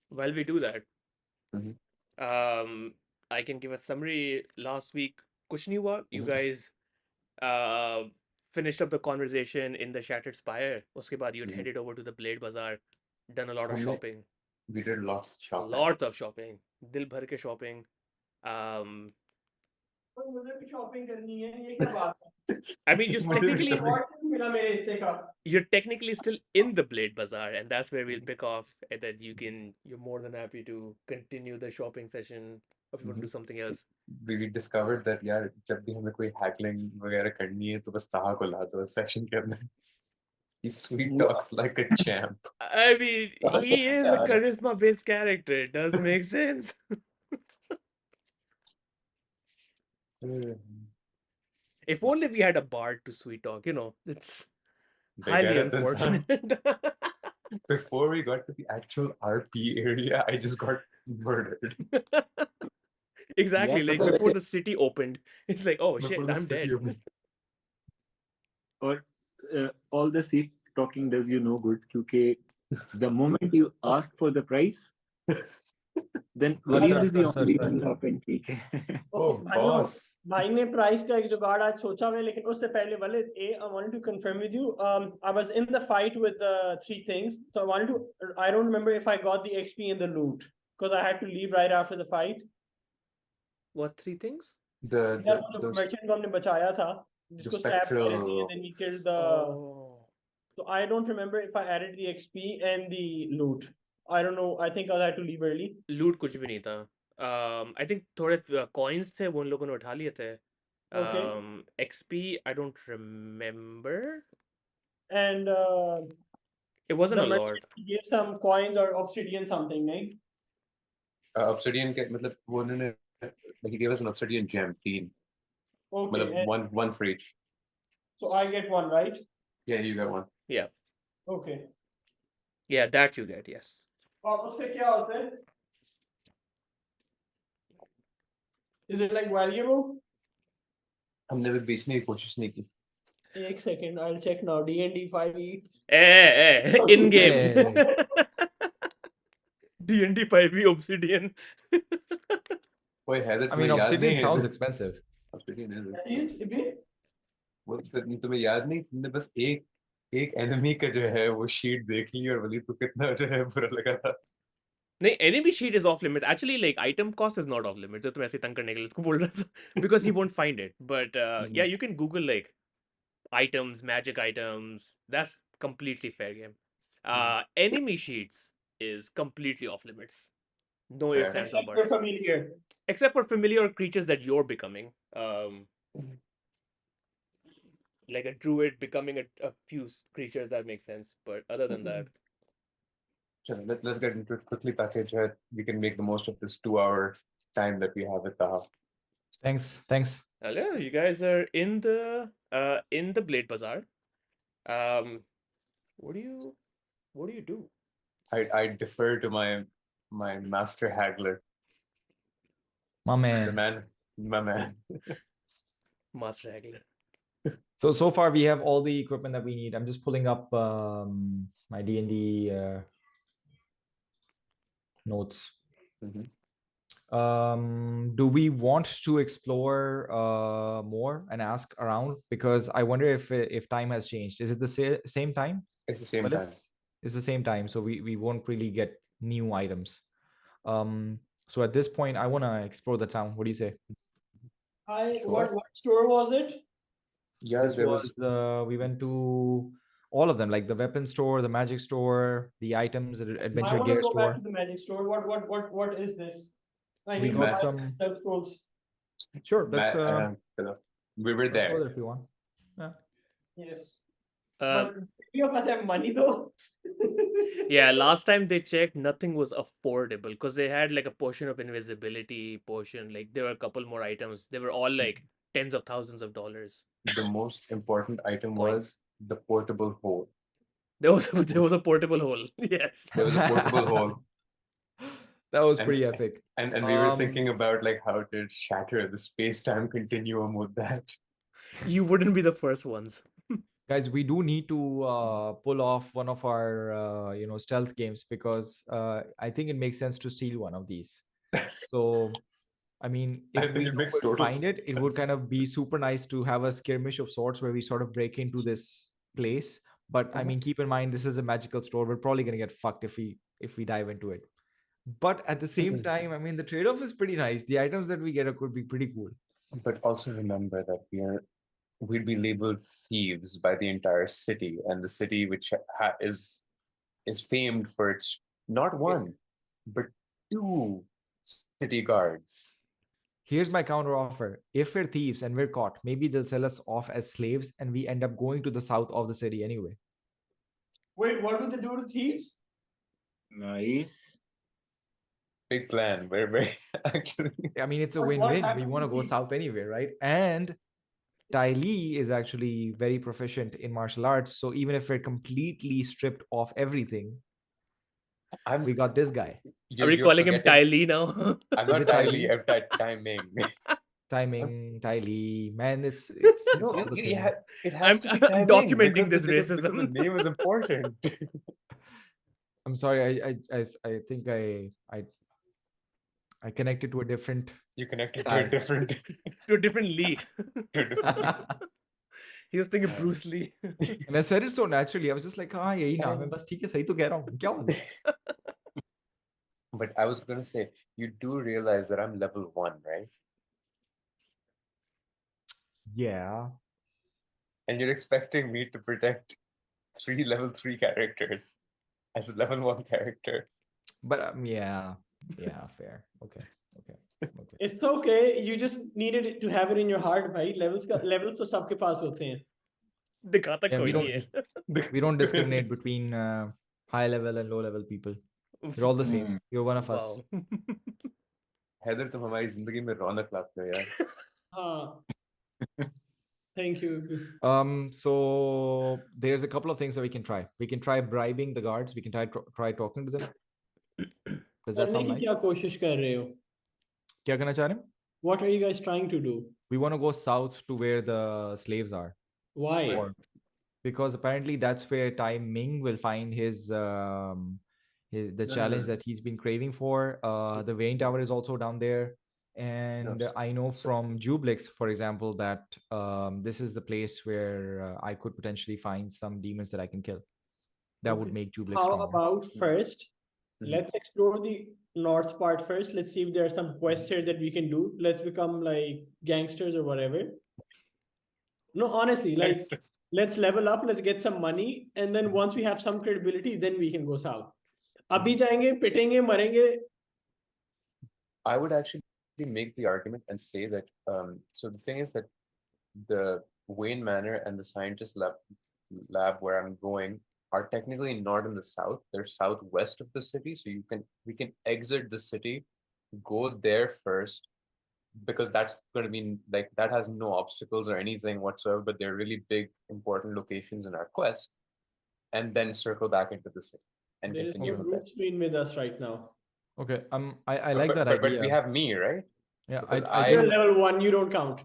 while we do that, Mhm. I can give a summary. Last week, kuch nahi hua. You Mhm. guys uh, finished up the conversation in the Shattered Spire. Uske baad you'd Mhm. headed over to the Blade Bazaar, done a lot of हमने shopping, we did lots of shopping. lots of shopping, dil bhar ke shopping. Um, तो मुझे भी shopping करनी है ये क्या बात है I mean, just मुझे भी technically, shopping. रिवॉर्ड नहीं मिला मेरे हिस्से का you're technically still in the Blade Bazaar, and that's where we'll pick off. And then you're more than happy to continue the shopping session, or if you want to do something else. We discovered that यार जब भी हमें कोई haggling वगैरह करनी है तो बस ताहा को ला दो सेशन के अंदर. He sweet talks like a champ. I mean, he is a charisma-based character. It does make sense. If only we had a bard to sweet talk, it's highly बेगैरत इंसान. unfortunate. Before we got to the actual RP area, I just got murdered. Exactly, Yeah, like पता before वैसे the city opened, it's like, oh shit, Before the I'm city dead. opened. और all the sweet talking does you no good क्योंकि the moment you ask for the price, then worries is the only thing happen. ठीक है. Oh, boss. भाई ने price का एक जुगाड़ आज सोचा हुआ है लेकिन उससे पहले valid I wanted to confirm with you I was in the fight with the three things so I don't remember if I got the XP and the loot because I had to leave right after the fight. What three things? यार वो जो merchant को हमने बचाया था जिसको stab किया spectral- and then we killed the Oh. so I don't remember if I added the XP and the loot. I don't know. I think I had to leave early. Loot कुछ भी नहीं था. I think थोड़े coins थे वो उन लोगों ने उठा लिए थे. Okay. XP I don't remember. And It wasn't the a lot. merchant gave some coins or obsidian something, right? Obsidian के मतलब वो उन्होंने like he gave us an obsidian gem 3. Okay. मतलब one for each. So I get one, right? Yeah, you got one. Yeah. Okay. Yeah, that you get, yes. और उससे क्या होता है? Is it like valuable? हमने भी बेचने की कोशिश नहीं की. एक second, I'll check now. D&D 5e. In game. D&D 5e Obsidian. Wait, Haider, I mean, तुम्हें याद obsidian नहीं है? sounds expensive. Obsidian is. Is it? वो तुम्हें याद नहीं तुमने बस एक एनिमी का जो है वो शीट देख ली और वलीद को कितना जो है बुरा लगा था. नहीं, enemy sheet is off limits. Actually, like item cost is not off limits. जो तुम ऐसे तंग करने के लिए उसको बोल रहा था because he won't find it. But yeah, you can Google like items, magic items. That's completely fair game. Enemy sheets is completely off limits. No ifs, Fair. ands, or Except for buts. familiar. Except for familiar creatures that you're becoming. Like a druid becoming a few creatures that make sense. But other than that, Chalo, let's get into it quickly, package. We can make the most of this 2-hour time that we have with Taha. Thanks. yeah, you guys are in the Blade Bazaar. What do you do? I defer to my master haggler, My the man. my man. Master Haggler. So far we have all the equipment that we need. I'm just pulling up my D&D notes. Do we want to explore more and ask around? Because I wonder if time has changed. Is it the same time? It's the same Well, time. It's the same time, so we won't really get new items. So at this point, I want to explore the town. What do you say? Sure. What store was it? Yeah, This there was we went to all of them, like the weapon store, the magic store, the items, the adventure I want gear to go store. back to the magic store. What is this? I We need got to some. buy scrolls. Sure, let's we were let's there. go there if you want. Yeah. Yes. Uh, But three of us have money though. yeah, last time they checked, nothing was affordable because they had like a potion of invisibility potion. Like there were a couple more items. They were all like tens of thousands of dollars. The most important item Coin. was the portable hole. There was a portable hole. Yes. There was a portable hole. That was pretty epic. And we were thinking about like how to shatter the space-time continuum with that. You wouldn't be the first ones. Guys, we do need to pull off one of our stealth games because I think it makes sense to steal one of these. So I mean, I if think we it know makes where to total find it, it would kind sense. of be super nice to have a skirmish of sorts where we sort of break into this place. But I mean, keep in mind this is a magical store. We're probably gonna get fucked if we dive into it. But at the same time, I mean, the trade-off is pretty nice. The items that we get could be pretty cool. But also remember that we'd be labeled thieves by the entire city, and the city which is famed for its not one, but two city guards. Here's my counter offer. If we're thieves and we're caught, maybe they'll sell us off as slaves and we end up going to the south of the city anyway. Wait, what do they do to thieves? Nice. Big plan. Very actually. I mean, it's a But what win-win. We happens want to to go thieves? south anyway, right? And Tai Li is actually very proficient in martial arts. So even if we're completely stripped of everything, we got this guy. Are we You're calling him forgetting. Tai Li now? I'm Is not it Tai Tai Li? Li, I'm Tai Ming. Timing, Tai Li, man, it's No, all the same. it has to be Tai I'm Ming documenting because this because the racism. name is important. I'm sorry, I think I connected to a different. You connected to Tai. a different. To a different Lee. to a different He was thinking Bruce Lee. And I said it so naturally. I was just like, हाँ यही नाम है बस ठीक है सही तो कह रहा हूँ क्या मतलब? But I was gonna say, you do realize that I'm level 1, right? Yeah. And you're expecting me to protect 3 level 3 characters as a level 1 character. But yeah, fair. Okay. It's okay. You just needed to have it in your heart, bhai. Levels तो सबके पास होते हैं. दिखाता Yeah, कोई नहीं है. we don't discriminate between high level and low level people. We're all the same. You're one of us. Wow. Haider, तुम हमारी जिंदगी में रौनक लाते हो यार. हाँ. Thank you. So there's a couple of things that we can try. We can try bribing the guards. We can try talking to them. Does that करने sound की nice? क्या कोशिश कर रहे हो? क्या करना चाह रहे हैं? What are you guys trying to do? We want to go south to where the slaves are. Why? Because apparently that's where Tai Ming will find his the challenge that he's been craving for. The Vayne Tower is also down there. And I know from Jublix, for example, that this is the place where I could potentially find some demons that I can kill. That would make Jublix How stronger. about first, let's explore the north part first. Let's see if there are some quests here that we can do. Let's become like gangsters or whatever. No, honestly, like let's level up, let's get some money, and then once we have some credibility, then we can go south. Abhi jayenge, pitenge, marenge. I would actually make the argument and say that so the thing is that the Wayne Manor and the scientist lab where I'm going are technically not in the south. They're southwest of the city. So we can exit the city, go there first, because that's going to be like that has no obstacles or anything whatsoever, but they're really big, important locations in our quest, and then circle back into the city and There is continue no with that. blue screen with us right now. Okay. I like that idea. But we have me, right? Yeah, You're level 1, you don't count.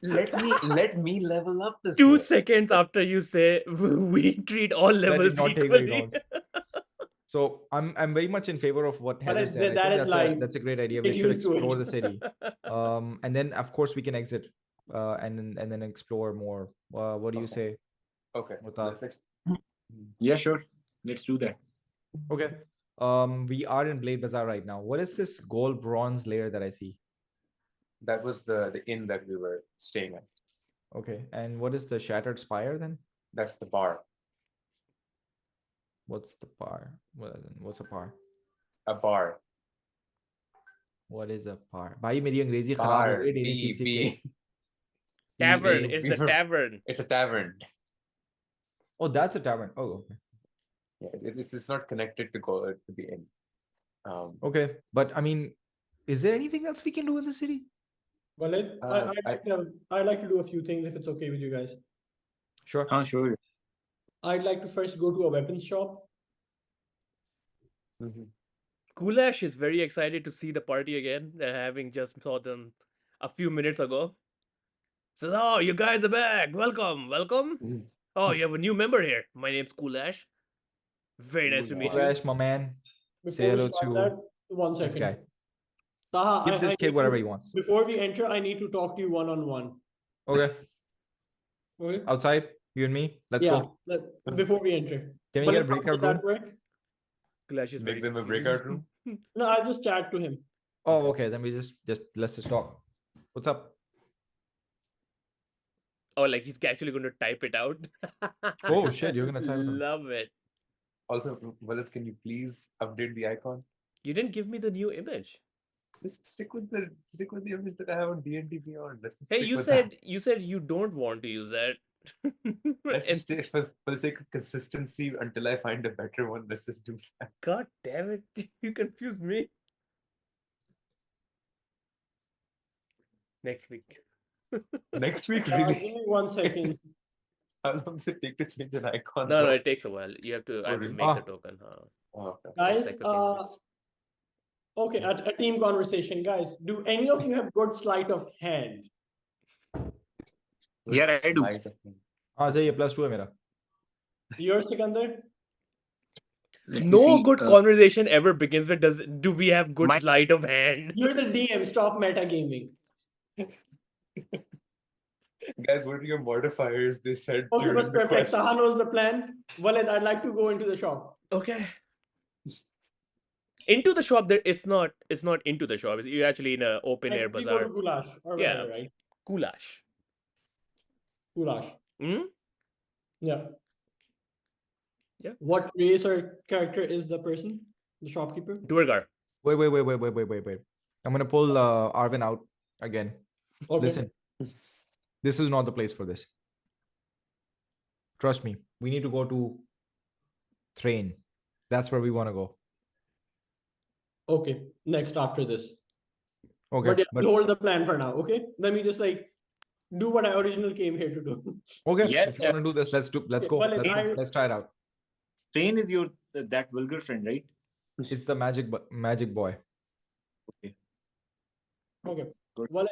Let me level up this 2 way. seconds after you say we treat all levels not take very equally. long. So I'm very much in favor of what Haider said. that I is think live. that's a great idea. Get We should used to it. explore the city, and then of course we can exit, and then explore more. What do you say? Okay. Murtagh? Yeah, sure. Let's do that. Okay. We are in Blade Bazaar right now. What is this gold bronze layer that I see? That was the inn that we were staying at. Okay. And what is the shattered spire then? That's the bar. What's the bar? What's a bar? A bar. What is a bar? भाई मेरी अंग्रेजी खराब हो Bar. गई daily सीख सीख के. Tavern B-A. is the tavern. It's a tavern. Oh, that's a tavern. Oh, okay. Yeah, it's not connected to the inn. Okay, but I mean, is there anything else we can do in the city? Well, I'd like to do a few things if it's okay with you guys. Sure. Sure. I'd like to first go to a weapons shop. Kulash is very excited to see the party again, having just saw them a few minutes ago. Says, "Oh, you guys are back. Welcome, welcome. Oh, you have a new member here. My name's Kulash. Very nice to meet you." Kulash, my man. Say Before we hello start to that, one this second. guy. Taha, Give this I kid need whatever to- he wants. Before we enter, I need to talk to you one-on-one. Okay. Okay? Outside, you and me. Let's Yeah, go. before we enter. Can we But get a how breakout does that room? work? Kulash is Make very them a confused. breakout room? No, I'll just chat to him. Oh, okay. Then we just let's just talk. What's up? Oh, like he's actually going to type it out. Oh shit, you're gonna type it out. Love it. Also, Walid, can you please update the icon? You didn't give me the new image. Just stick with the image that I have on D&D Beyond. Let's just Hey, stick you with said you don't want to use that. Let's And just stay for the sake of consistency until I find a better one. Let's just do that. God damn it, you confused me. Next week. Next week, Give really? me 1 second. How long does it take to change an icon? No, bro? it takes a while. You have to. I have to really? make the Ah. token. Huh? Oh, okay. Guys, Like 15 minutes. okay, a team conversation. Guys, do any of you have good sleight of hand? Yeah, Let's I do. slide up in. हाँ सही है +2 है मेरा. Yours, Sikandar? Let me No see, good conversation ever begins with do we have good My- sleight of hand? You're the DM. Stop metagaming. Guys, what are your modifiers? They said Okay, during was the perfect. quest. Taha knows the plan. Walid, I'd like to go into the shop. Okay. Into the shop, there it's not into the shop. You're actually in a open air Like, we go to bazaar. Goulash or Yeah. whatever, right? Kulash. Goulash. Hmm? Yeah. Yeah. What race or character is the person? The shopkeeper? Duergar. Wait. I'm gonna pull Arwen out again. Okay. Listen, this is not the place for this. Trust me. We need to go to Thrain. That's where we want to go. Okay. Next after this. Okay. But yeah, But we'll hold the plan for now. Okay. Let me just like do what I originally came here to do. okay. Yeah, If you want to do this, let's go. Okay, well, Let's go. I- Let's try it out. Train is your that vulgar friend, right? It's the magic boy. Okay. Good. Well,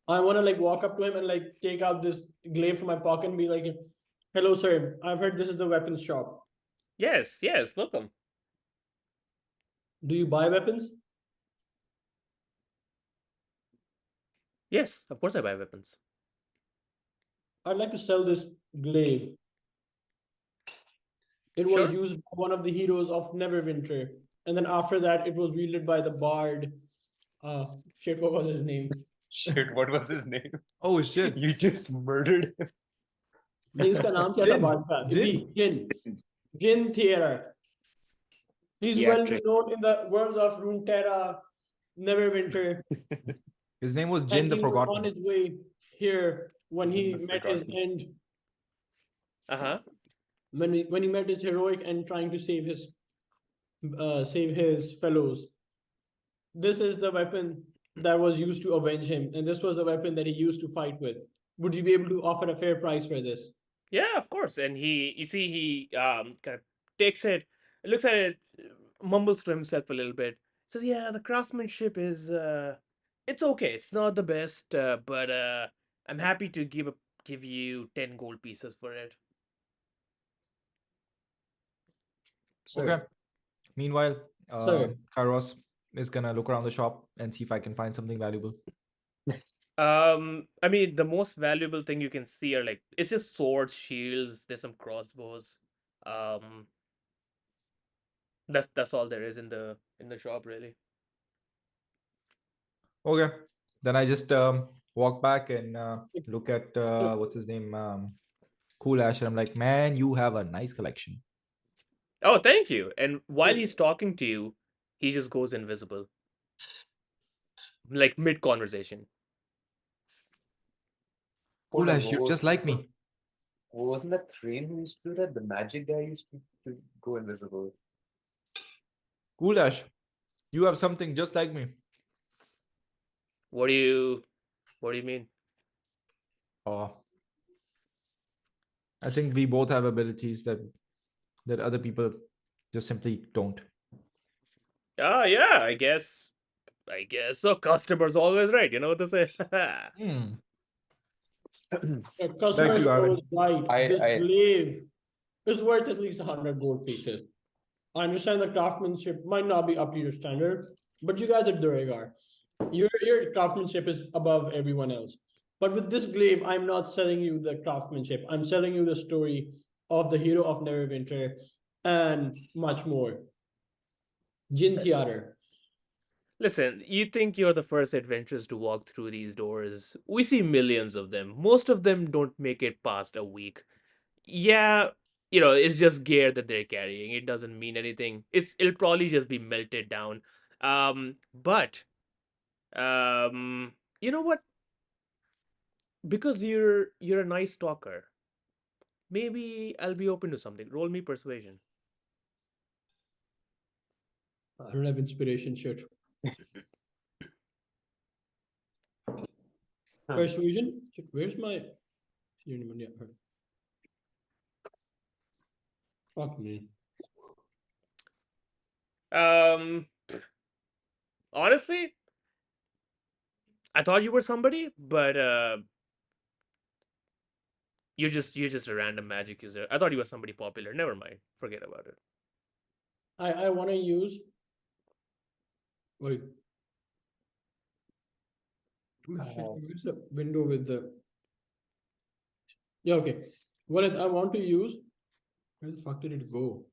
I want to like walk up to him and like take out this glaive from my pocket and be like, "Hello, sir. I've heard this is the weapons shop. Yes, welcome. Do you buy weapons?" Yes, of course I buy weapons. I'd like to sell this glaive. It was Sure. used by one of the heroes of Neverwinter, and then after that, it was wielded by the bard. Shit, what was his name? Shit, what was his name? Oh shit. You just murdered him. नहीं, उसका नाम क्या था Jin. bard का? Jin. Jin Theater. He's Yeah, well trick. known in the world of Runeterra, Neverwinter. His name was Jin And the he was on Forgotten. his way here when he Jin the met his Forgotten. end. Uh-huh. When he met his heroic and trying to save his fellows. This is the weapon that was used to avenge him, and this was the weapon that he used to fight with. Would you be able to offer a fair price for this? Yeah, of course. And he kind of takes it, looks at it, mumbles to himself a little bit. Says, "Yeah, the craftsmanship is it's okay. It's not the best, but I'm happy to give you 10 gold pieces for it." Sure. Okay. Meanwhile, Sir. Kyros is gonna look around the shop and see if I can find something valuable. I mean, the most valuable thing you can see are like it's just swords, shields. There's some crossbows. That's all there is in the shop, really. Okay. Then I just walk back and look at what's his name, Cool Ash, and I'm like, man, you have a nice collection. Oh, thank you. And while he's talking to you, he just goes invisible, like mid conversation. Cool Hold on, Ash, you're just like me. Wasn't that Thrain who used to do that? The magic guy used to go invisible. Cool Ash, you have something just like me. What do you mean? Oh, I think we both have abilities that other people just simply don't. Yeah, I guess I guess so. Customer's always right. You know what to say. Hmm. The customer is you, Arwen. always right. This I glaive is worth at least 100 gold pieces. I understand the craftsmanship might not be up to your standard, but you guys are Duragar. Your craftsmanship is above everyone else. But with this glaive, I'm not selling you the craftsmanship. I'm selling you the story of the hero of Neverwinter and much more. Jin Theater. Listen, you think you're the first adventurers to walk through these doors. We see millions of them. Most of them don't make it past a week. Yeah, it's just gear that they're carrying. It doesn't mean anything. It'll probably just be melted down. But you know what? Because you're a nice talker, maybe I'll be open to something. Roll me persuasion. I don't have inspiration shit. Persuasion? Shit, where's my... Yeah, fuck me. Honestly, I thought you were somebody, but you're just a random magic user. I thought you were somebody popular. Never mind. Forget about it. I want to use... Wait. Oh, shit, where's the window with the... Yeah, okay. What I want to use... Where the fuck did it go?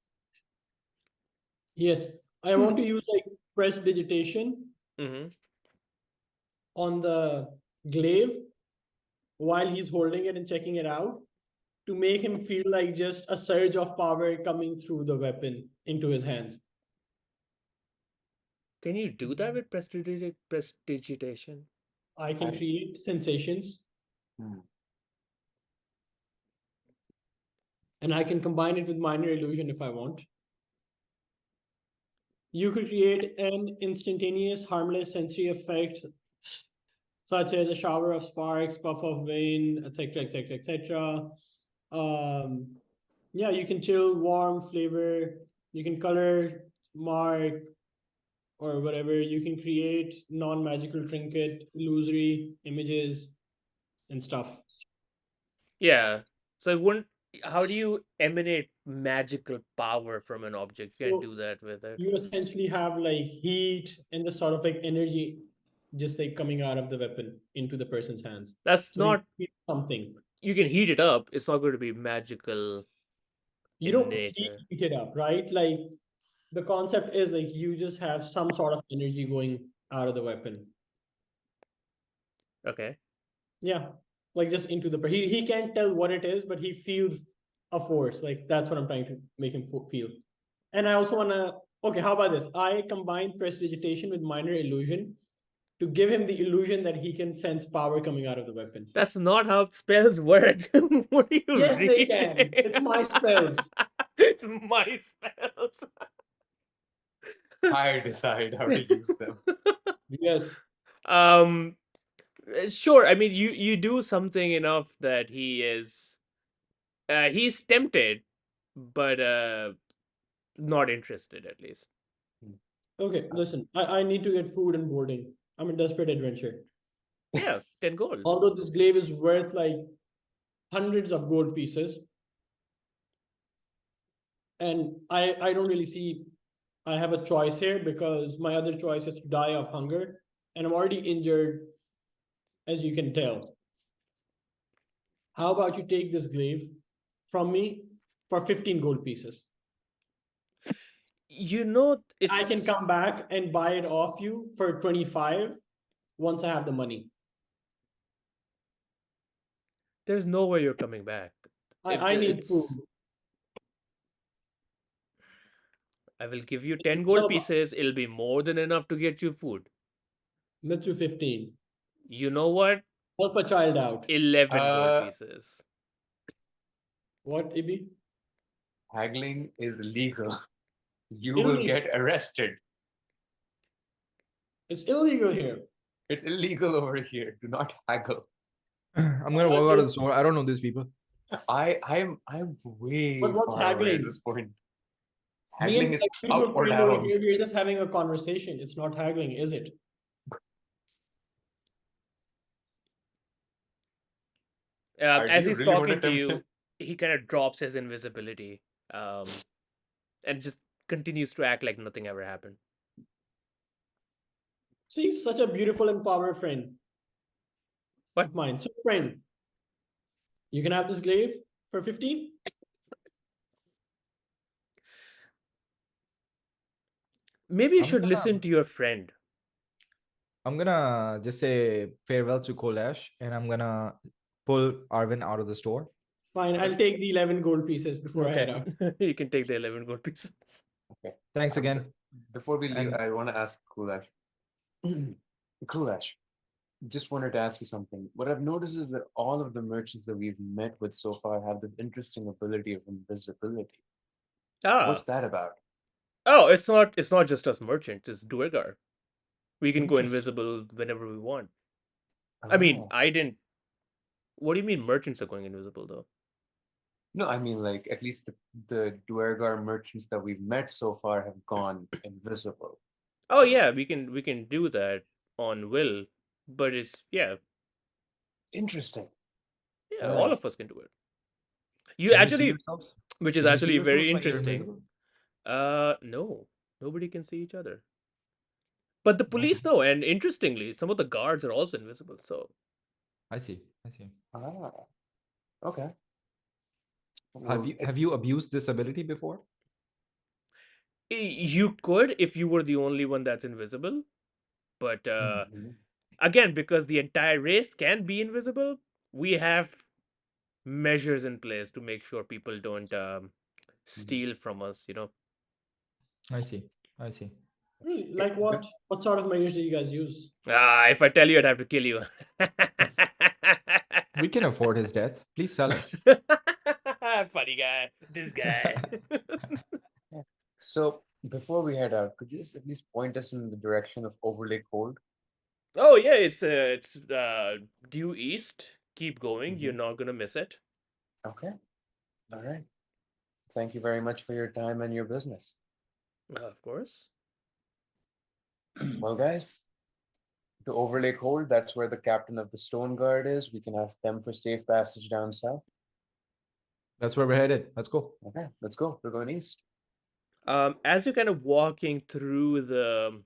Yes, I want to use like prestidigitation Mm-hmm. on the glaive while he's holding it and checking it out to make him feel like just a surge of power coming through the weapon into his hands. Can you do that with prestidigitation? I can create sensations and I can combine it with minor illusion if I want. You could create an instantaneous, harmless sensory effect, such as a shower of sparks, puff of wind, etc., etc., etc. Yeah, you can chill, warm, flavor. You can color, mark, or whatever. You can create non-magical trinket, illusory images, and stuff. Yeah. So it wouldn't. How do you emanate magical power from an object? You can't So do that with it. you essentially have like heat and the sort of like energy just like coming out of the weapon into the person's hands. That's So you not. feel something. You can heat it up. It's not going to be magical You in don't nature. heat it up, right? Like the concept is like you just have some sort of energy going out of the weapon. Okay. Yeah, like just into the he can't tell what it is, but he feels a force. Like that's what I'm trying to make him feel. And I also wanna okay, how about this? I combine prestidigitation with minor illusion to give him the illusion that he can sense power coming out of the weapon. That's not how spells work. What are you Yes, they reading? can. It's my spells. It's my spells. I decide how to use them. Yes. Sure. I mean, you do something enough that he's tempted, but not interested at least. Okay, listen. I need to get food and boarding. I'm in desperate adventure. Yeah, 10 gold. Although this glaive is worth like hundreds of gold pieces. And I don't really see I have a choice here because my other choice is to die of hunger. And I'm already injured, as you can tell. How about you take this glaive from me for 15 gold pieces? It's I can come back and buy it off you for 25 once I have the money. there's no way you're coming back. I need food. I will give you 10 gold pieces. It'll be more than enough to get you food. Let's do 15. You know what? Help a child out. 11 gold pieces. What, Ibi? Haggling is illegal. You will get arrested. It's illegal here. It's illegal over here. Do not haggle. I'm gonna walk out of the store. I don't know these people. I'm way But what's far away at haggling? this point. Me and Haggling is like, people up or friend over down. here, we're just having a conversation. It's not haggling, is it? Do As you he's really want to talking to tempt him? you, he kind of drops his invisibility, and just continues to act like nothing ever happened. See, such a beautiful and power friend What? of mine. So, friend, you can have this glaive for 15. Maybe you I'm should gonna- listen to your friend. I'm gonna just say farewell to Kolash, and I'm gonna pull Arwen out of the store. Fine, I'll take the 11 gold pieces before I head Okay, out. you can take the 11 gold pieces. Okay. Thanks again. Before we leave, And- I want to ask Kulash. Kulash, just wanted to ask you something. What I've noticed is that all of the merchants that we've met with so far have this interesting ability of invisibility. Ah, What's that about? oh, it's not just us merchants. It's Duergar. We can go Interesting. invisible whenever we want. I mean, Oh. I didn't. What do you mean merchants are going invisible though? No, I mean, like, at least the Duergar merchants that we've met so far have gone invisible. Oh yeah, we can do that on will, but it's Interesting. yeah, Right. all of us can do it. You Can you see actually, yourselves? which is Can you see actually yourselves very when you're interesting. invisible? No, nobody can see each other. But the Okay. police though, and interestingly, some of the guards are also invisible. So I see. I see. Ah, okay. Have you abused this ability before? you could if you were the only one that's invisible, but Mhm. again, because the entire race can be invisible, we have measures in place to make sure people don't steal from us. I see. I see. Really? Like what? What sort of measures do you guys use? If I tell you, I'd have to kill you. We can afford his death. Please tell us. Funny guy. This guy. So before we head out, could you just at least point us in the direction of Overlake Hold? Oh yeah, it's due east. Keep going. You're Mhm. not gonna miss it. Okay. All right. Thank you very much for your time and your business. Of course. Well, guys, to Overlake Hold, that's where the captain of the Stone Guard is. We can ask them for safe passage down south. That's where we're headed. Let's go. Okay, let's go. We're going east. As you're kind of walking through the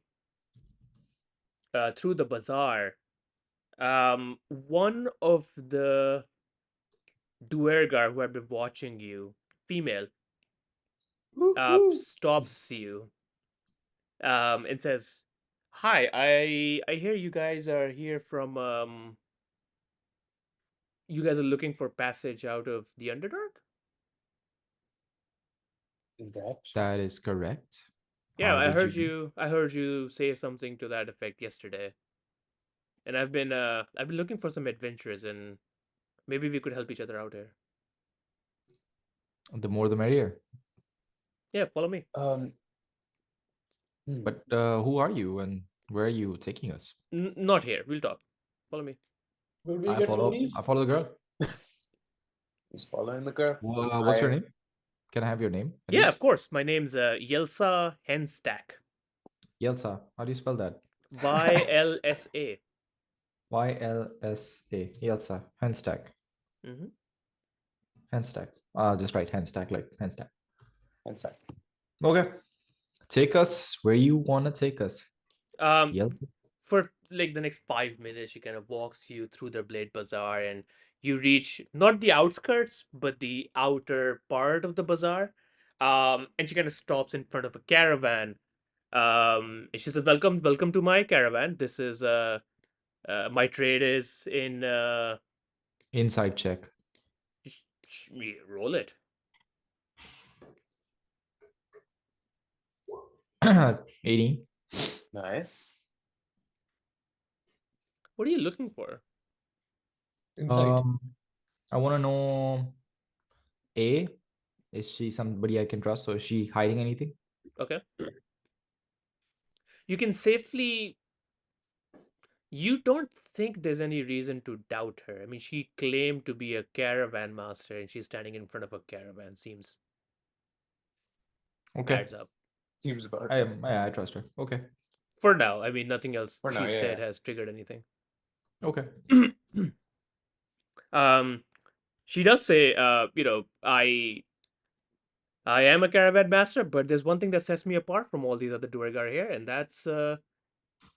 bazaar, one of the Duergar who have been watching you, female, stops you, and says, "Hi, I hear you guys are here from you guys are looking for passage out of the Underdark?" That is correct. Yeah, How I did heard know? you. I heard you say something to that effect yesterday, and I've been looking for some adventures, and maybe we could help each other out here. The more the merrier. Yeah, follow me. But who are you and where are you taking us? Not here. We'll talk. Follow me. Will we I get follow. goodies? I follow the girl. He's following the girl. What's your name? Can I have your name? at Yeah, least? of course. My name's Yelsa Henstack. Yelsa. How do you spell that? YLSA. YLSA. Yelsa. Handstack. Mm-hmm. Handstack. Just write handstack like handstack. That's right. Okay. Take us where you want to take us. Yelsa. For like the next 5 minutes, she kind of walks you through the Blade Bazaar, and you reach not the outskirts, but the outer part of the bazaar. And she kind of stops in front of a caravan. And she says, "Welcome to my caravan. This is my trade is in Inside check. roll it." 18. Nice. What are you looking for? Insight. I want to know, A, is she somebody I can trust? So is she hiding anything? Okay. You can safely. You don't think there's any reason to doubt her. I mean, she claimed to be a caravan master, and she's standing in front of a caravan. Seems Okay. adds up. Seems about I trust her. Okay. For now, I mean, nothing else For now, she yeah, said yeah. has triggered anything. Okay. Um, She does say, I am a caravan master, but there's one thing that sets me apart from all these other Duergar here, and that's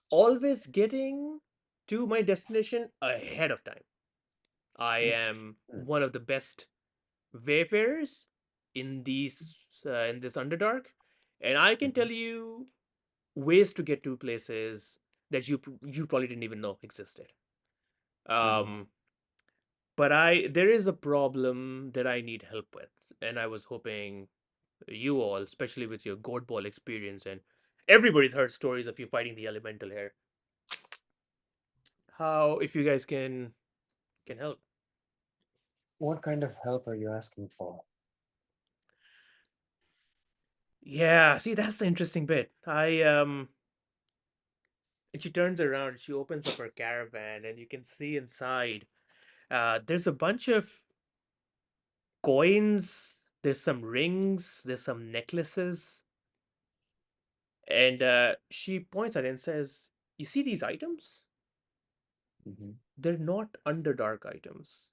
always getting to my destination ahead of time. I am one of the best wayfarers in this Underdark, and I can tell you ways to get to places that you probably didn't even know existed. But there is a problem that I need help with, and I was hoping you all, especially with your Goatball experience, and everybody's heard stories of you fighting the elemental here. How, if you guys can help? What kind of help are you asking for? Yeah, see, that's the interesting bit. And she turns around, she opens up her caravan, and you can see inside. There's a bunch of coins. There's some rings. There's some necklaces. And she points at it and says, "You see these items? They're not Underdark items.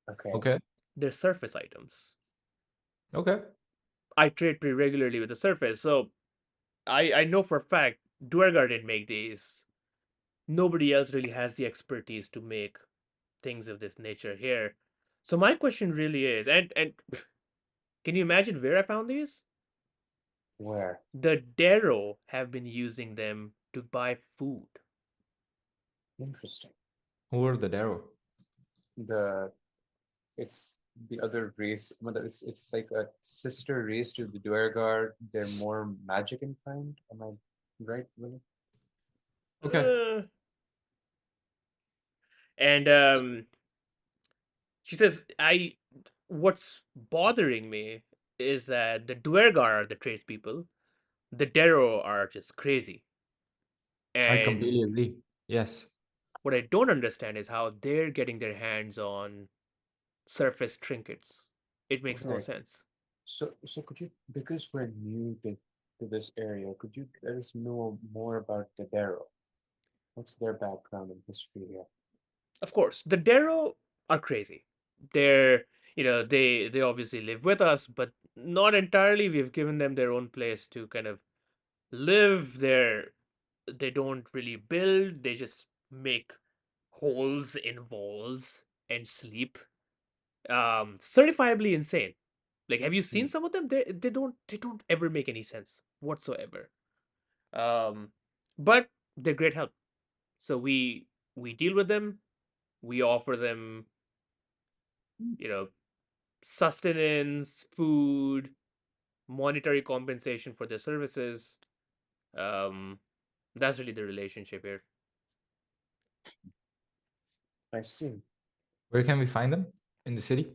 Okay. Okay. They're surface items. Okay. I trade pretty regularly with the surface, so I know for a fact Duergar didn't make these. Nobody else really has the expertise to make things of this nature here. So my question really is, and can you imagine where I found these? Where? The Darrow have been using them to buy food. Interesting. Who are the Darrow? It's the other race. It's like a sister race to the Duergar. They're more magic inclined. Am I right, Willie? Okay. And she says, what's bothering me is that the Duergar are the tradespeople, the Darrow are just crazy. I completely And agree. Yes. what I don't understand is how they're getting their hands on surface trinkets. It makes no Right. sense. So could you, because we're new to this area, could you let us know more about the Darrow? What's their background and history here? Of course, the Darrow are crazy. They're, they obviously live with us, but not entirely. We've given them their own place to kind of live. They don't really build. They just make holes in walls and sleep. Certifiably insane. Like, have you seen some of them? They don't ever make any sense whatsoever. But they're great help. So we deal with them. We offer them, sustenance, food, monetary compensation for their services. Um, that's really the relationship here. I see. Where can we find them? In the city?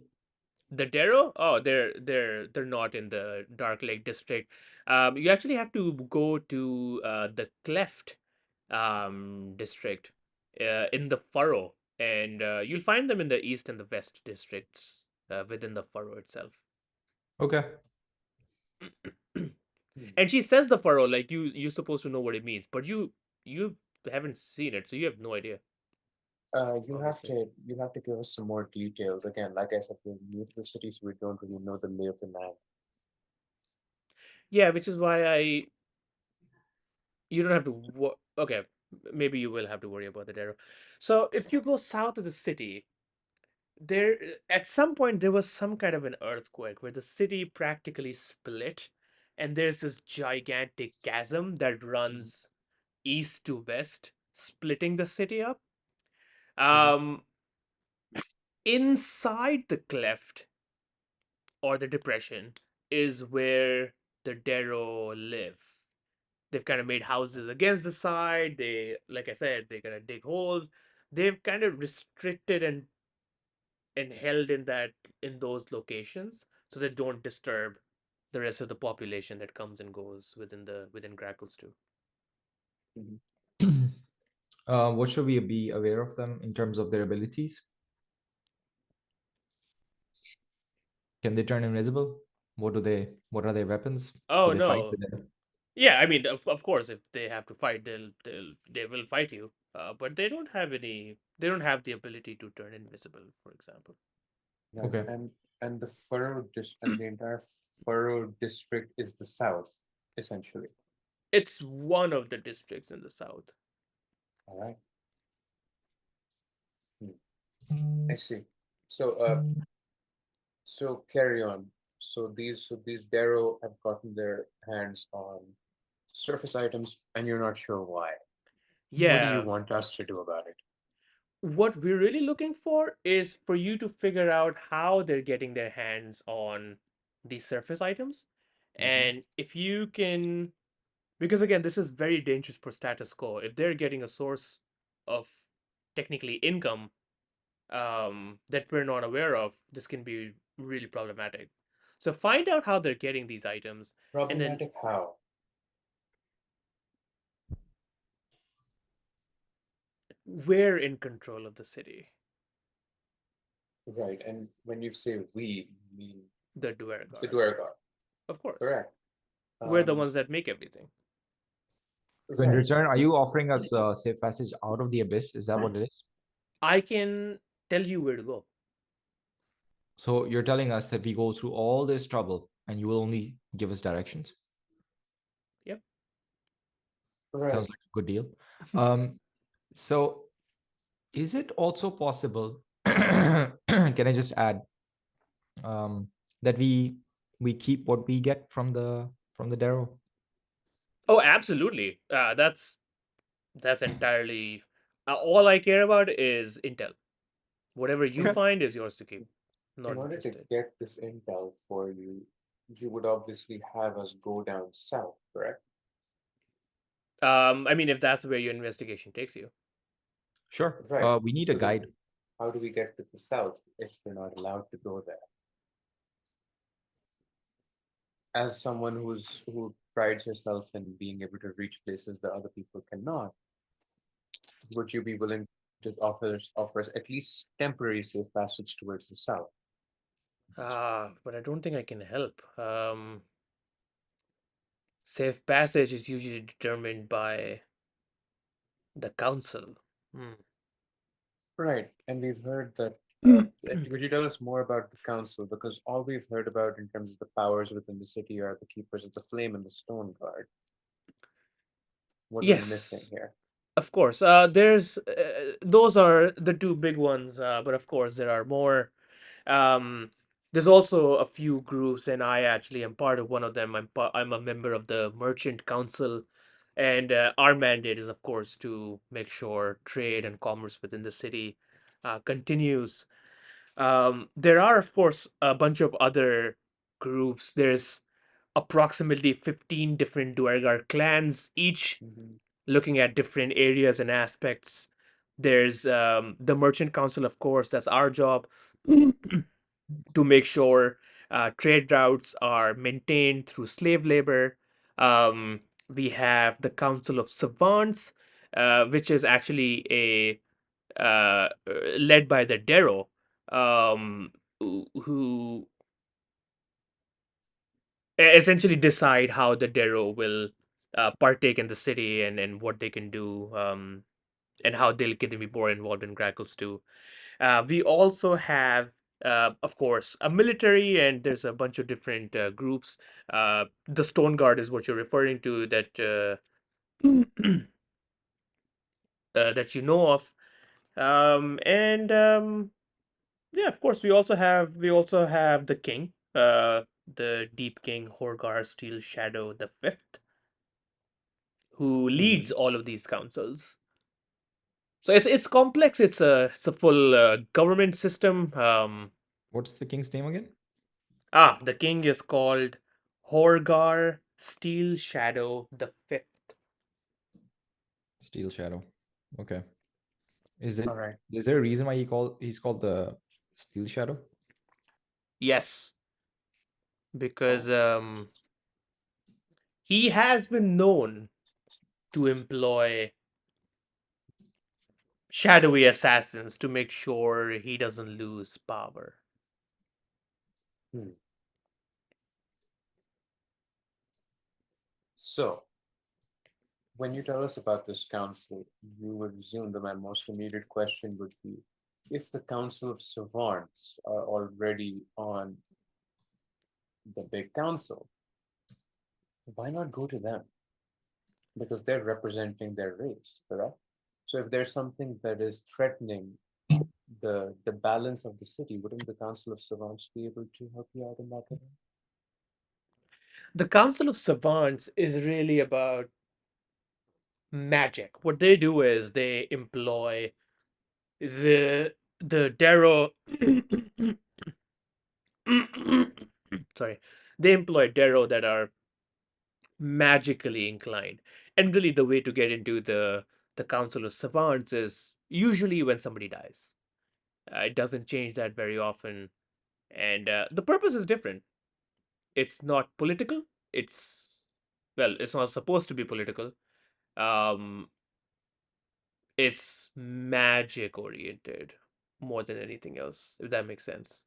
The Darrow? Oh, they're not in the Dark Lake district. You actually have to go to the Cleft district in the Furrow, and you'll find them in the East and the West districts within the Furrow itself. Okay. And she says the Furrow like you're supposed to know what it means, but you haven't seen it, so you have no idea. You'll have to give us some more details. Again, like I said, we're new to the city, so we don't really know the lay of the land. Yeah, which is why you don't have to okay, maybe you will have to worry about the Darrow. So if you go south of the city, there at some point there was some kind of an earthquake where the city practically split, and there's this gigantic chasm that runs east to west, splitting the city up. Um, Inside the cleft or the depression is where the Darrow live. They've kind of made houses against the side. They, like I said, they kind of dig holes. They've kind of restricted and held in those locations so they don't disturb the rest of the population that comes and goes within Grackles too. What should we be aware of them in terms of their abilities? Can they turn invisible? What are their weapons? Oh Do they fight no. with them? Yeah, I mean, of course, if they have to fight, they will fight you. but they don't have any. They don't have the ability to turn invisible, for example. Right. Okay. And the and the entire Furrow district is the south, essentially. It's one of the districts in the south. All right. I see. So so carry on. So these Darrow have gotten their hands on surface items, and you're not sure why. What do you Yeah. want us to do about it? What we're really looking for is for you to figure out how they're getting their hands on these surface items. And if you can, because again, this is very dangerous for status quo. If they're getting a source of technically income that we're not aware of, this can be really problematic. So find out how they're getting these items, and then Problematic how? we're in control of the city, Right. And when you say we, you mean the the Duergar, Duergar. of course. Correct. We're the ones that make everything. So in Right. return, are you offering us a safe passage out of the abyss? Is that what it is? I can tell you where to go. So you're telling us that we go through all this trouble and you will only give us directions? Yep. Right. Sounds like a good deal. So is it also possible, can I just add, that we keep what we get from the Darrow? Oh, absolutely. That's entirely. All I care about is intel. Whatever you Okay. find is yours to keep. Not In order to interested. get this intel for you, you would obviously have us go down south, correct? I mean, if that's where your investigation takes you. Sure. Right. We need a So then guide. how do we get to the south if we're not allowed to go there? As someone who prides herself in being able to reach places that other people cannot, would you be willing to offer us at least temporary safe passage towards the south? But I don't think I can help. Safe passage is usually determined by the council. Hmm. Right, and we've heard that. Would you tell us more about the council? Because all we've heard about in terms of the powers within the city are the keepers of the flame and the stone guard. What are we missing Yes, here? of course. There's those are the two big ones. But of course there are more. Um, there's also a few groups, and I actually am part of one of them. I'm a member of the Merchant Council, and our mandate is, of course, to make sure trade and commerce within the city continues. There are, of course, a bunch of other groups. There's approximately 15 different Duergar clans, each looking at different areas and aspects. There's the Merchant Council, of course, that's our job to make sure trade routes are maintained through slave labor. We have the Council of Savants, which is actually a led by the Darrow, who essentially decide how the Darrow will partake in the city and what they can do, and how they'll get to be more involved in Grackles too. We also have, of course, a military, and there's a bunch of different groups. The Stone Guard is what you're referring to, that you know of, and yeah, of course, we also have the king, the Deep King Horgar Steel Shadow the Fifth, who leads all of these councils. So it's complex. It's a full government system. What's the king's name again? The king is called Horgar Steel Shadow the Fifth. Steel Shadow. Okay. Is it? All right. Is there a reason why he's called the Steel Shadow? Yes, because he has been known to employ shadowy assassins to make sure he doesn't lose power. So when you tell us about this council, you would assume that my most immediate question would be, if the Council of Savants are already on the big council, why not go to them? Because they're representing their race, correct? So if there's something that is threatening the balance of the city, wouldn't the Council of Savants be able to help you out in that way? The Council of Savants is really about magic. What they do is they employ the Darrow. Sorry, they employ Darrow that are magically inclined, and really the way to get into the Council of Savants is usually when somebody dies. It doesn't change that very often, and the purpose is different. It's not political. It's not supposed to be political. Um, it's magic oriented more than anything else, if that makes sense.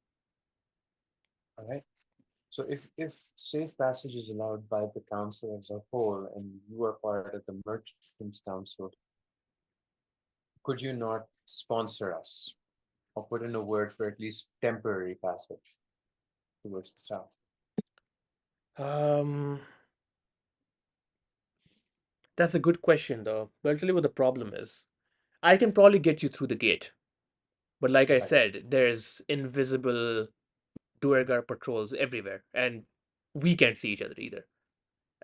All right. So if safe passage is allowed by the council as a whole, and you are part of the merchants council, could you not sponsor us or put in a word for at least temporary passage towards the south? Um, that's a good question, though. But I'll tell you what the problem is. I can probably get you through the gate, but like I Right. said, there's invisible Duergar patrols everywhere, and we can't see each other either.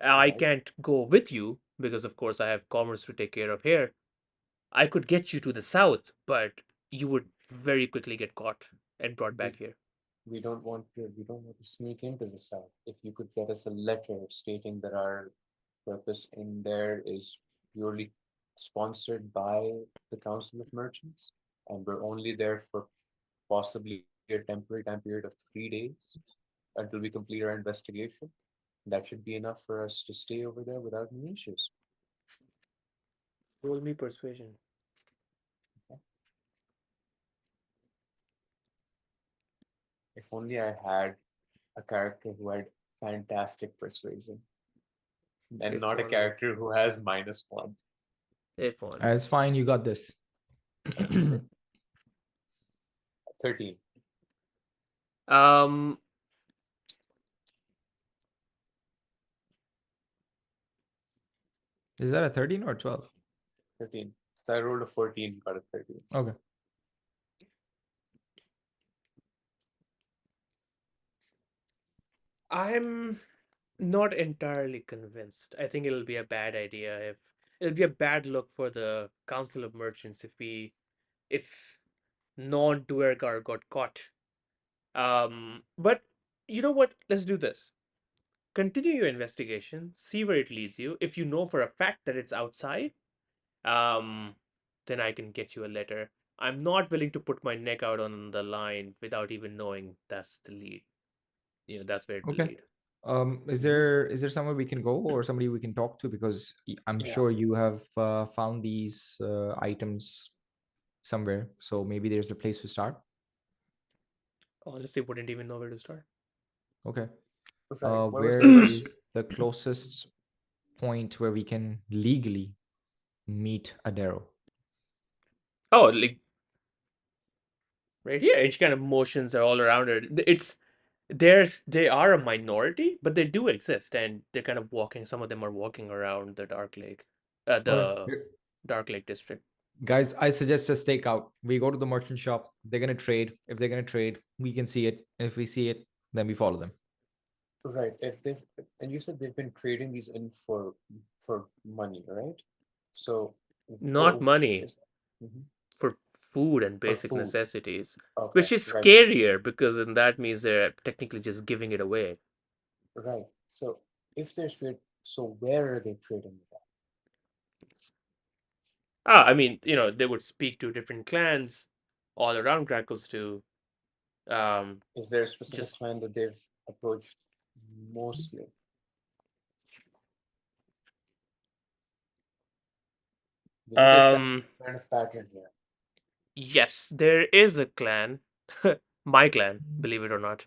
I Right. can't go with you because, of course, I have commerce to take care of here. I could get you to the south, but you would very quickly get caught and brought back here. We don't want to sneak into the south. If you could get us a letter stating that our purpose in there is purely sponsored by the Council of Merchants, and we're only there for possibly a temporary time period of 3 days until we complete our investigation. That should be enough for us to stay over there without any issues. Roll me persuasion. If only I had a character who had fantastic persuasion and If not a only. character who has -1. If only. It's fine. You got this. 13. Um, Is that a 13 or 12? 13. So I rolled a 14, got a 13. Okay. I'm not entirely convinced. I think it'll be a bad idea if it'll be a bad look for the Council of Merchants if non-Duergar got caught. But you know what? Let's do this. Continue your investigation, see where it leads you. If you know for a fact that it's outside, um, then I can get you a letter. I'm not willing to put my neck out on the line without even knowing that's the lead. That's where it will Okay. lead. Is there somewhere we can go or somebody we can talk to? Because I'm Yeah. sure you have found these items somewhere. So maybe there's a place to start. Honestly, wouldn't even know where to start. Okay. Right. What was Where the first? is the closest point where we can legally meet a Darrow? Oh, like right here. And she kind of motions are all around her. They are a minority, but they do exist, and they're kind of walking. Some of them are walking around the Dark Lake, the Okay. Dark Lake district. Guys, I suggest a stakeout. We go to the merchant shop. They're gonna trade. If they're gonna trade, we can see it. And if we see it, then we follow them. Right. If they and you said they've been trading these in for money, right? So Not what money is Mhm. for food and For basic food? necessities, Okay, which is right, scarier because then that means they're technically just giving it away. right. So if there's trade, so where are they trading it at? I mean, they would speak to different clans all around Grackles to Is there a specific just clan that they've approached mostly? You know, there's kind of pattern here. yes, there is a clan, my clan, believe it or not,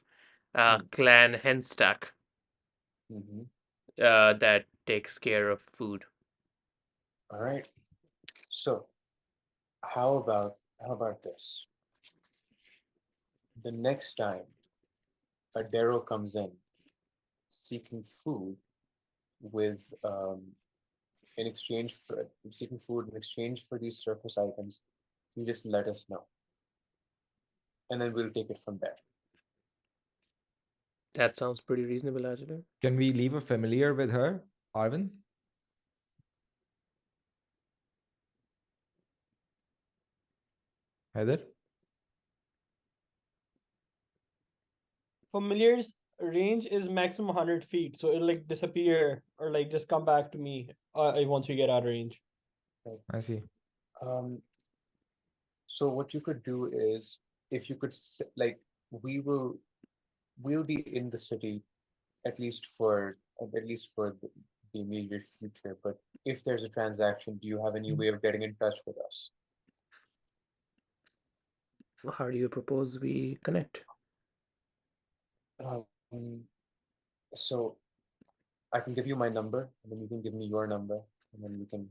clan Henstack, Mm-hmm. that takes care of food. All right. So, how about this? The next time a Darrow comes in seeking food with in exchange for seeking food in exchange for these surface items, you just let us know, and then we'll take it from there. That sounds pretty reasonable, actually. Can we leave a familiar with her, Arwen? Haider? Familiar's range is maximum 100 feet, so it'll like disappear or like just come back to me once we get out of range. I see. So what you could do is, if you could like, we'll be in the city at least for the immediate future. But if there's a transaction, do you have any way of getting in touch with us? How do you propose we connect? So I can give you my number, and then you can give me your number, and then we can.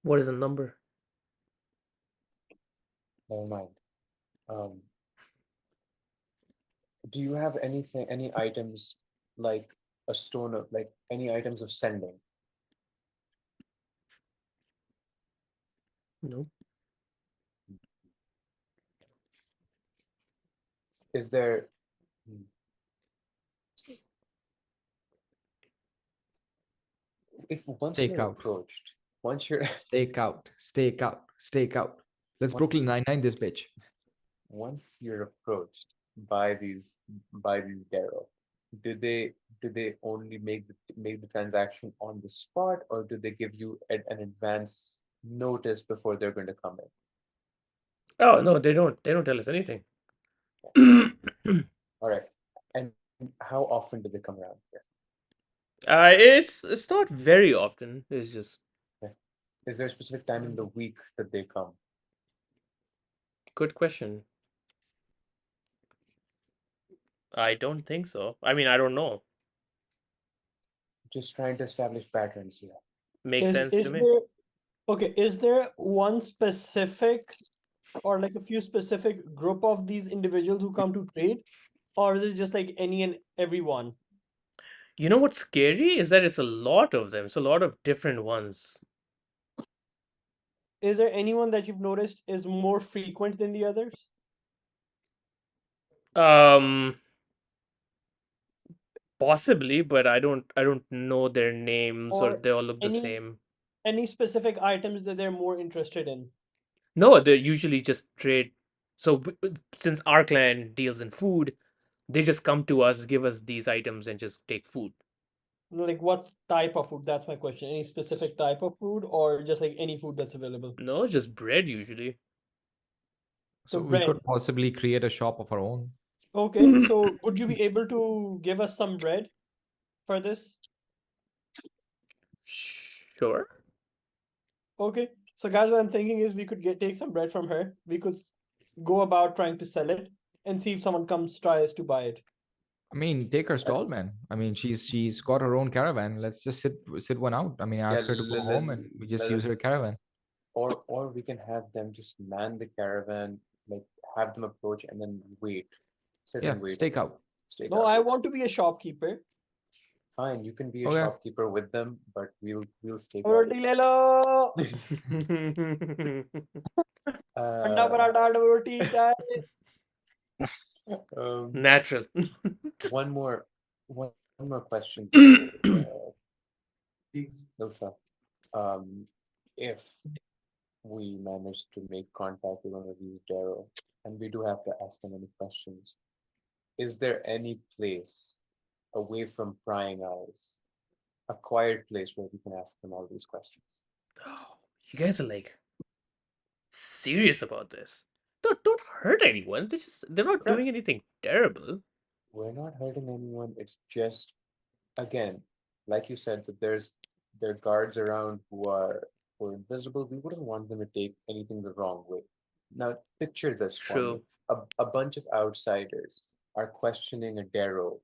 What is the number? Never mind. Do you have any items like a stone of like any items of sending? No. Is there? If once Stake you're out. approached, once you're Stake out. Stake out. Stake out. Let's Once- Brooklyn Nine-Nine this bitch. once you're approached by these Darrow, do they only make the transaction on the spot, or do they give you an advance notice before they're going to come in? Oh no, they don't. They don't tell us anything. All right. And how often do they come around here? It's not very often. It's just Is there a specific time in the week that they come? good question. I don't think so. I mean, I don't know. Just trying to establish patterns here. Makes sense to Is me. there okay? Is there one specific or like a few specific group of these individuals who come to trade, or is it just like any and everyone? You know what's scary is that it's a lot of them. It's a lot of different ones. Is there anyone that you've noticed is more frequent than the others? Possibly, but I don't know their names or Or they all look the any same. any specific items that they're more interested in? No, they're usually just trade. So since our clan deals in food, they just come to us, give us these items, and just take food. Like what type of food? That's my question. Any specific type of food, or just like any food that's available? No, just bread usually. So So we bread. could possibly create a shop of our own. Okay, so would you be able to give us some bread for this? Sure. Okay, so guys, what I'm thinking is we could take some bread from her. We could go about trying to sell it and see if someone tries to buy it. I mean, take her stall, man. I mean, she's got her own caravan. Let's just sit one out. I mean, ask her to go home, and we just use her caravan. Or we can have them just man the caravan, like have them approach and then wait. Sit Yeah, and wait. stake out. Stake No, out. I want to be a shopkeeper. Fine, you can be a Okay. shopkeeper with them, but we'll stake out. Roti le lo. Anda paratha roti chai. Natural. One more question. Ilsa, if we manage to make contact with one of these Darrow, and we do have to ask them any questions, is there any place away from prying eyes, a quiet place where we can ask them all these questions? Oh, you guys are like serious about this. Don't hurt anyone. They're not doing anything terrible. We're not hurting anyone. It's just, again, like you said, that there are guards around who are invisible. We wouldn't want them to take anything the wrong way. Now, picture this for me. True. A bunch of outsiders are questioning a Darrow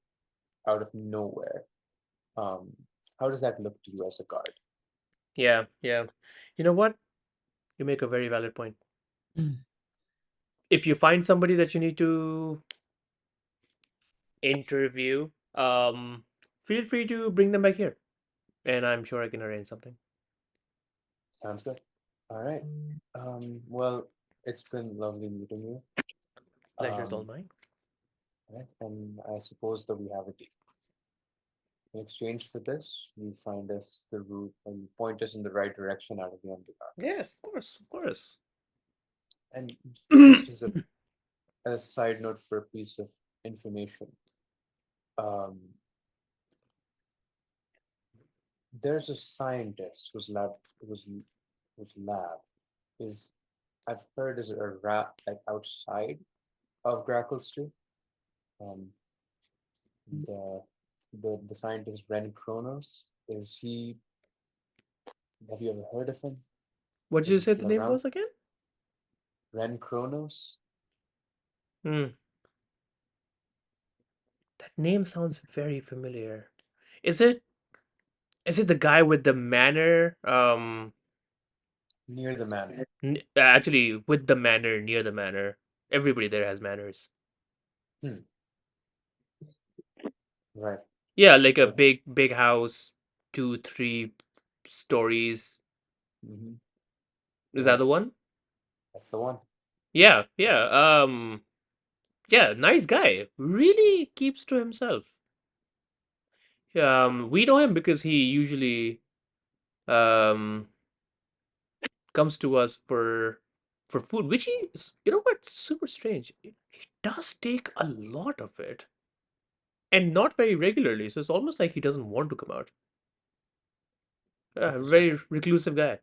out of nowhere. How does that look to you as a guard? Yeah, yeah. You know what? You make a very valid point. If you find somebody that you need to interview, feel free to bring them back here, and I'm sure I can arrange something. Sounds good. All right. Well, it's been lovely meeting you. Pleasure's all mine. Right, and I suppose that we have a deal. In exchange for this, you find us the route and point us in the right direction out of the underground. Yes, of course, of course. And just as a side note for a piece of information, um, there's a scientist whose lab is, I've heard, is a rat like outside of Grackles too. Um, the the scientist Ren Kronos, is he? Have you ever heard of him? What did Is you he say the still name around? was again? Ren Kronos? Hmm. That name sounds very familiar. Is it is it the guy with the manor? Near the manor. Actually, with the manor, near the manor. Everybody there has manners. Right. Yeah, like a So, big house, 2, 3 stories. mm-hmm. Is Right. that the one? That's the one. Yeah, yeah. Yeah, nice guy. Really keeps to himself. We know him because he usually um comes to us for food, which you know what, super strange. He does take a lot of it, and not very regularly. So it's almost like he doesn't want to come out. Interesting. Very reclusive guy.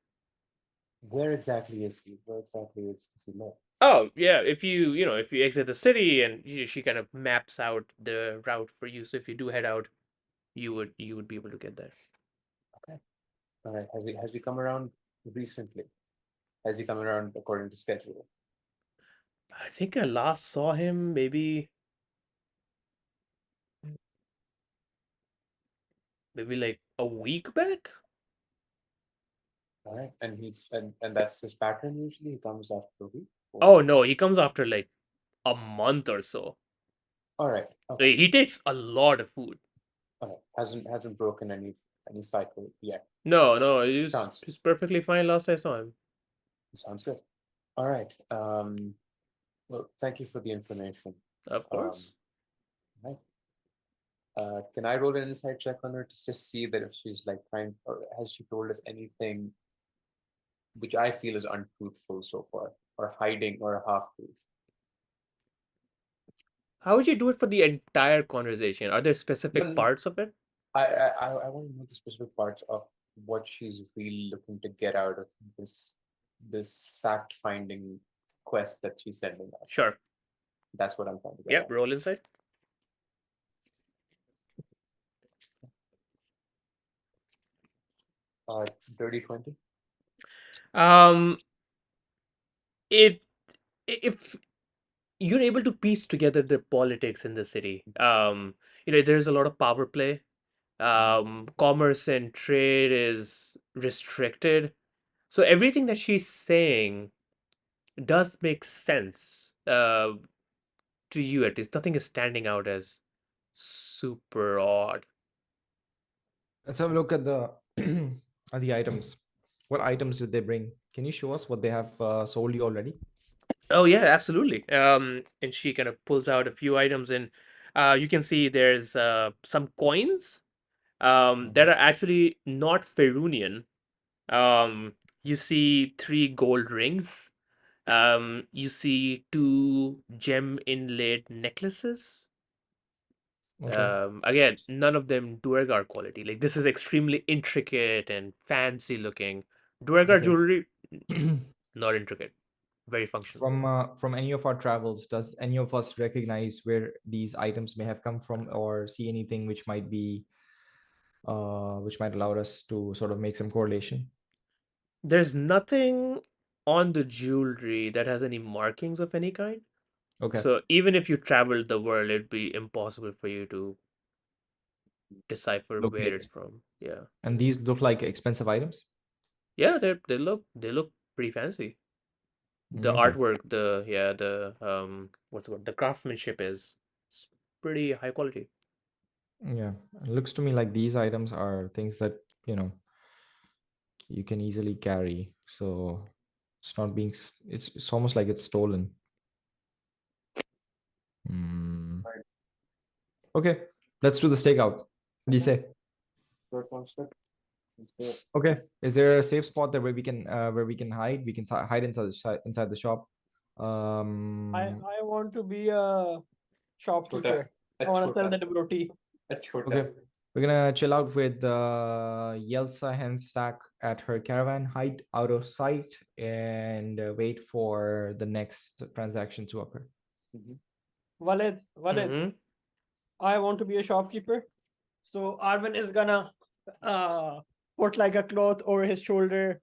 Where exactly is he? Where exactly is he live? Oh yeah, if you exit the city and she kind of maps out the route for you. So if you do head out, you would be able to get there. Okay. All right. Has he come around recently? Has he come around according to schedule? I think I last saw him maybe like a week back. All right. And that's his pattern usually. He comes after a week. Oh no, he comes after like a month or so. All right. Okay. He takes a lot of food. Okay. Hasn't broken any cycle yet. No, he's Sounds he's perfectly fine last I saw him. sounds good. All right. Well, thank you for the information. Of course. Right. Can I roll an insight check on her to just see that if she's like trying, or has she told us anything which I feel is untruthful so far, or hiding, or a half truth? How would you do it for the entire conversation? Are there specific No, parts of it? I want to know the specific parts of what she's really looking to get out of this fact finding quest that she's sending us. Sure. That's what I'm trying to get Yep, roll insight. at. Dirty 20. Um, it if you're able to piece together the politics in the city, there's a lot of power play. Commerce and trade is restricted, so everything that she's saying does make sense. To you at least, nothing is standing out as super odd. Let's have a look at the at the items. What items did they bring? Can you show us what they have sold you already? Oh yeah, absolutely. And she kind of pulls out a few items, and you can see there's some coins that are actually not Ferunian. Um, you see 3 gold rings. You see 2 gem inlaid necklaces. Okay. Again, none of them Duergar quality. Like this is extremely intricate and fancy looking. Duergar Okay. jewelry, not intricate, very functional. From any of our travels, does any of us recognize where these items may have come from, or see anything which might allow us to sort of make some correlation? There's nothing on the jewelry that has any markings of any kind. Okay. So even if you traveled the world, it'd be impossible for you to decipher where Locate. it's from. Yeah. And these look like expensive items. Yeah, they look pretty fancy. The Okay. artwork, what's the word? The craftsmanship is pretty high quality. Yeah, it looks to me like these items are things that you can easily carry. So it's not being. It's almost like it's stolen. Hmm. Okay, let's do the stakeout. What do you say? Short construct. Let's do it. Okay, is there a safe spot there where we can hide? We can hide inside the shop. I want to be a shopkeeper. I want to sell the roti. Okay, we're gonna chill out with Yelsa Henstack at her caravan, hide out of sight, and wait for the next transaction to occur. Walid, Mm-hmm. I want to be a shopkeeper. So Arwen is gonna put like a cloth over his shoulder,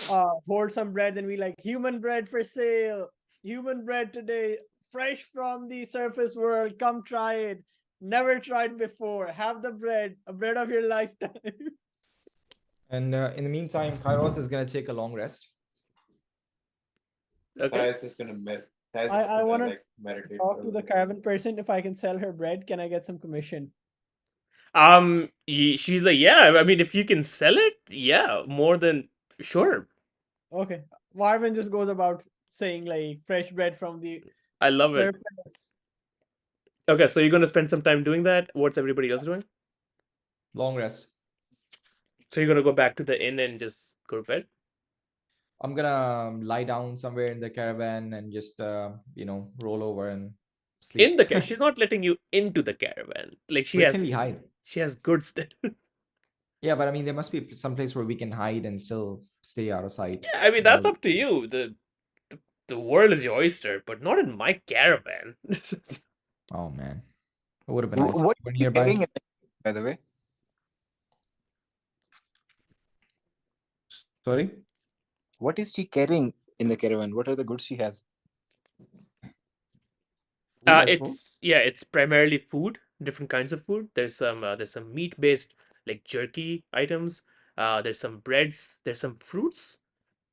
hold some bread, and be like, human bread for sale, human bread today, fresh from the surface world. Come try it. Never tried before. Have the bread, a bread of your lifetime. And in the meantime, Kyros is gonna take a long rest. Okay. Ty's just gonna I want to meditate. talk to the caravan person. If I can sell her bread, can I get some commission? She's like, yeah. I mean, if you can sell it, yeah, more than sure. Okay. Marvin just goes about saying like fresh bread from the I love it. surface. Okay, so you're gonna spend some time doing that. What's everybody else doing? Long rest. So you're gonna go back to the inn and just go to bed? I'm gonna lie down somewhere in the caravan and just roll over and sleep. In the she's not letting you into the caravan. Like Where can we hide? she has goods there. Yeah, but I mean, there must be some place where we can hide and still stay out of sight. Yeah, I mean that's up to you. The world is your oyster, but not in my caravan. Oh man, it would have been nice. What If you were is she nearby. carrying, by the way? Sorry. What is she carrying in the caravan? What are the goods she has? It's primarily food, different kinds of food. There's some meat based like jerky items. There's some breads. There's some fruits.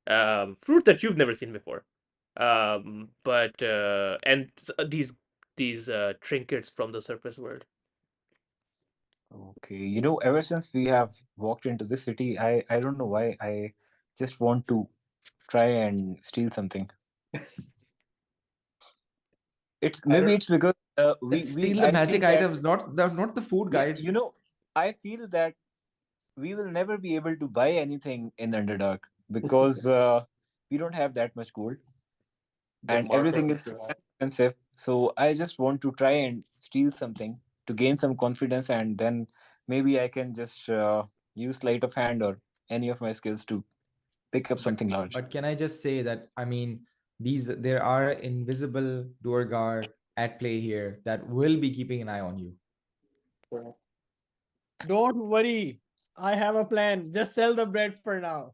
Fruit that you've never seen before. But and these trinkets from the surface world. Okay, ever since we have walked into this city, I don't know why I just want to try and steal something. Maybe it's because Steal the magic items, not the food, guys. I feel that we will never be able to buy anything in Underdark because we don't have that much gold and everything is expensive. So I just want to try and steal something to gain some confidence, and then maybe I can just use sleight of hand or any of my skills to pick up something large. But can I just say that I mean there are invisible Duergar at play here that will be keeping an eye on you. Don't worry. I have a plan. Just sell the bread for now.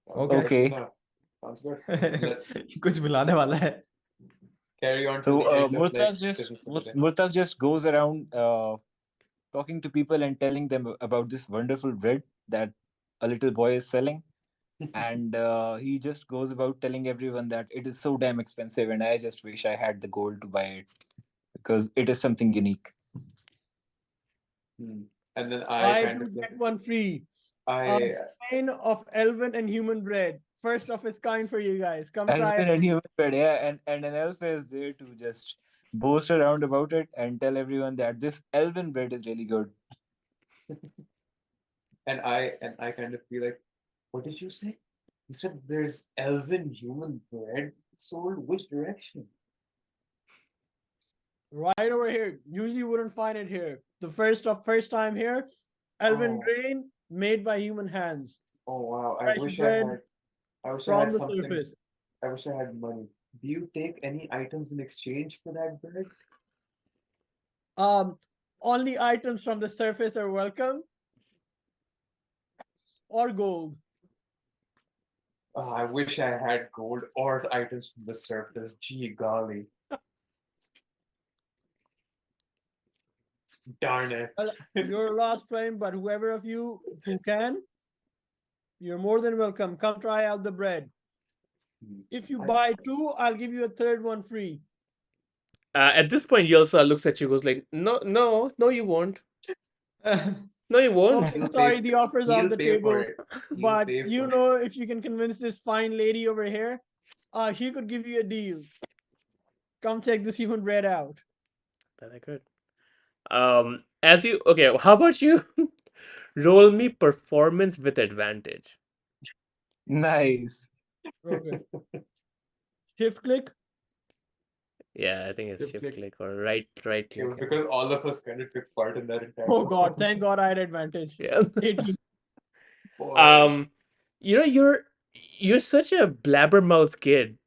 Okay. Sounds good. कुछ मिलाने वाला है. Carry on. So Murtagh just goes around talking to people and telling them about this wonderful bread that a little boy is selling. And he just goes about telling everyone that it is so damn expensive and I just wish I had the gold to buy it because it is something unique. And then I do get one free. A skein of elven and human bread. First of its kind for you guys. Come try Elven it. and human bread, yeah, and an elf is there to just boast around about it and tell everyone that this elven bread is really good. And I kind of feel like, what did you say? You said there's elven human bread sold. Which direction? Right over here. Usually you wouldn't find it here. The first time here, elven grain made by human hands. Oh wow! Fresh I wish bread I had from the something. surface. I wish I had money. Do you take any items in exchange for that bread? Only items from the surface are welcome. Or gold. I wish I had gold or items from the surface. Gee golly. Darn it. Well, you're a lost friend, but whoever of you who can, You're more than welcome. Come try out the bread. If you buy 2, I'll give you a third one free. At this point, Yelsa looks at you, goes like, "No, no, no, you won't. No, you won't." Okay, sorry, the offer's off the table. He'll But pay you for it. know, if you can convince this fine lady over here, she could give you a deal. Come check this human bread out. That I could. As you okay, how about you roll me performance with advantage? Nice. Okay. Shift click. Yeah, I think it's Shift shift click. click or right Okay, click. because all of us kind of took part in that entire. Oh God, thank God I had advantage. Yeah. 18. Boys. You know, you're such a blabbermouth kid.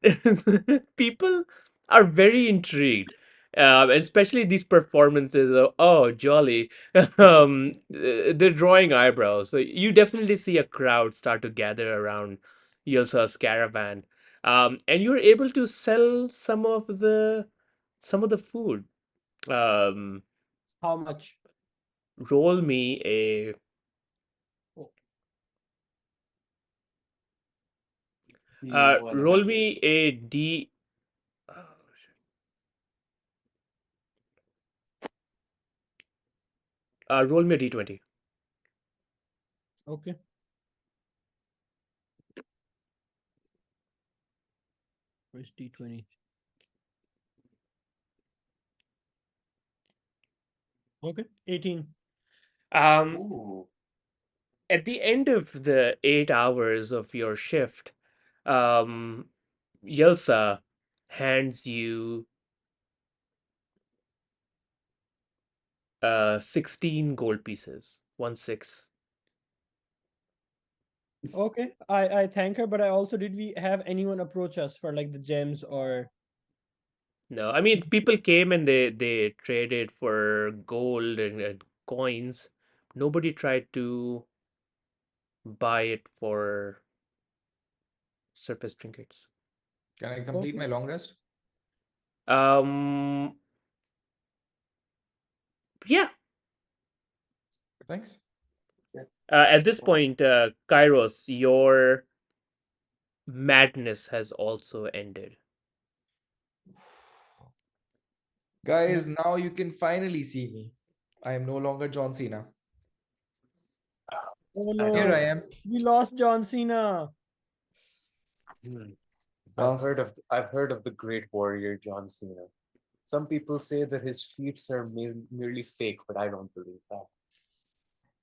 People are very intrigued. Especially these performances of oh jolly, they're drawing eyebrows. So you definitely see a crowd start to gather around Yelsa's caravan, and you're able to sell some of the food. Um, How much? roll me a roll me a d. Oh, shit. Roll me a d20. Okay. Where's D20? Okay, 18. Ooh. At the end of the 8 hours of your shift, um, Yelsa hands you 16 gold pieces. 1 6. Okay, I thank her, but I also did we have anyone approach us for like the gems or No, I mean people came and they traded for gold and coins. Nobody tried to buy it for surface trinkets. Can I complete Okay. my long rest? Um, yeah. Thanks. At this point, Kyros, your madness has also ended. Guys, now you can finally see me. I am no longer John Cena. oh Here I no, am. we lost John Cena. Well, I've heard of the great warrior John Cena. Some people say that his feats are merely fake, but I don't believe that.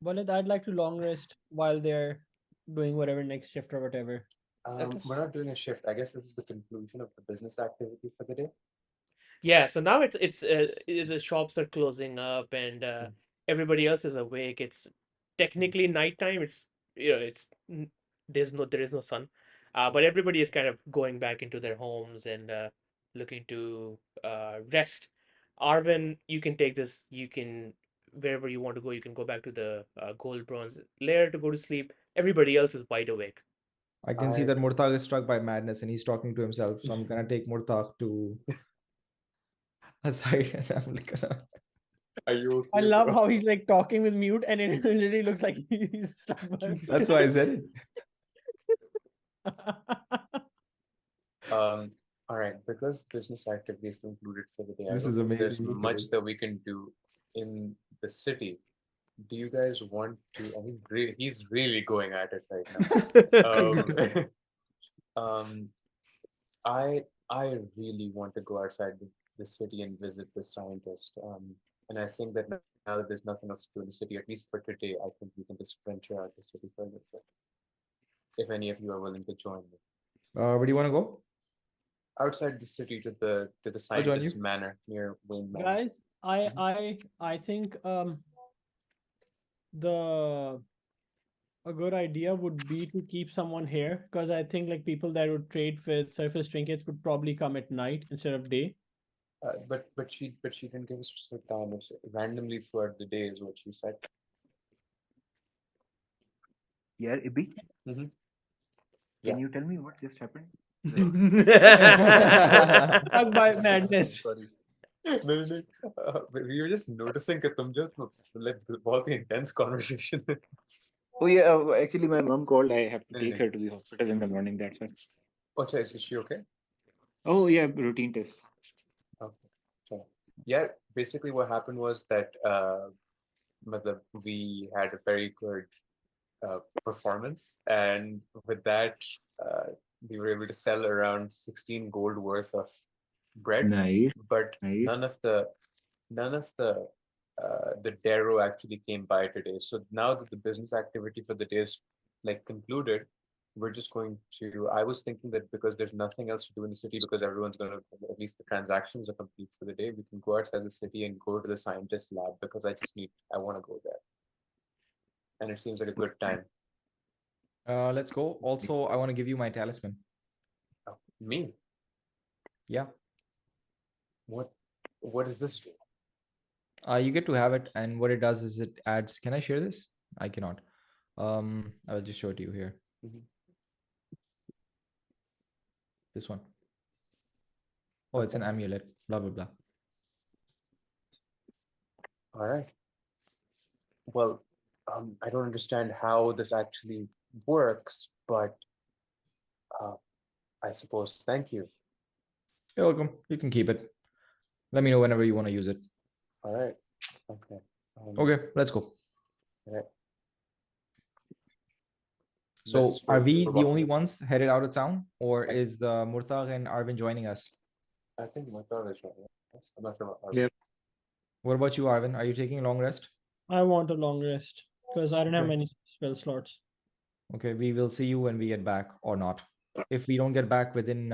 Well, I'd like to long rest while they're doing whatever next shift or whatever. We're not doing a shift. I guess this is the conclusion of the business activity for the day. Yeah, so now the shops are closing up and everybody else is awake. It's technically nighttime. It's it's there is no sun, but everybody is kind of going back into their homes and looking to rest. Arwen, you can take this. You can wherever you want to go. You can go back to the gold bronze lair to go to sleep. Everybody else is wide awake. I can see that Murtagh is struck by madness and he's talking to himself. So I'm gonna take Murtagh to aside and I'm gonna. Are you okay, I love bro? how he's like talking with mute and it literally looks like he's stuck by That's why I said it. All right, because business activity is concluded for the day, I This don't is think there's amazing. Look at much this. that we can do in the city. Do you guys want to? I mean, he's really going at it right now. I really want to go outside the city and visit the scientist. And I think that now that there's nothing else to do in the city, at least for today, I think we can just venture out the city for a little bit. If any of you are willing to join me. Where do you want to go? Outside the city to the I'll join scientist's you. manor near Wayne Manor. Guys, I think the a good idea would be to keep someone here because I think like people that would trade with surface trinkets would probably come at night instead of day. But she didn't give a specific time. It's randomly throughout the day is what she said. Yeah, Ibi, Mm-hmm. can you tell me what just happened? Struck by madness. Sorry. No. We were just noticing that तुम जो like बहुत ही intense conversation. Oh yeah, actually my mom called. I have to take Really? her to the hospital in the morning. That's why. Okay, is she okay? Oh yeah, routine tests. Okay. So, yeah, basically what happened was that we had a very good performance, and with that, we were able to sell around 16 gold worth of bread, Nice, but nice. none of the Darrow actually came by today. So now that the business activity for the day is like concluded, we're just going to. I was thinking that because there's nothing else to do in the city, because everyone's gonna, at least the transactions are complete for the day, we can go outside the city and go to the scientist lab because I want to go there, and it seems like a good time. Let's go. Also, I want to give you my talisman. Oh, me? Yeah. What does this do? You get to have it, and what it does is it adds. Can I share this? I cannot. I will just show it to you here. Mhm. This one. Oh, it's an Okay. amulet. Blah blah blah. All right. Well, I don't understand how this actually works, but I suppose thank you. You're welcome. You can keep it. Let me know whenever you want to use it. All right. Okay. Okay, let's go. All right. So, are we the walking only it. ones headed out of town, or is Murtagh and Arwen joining us? I think Muntazir is right. Yes. I'm not sure about Yeah. What about you, Arwen? Are you taking a long rest? I want a long rest because I don't have Okay. many spell slots. Okay, we will see you when we get back or not. If we don't get back within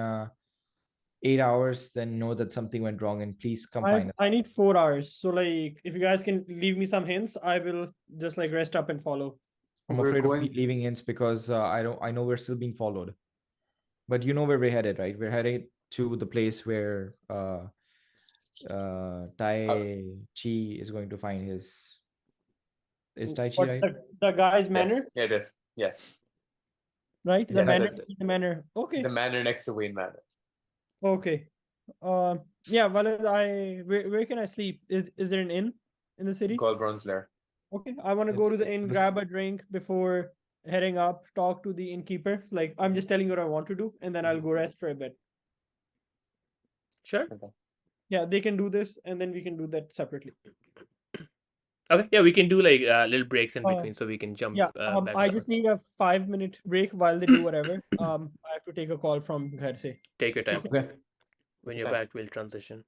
8 hours, then know that something went wrong and please come find us. I need 4 hours. So like if you guys can leave me some hints, I will just like rest up and follow. I'm We're afraid of going- leaving hints because I know we're still being followed. But you know where we're headed, right? We're headed to the place where Taichi is going to find his. Is Taichi What right? the guy's Yes. manor, Yeah, it is. Yes. right? The Yes, manor, that- the manor. Okay, The manor next to Wayne Manor. okay. Yeah. Well, where can I sleep? Is there an inn in the city? Goldbron's Lair. Okay, I want to go to the inn, This- grab a drink before heading up, talk to the innkeeper. Like I'm just telling you what I want to do, and then I'll go rest for a bit. Sure. Okay. Yeah, they can do this, and then we can do that separately. Okay. Yeah, we can do like little breaks in Uh, between, so we can jump. Yeah, Back I to just need a 5-minute break while they do whatever. I have to take a call from Ghar se. take your time. Okay. When you're Okay. back, we'll transition.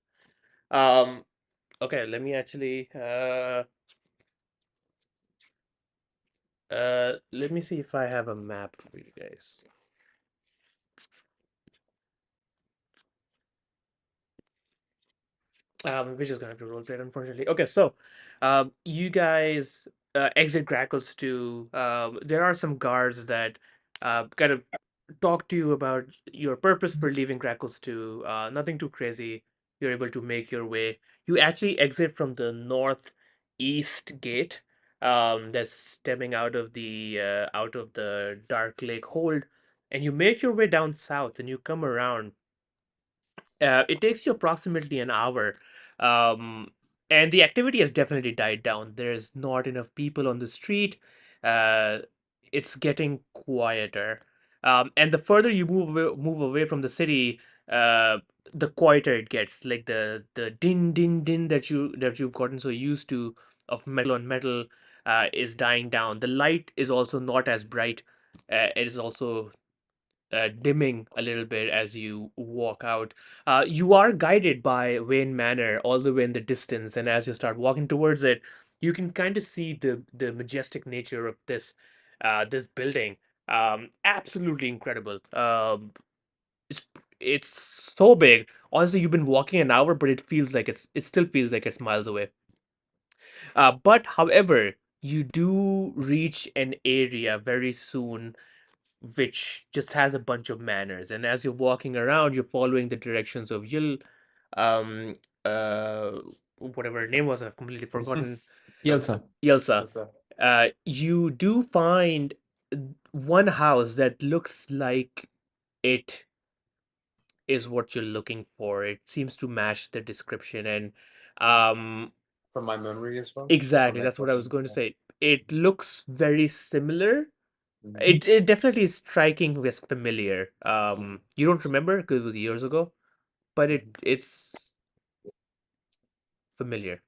Okay. Let me actually. Let me see if I have a map for you guys. We're just gonna have to roll it, unfortunately. Okay, so, you guys exit Grackles to. There are some guards that kind of talk to you about your purpose for leaving Grackles to. Nothing too crazy. You're able to make your way. You actually exit from the northeast gate. That's stemming out of the Dark Lake hold, and you make your way down south, and you come around. It takes you approximately an hour. Um, and the activity has definitely died down. There's not enough people on the street. Uh, it's getting quieter. And the further you move away from the city, the quieter it gets. Like the din din din that you've gotten so used to of metal on metal is dying down. The light is also not as bright. It is also dimming a little bit as you walk out. You are guided by Wayne Manor all the way in the distance, and as you start walking towards it, you can kind of see the majestic nature of this building. Absolutely incredible. It's it's so big. Honestly, you've been walking an hour, but it still feels like it's miles away. But however, you do reach an area very soon which just has a bunch of manners. And as you're walking around, you're following the directions of um, uh, whatever her name was, I've completely forgotten. Yelsa. Yelsa. Yes, sir. You do find one house that looks like it is what you're looking for. It seems to match the description, and From my memory as well. exactly, that's what I was going to say. it looks very similar. Mhm. It definitely is striking as familiar. You don't remember because it was years ago, but it's familiar.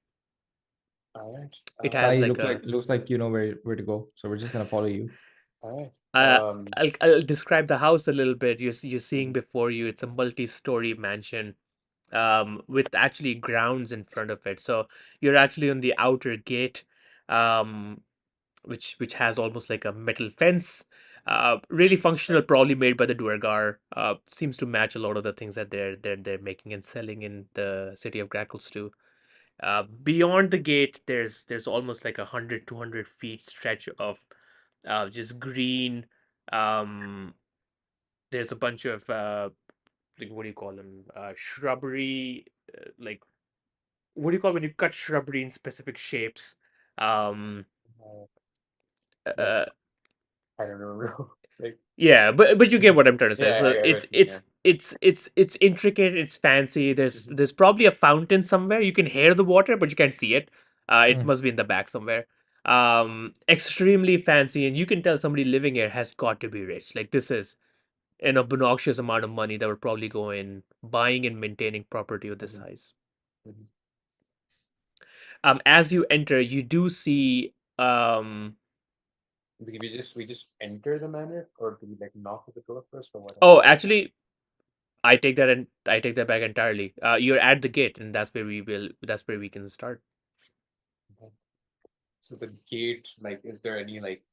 All right. It Kai, has like a. looks like you know where to go. So we're just gonna follow you. All right. I'll describe the house a little bit. You're seeing before you. It's a multi-story mansion, with actually grounds in front of it. So you're actually on the outer gate, um, which has almost like a metal fence. Really functional, probably made by the Duergar. Seems to match a lot of the things that they're making and selling in the city of Grackles too. Beyond the gate, there's almost like 100-200 feet stretch of just green. Um, there's a bunch of like what do you call them? Shrubbery, like what do you call when you cut shrubbery in specific shapes? Um, Like, uh, I don't remember. Like, yeah, but you get what I'm trying to say. yeah, So I it's got you. it's it's it's it's intricate. It's fancy. There's probably a fountain somewhere. You can hear the water, but you can't see it. It Mm. must be in the back somewhere. Extremely fancy, and you can tell somebody living here has got to be rich. Like this is an obnoxious amount of money that would probably go in buying and maintaining property of this size. Mhm. As you enter, you do see We just enter the manor, or do we like knock at the door first, or what? oh, actually, I take that back entirely. You're at the gate, and that's where we can start. Okay. So the gate, like, is there any like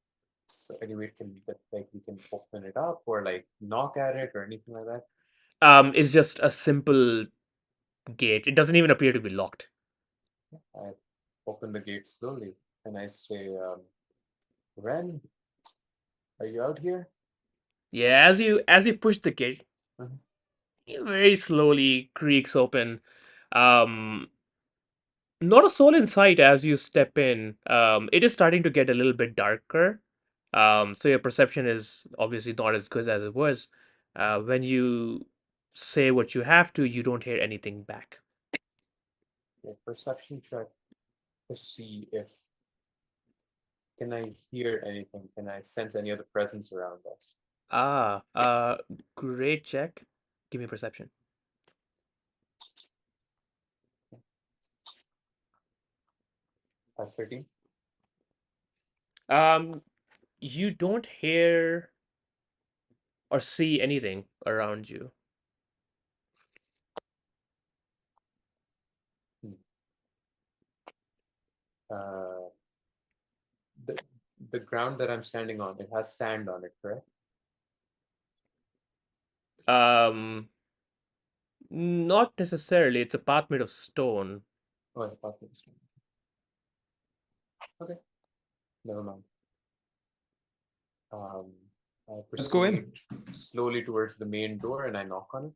any way that like we can open it up or like knock at it or anything like that? It's just a simple gate. It doesn't even appear to be locked. I open the gate slowly and I say, Ren, are you out here? Yeah, as you push the gate, Mhm. it very slowly creaks open. Um, Not a soul in sight as you step in. It is starting to get a little bit darker. So your perception is obviously not as good as it was. When you say what you have to, you don't hear anything back. Yeah, perception check to see if can I hear anything? Can I sense any other presence around us? Ah, great check. Give me perception. 13. Um, you don't hear or see anything around you. Hmm. Uh, the the ground that I'm standing on, it has sand on it, correct? Not necessarily. It's a path made of stone. Oh, I thought it was stone. Okay, never mind. Um, I Let's go in. proceed slowly towards the main door and I knock on it.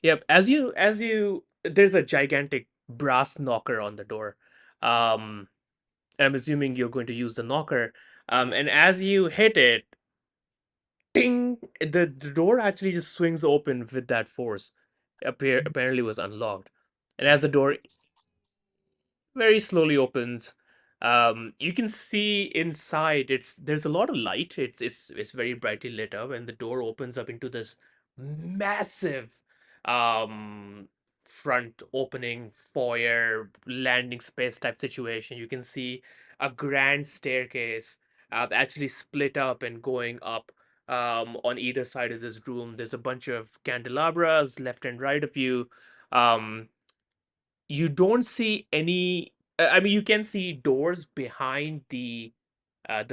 Yep. As you, there's a gigantic brass knocker on the door. Um, I'm assuming you're going to use the knocker. And as you hit it, ding, the door actually just swings open with that force. Apparently was unlocked, and as the door very slowly opens. You can see inside. There's a lot of light. It's very brightly lit up, and the door opens up into this massive um front opening foyer landing space type situation. You can see a grand staircase actually split up and going up on either side of this room. There's a bunch of candelabras left and right of you. um you don't see any. I mean, you can see doors behind the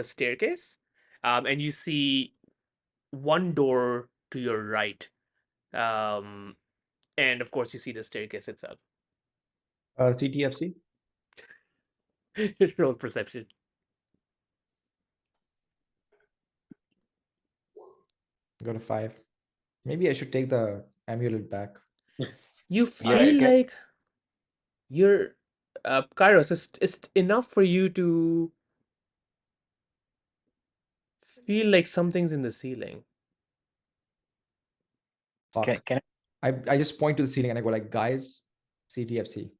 staircase, and you see one door to your right, um, and of course you see the staircase itself. CTFC. Roll perception. Got a 5. Maybe I should take the amulet back. You Yeah, feel can- like you're Kyros. It's enough for you to feel like something's in the ceiling. Fuck. can, can I just point to the ceiling and I go like, guys, CTFC.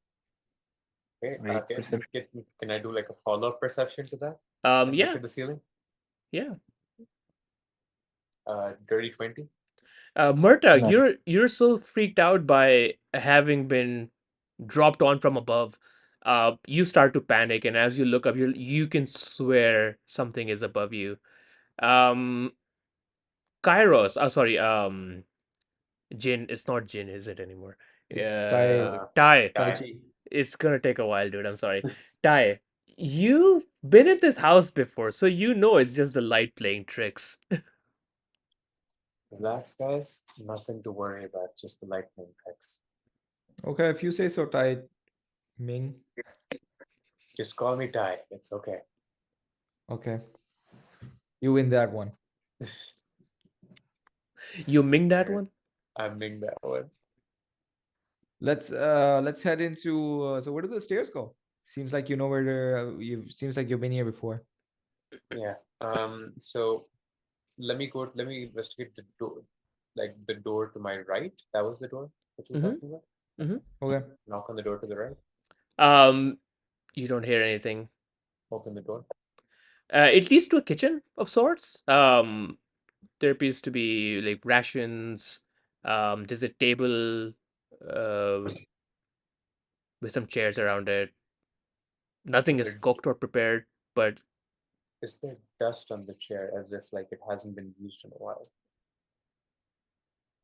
Okay. Right, perception. Can I do like a follow-up perception to that? Look Yeah, at the ceiling. yeah. Dirty 20. Murtagh, Right. you're so freaked out by having been dropped on from above. You start to panic, and as you look up, you can swear something is above you. Um, Kyros. Sorry. Jin. It's not Jin, is it anymore? It's Tai Tai. Taichi. It's gonna take a while, dude. I'm sorry. Tai, you've been in this house before, so you know it's just the light playing tricks. Relax, guys. Nothing to worry about. Just the lightning effects. Okay, if you say so, Tai Ming. Just call me Tai. It's okay. Okay. You win that one. You Ming that Alright. one? I'm Ming that one. Let's head into so where do the stairs go? Seems like you know where you seems like you've been here before. Yeah. So let me investigate the door, like the door to my right. That was the door that you were Mhm. talking about. Mhm. Okay. Knock on the door to the right. You don't hear anything. Open the door. It leads to a kitchen of sorts. There appears to be like rations. There's a table uh, with some chairs around it. Nothing Is is there cooked or prepared, but is there dust on the chair as if like it hasn't been used in a while,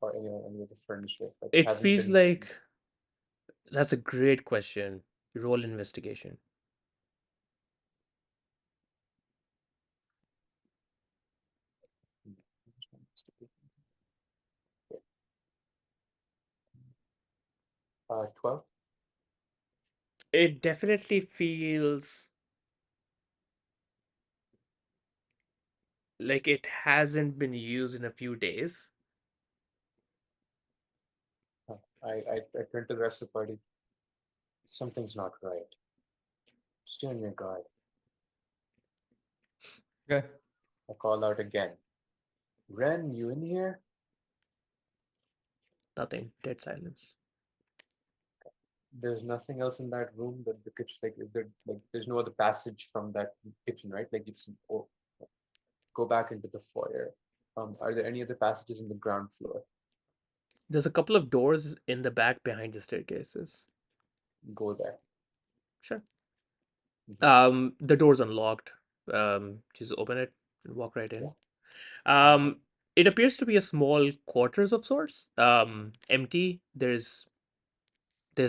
or any of the furniture like it it hasn't feels been. like that's a great question. Roll investigation. Okay. 12. It definitely feels like it hasn't been used in a few days. I turn to the rest of the party. Something's not right. Stay on your guard. Okay. I call out again. Ren, you in here? Nothing. Dead silence. There's nothing else in that room that the kitchen there's no other passage from that kitchen, right? Like it's go back into the foyer. Are there any other passages in the ground floor? There's a couple of doors in the back behind the staircases. Go there. Sure. Mhm. The door's unlocked. Just open it and walk right in. Yeah. It appears to be a small quarters of sorts. Empty. There's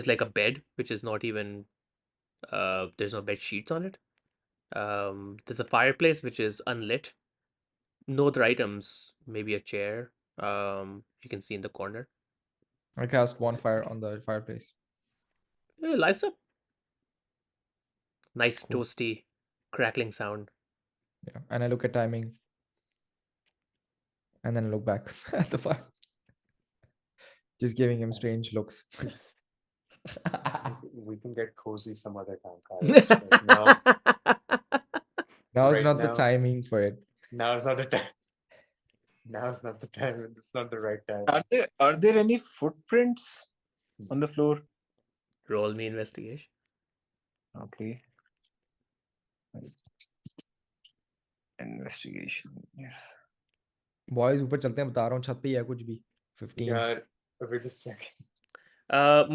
like a bed, which is not even there's no bed sheets on it. There's a fireplace which is unlit. No other items. Maybe a chair. You can see in the corner. I cast one fire on the fireplace. It lights up. Nice Cool. toasty, crackling sound. Yeah. And I look at timing. And then I look back at the fire. Just giving him strange looks. We can get cozy some other time, Kyros. Right Now is right not the now, timing for it. now is not the time. Now is not the time. It's not the right time. Are there any footprints on the floor? Roll me investigation. Okay. Investigation. Yes. Boys ऊपर चलते हैं बता रहा हूँ छत पे ही है कुछ भी 15. Yeah, we're just checking.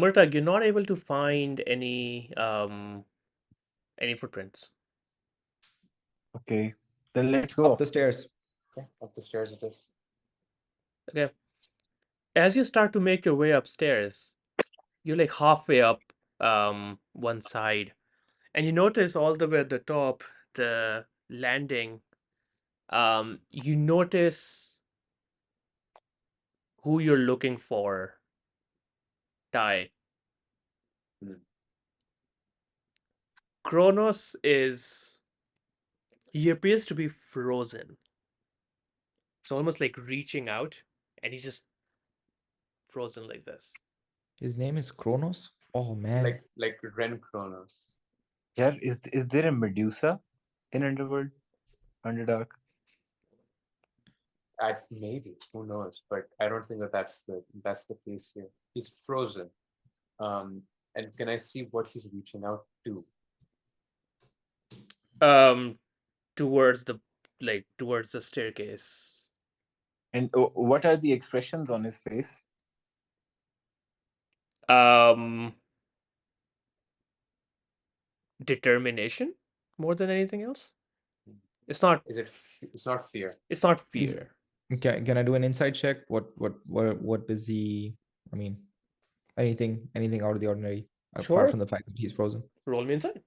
Murtagh, you're not able to find any footprints. Okay. Then let's go. Up the stairs. Okay, up the stairs it is. Okay. As you start to make your way upstairs, you're like halfway up one side, and you notice all the way at the top, the landing. You notice who you're looking for. Die. Kronos is. He appears to be frozen. It's almost like reaching out, and he's just frozen like this. His name is Kronos. Oh man. Like Ren Kronos. Yeah, is there a Medusa in Underworld? Underdark? Maybe, who knows? But I don't think that's the case here. He's frozen, And can I see what he's reaching out to? Towards the staircase. And what are the expressions on his face? Determination more than anything else. It's not It's not fear. it's not fear. Can I do an insight check? What is he? I mean, anything out of the ordinary Sure. apart from the fact that he's frozen. Roll me inside.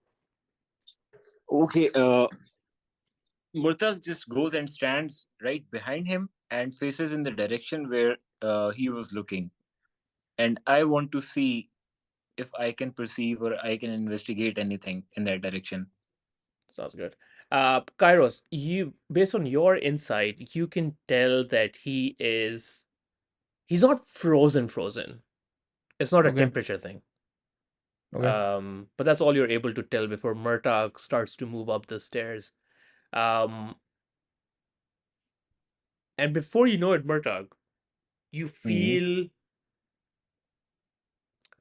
Okay, Murtagh just goes and stands right behind him and faces in the direction where he was looking. And I want to see if I can perceive or I can investigate anything in that direction. Sounds good. Kyros, based on your insight, you can tell that he's not frozen. It's not a Okay. temperature thing. Okay. But that's all you're able to tell before Murtagh starts to move up the stairs. And before you know it, Murtagh, you feel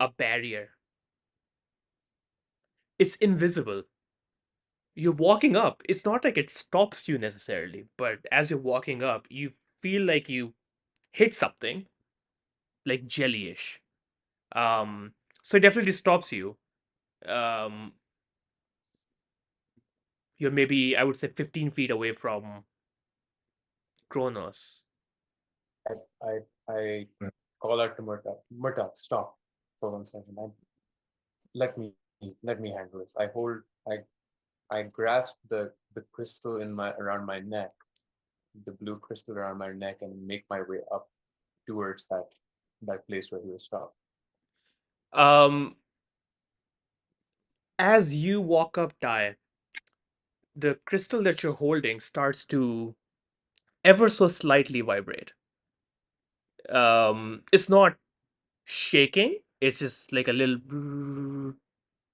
a barrier. It's invisible. You're walking up. It's not like it stops you necessarily, but as you're walking up, you feel like you hit something like jellyish. So it definitely stops you. You're maybe, I would say, 15 feet away from Kronos. I call out to Murtagh. Murtagh, stop for 1 second. Let me handle this. I grasp the crystal around my neck, the blue crystal around my neck, and make my way up towards that place where he was stopped. As you walk up, Ty, the crystal that you're holding starts to ever so slightly vibrate. It's not shaking. It's just like a little,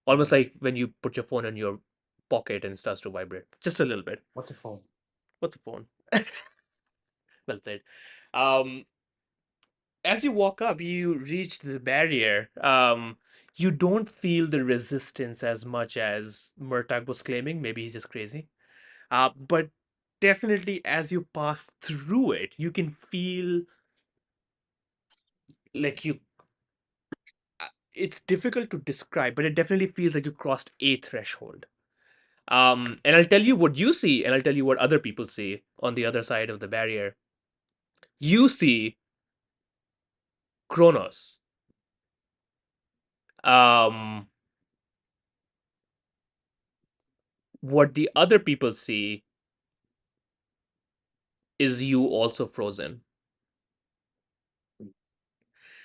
almost like when you put your phone in your pocket and it starts to vibrate. Just a little bit. What's a phone? What's a phone? Well said. As you walk up, you reach the barrier. You don't feel the resistance as much as Murtagh was claiming. Maybe he's just crazy. But definitely, as you pass through it, you can feel like it's difficult to describe, but it definitely feels like you crossed a threshold. And I'll tell you what you see, and I'll tell you what other people see on the other side of the barrier. You see Kronos. What the other people see is you also frozen.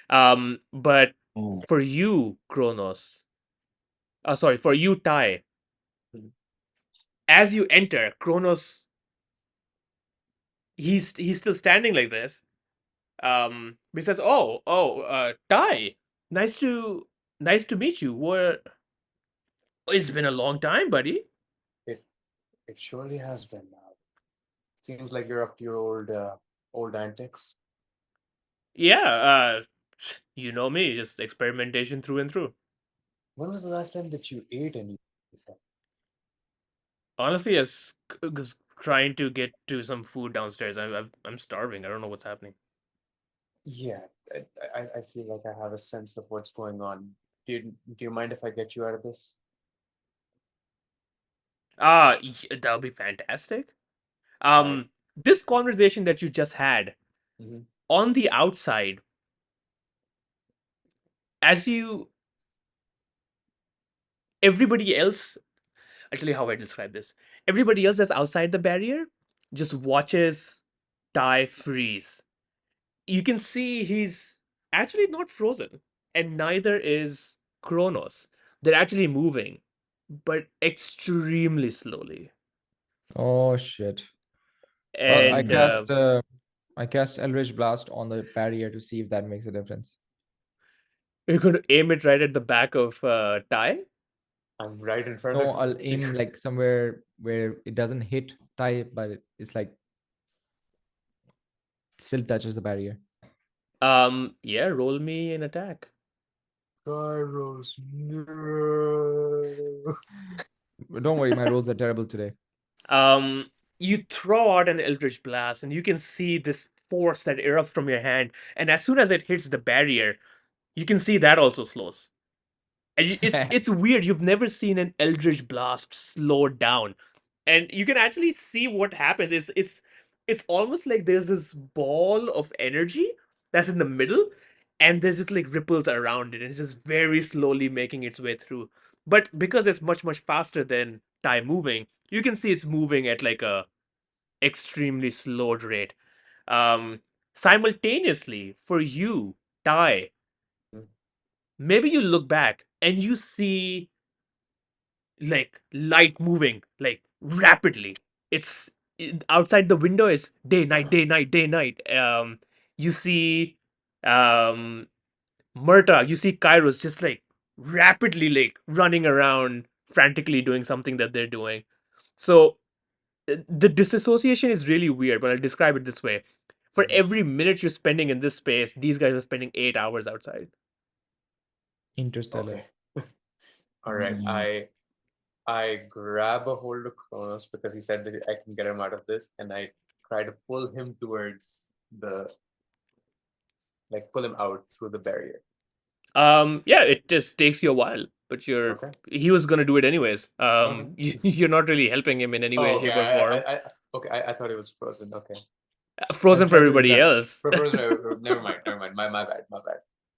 But for you, Kronos, for you, Ty, as you enter, Kronos, he's still standing like this. He says, Ty, nice to meet you. It's been a long time, buddy. It surely has been now. Seems like you're up to your old antics. Yeah, you know me, just experimentation through and through. When was the last time that you ate anything? Honestly, I was trying to get to some food downstairs. I'm starving. I don't know what's happening. Yeah, I feel like I have a sense of what's going on. Do you mind if I get you out of this? That would be fantastic. This conversation that you just had on the outside, everybody else, I'll tell you how I describe this. Everybody else that's outside the barrier just watches Ty freeze. You can see he's actually not frozen, and neither is Kronos. They're actually moving, but extremely slowly. Oh shit. Well, And I cast Eldritch Blast on the barrier to see if that makes a difference. you're going to aim it right at the back of Ty? I'm right in front No, of I'll aim like somewhere where it doesn't hit Ty, but it's like still touches the barrier. Yeah, roll me an attack. Kyros, no. Don't worry, my rolls are terrible today. You throw out an Eldritch Blast, and you can see this force that erupts from your hand. And as soon as it hits the barrier, you can see that also slows. And it's weird. You've never seen an Eldritch Blast slow down, and you can actually see what happens. It's almost like there's this ball of energy that's in the middle, and there's just like ripples around it, and it's just very slowly making its way through. But because it's much faster than time moving, you can see it's moving at like a extremely slowed rate. Um, Simultaneously, for you, Tai, maybe you look back and you see like light moving like rapidly. Outside the window is day night day night day night. You see um Murtagh, you see Kyros just like rapidly like running around frantically doing something that they're doing. So the disassociation is really weird, but I'll describe it this way. For every minute you're spending in this space, these guys are spending 8 hours outside. Interstellar. Okay. All right. I grab a hold of Kronos because he said that I can get him out of this, and I try to pull him towards pull him out through the barrier. Yeah, it just takes you a while, but Okay. he was gonna do it anyways. Okay. You're not really helping him in any way, Oh, okay. shape, or form. I thought it was frozen. Okay. Frozen for tried to do everybody that. else. Frozen. Never mind. My bad. Okay.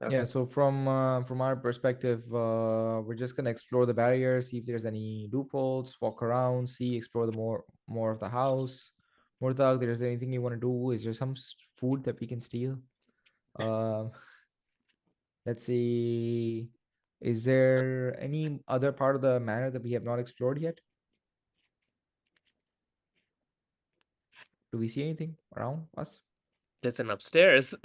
Yeah, so from our perspective, we're just gonna explore the barrier, see if there's any loopholes, walk around, explore the more of the house. Murtagh, there's anything you want to do? Is there some food that we can steal? Let's see. Is there any other part of the manor that we have not explored yet? Do we see anything around us, That's an upstairs.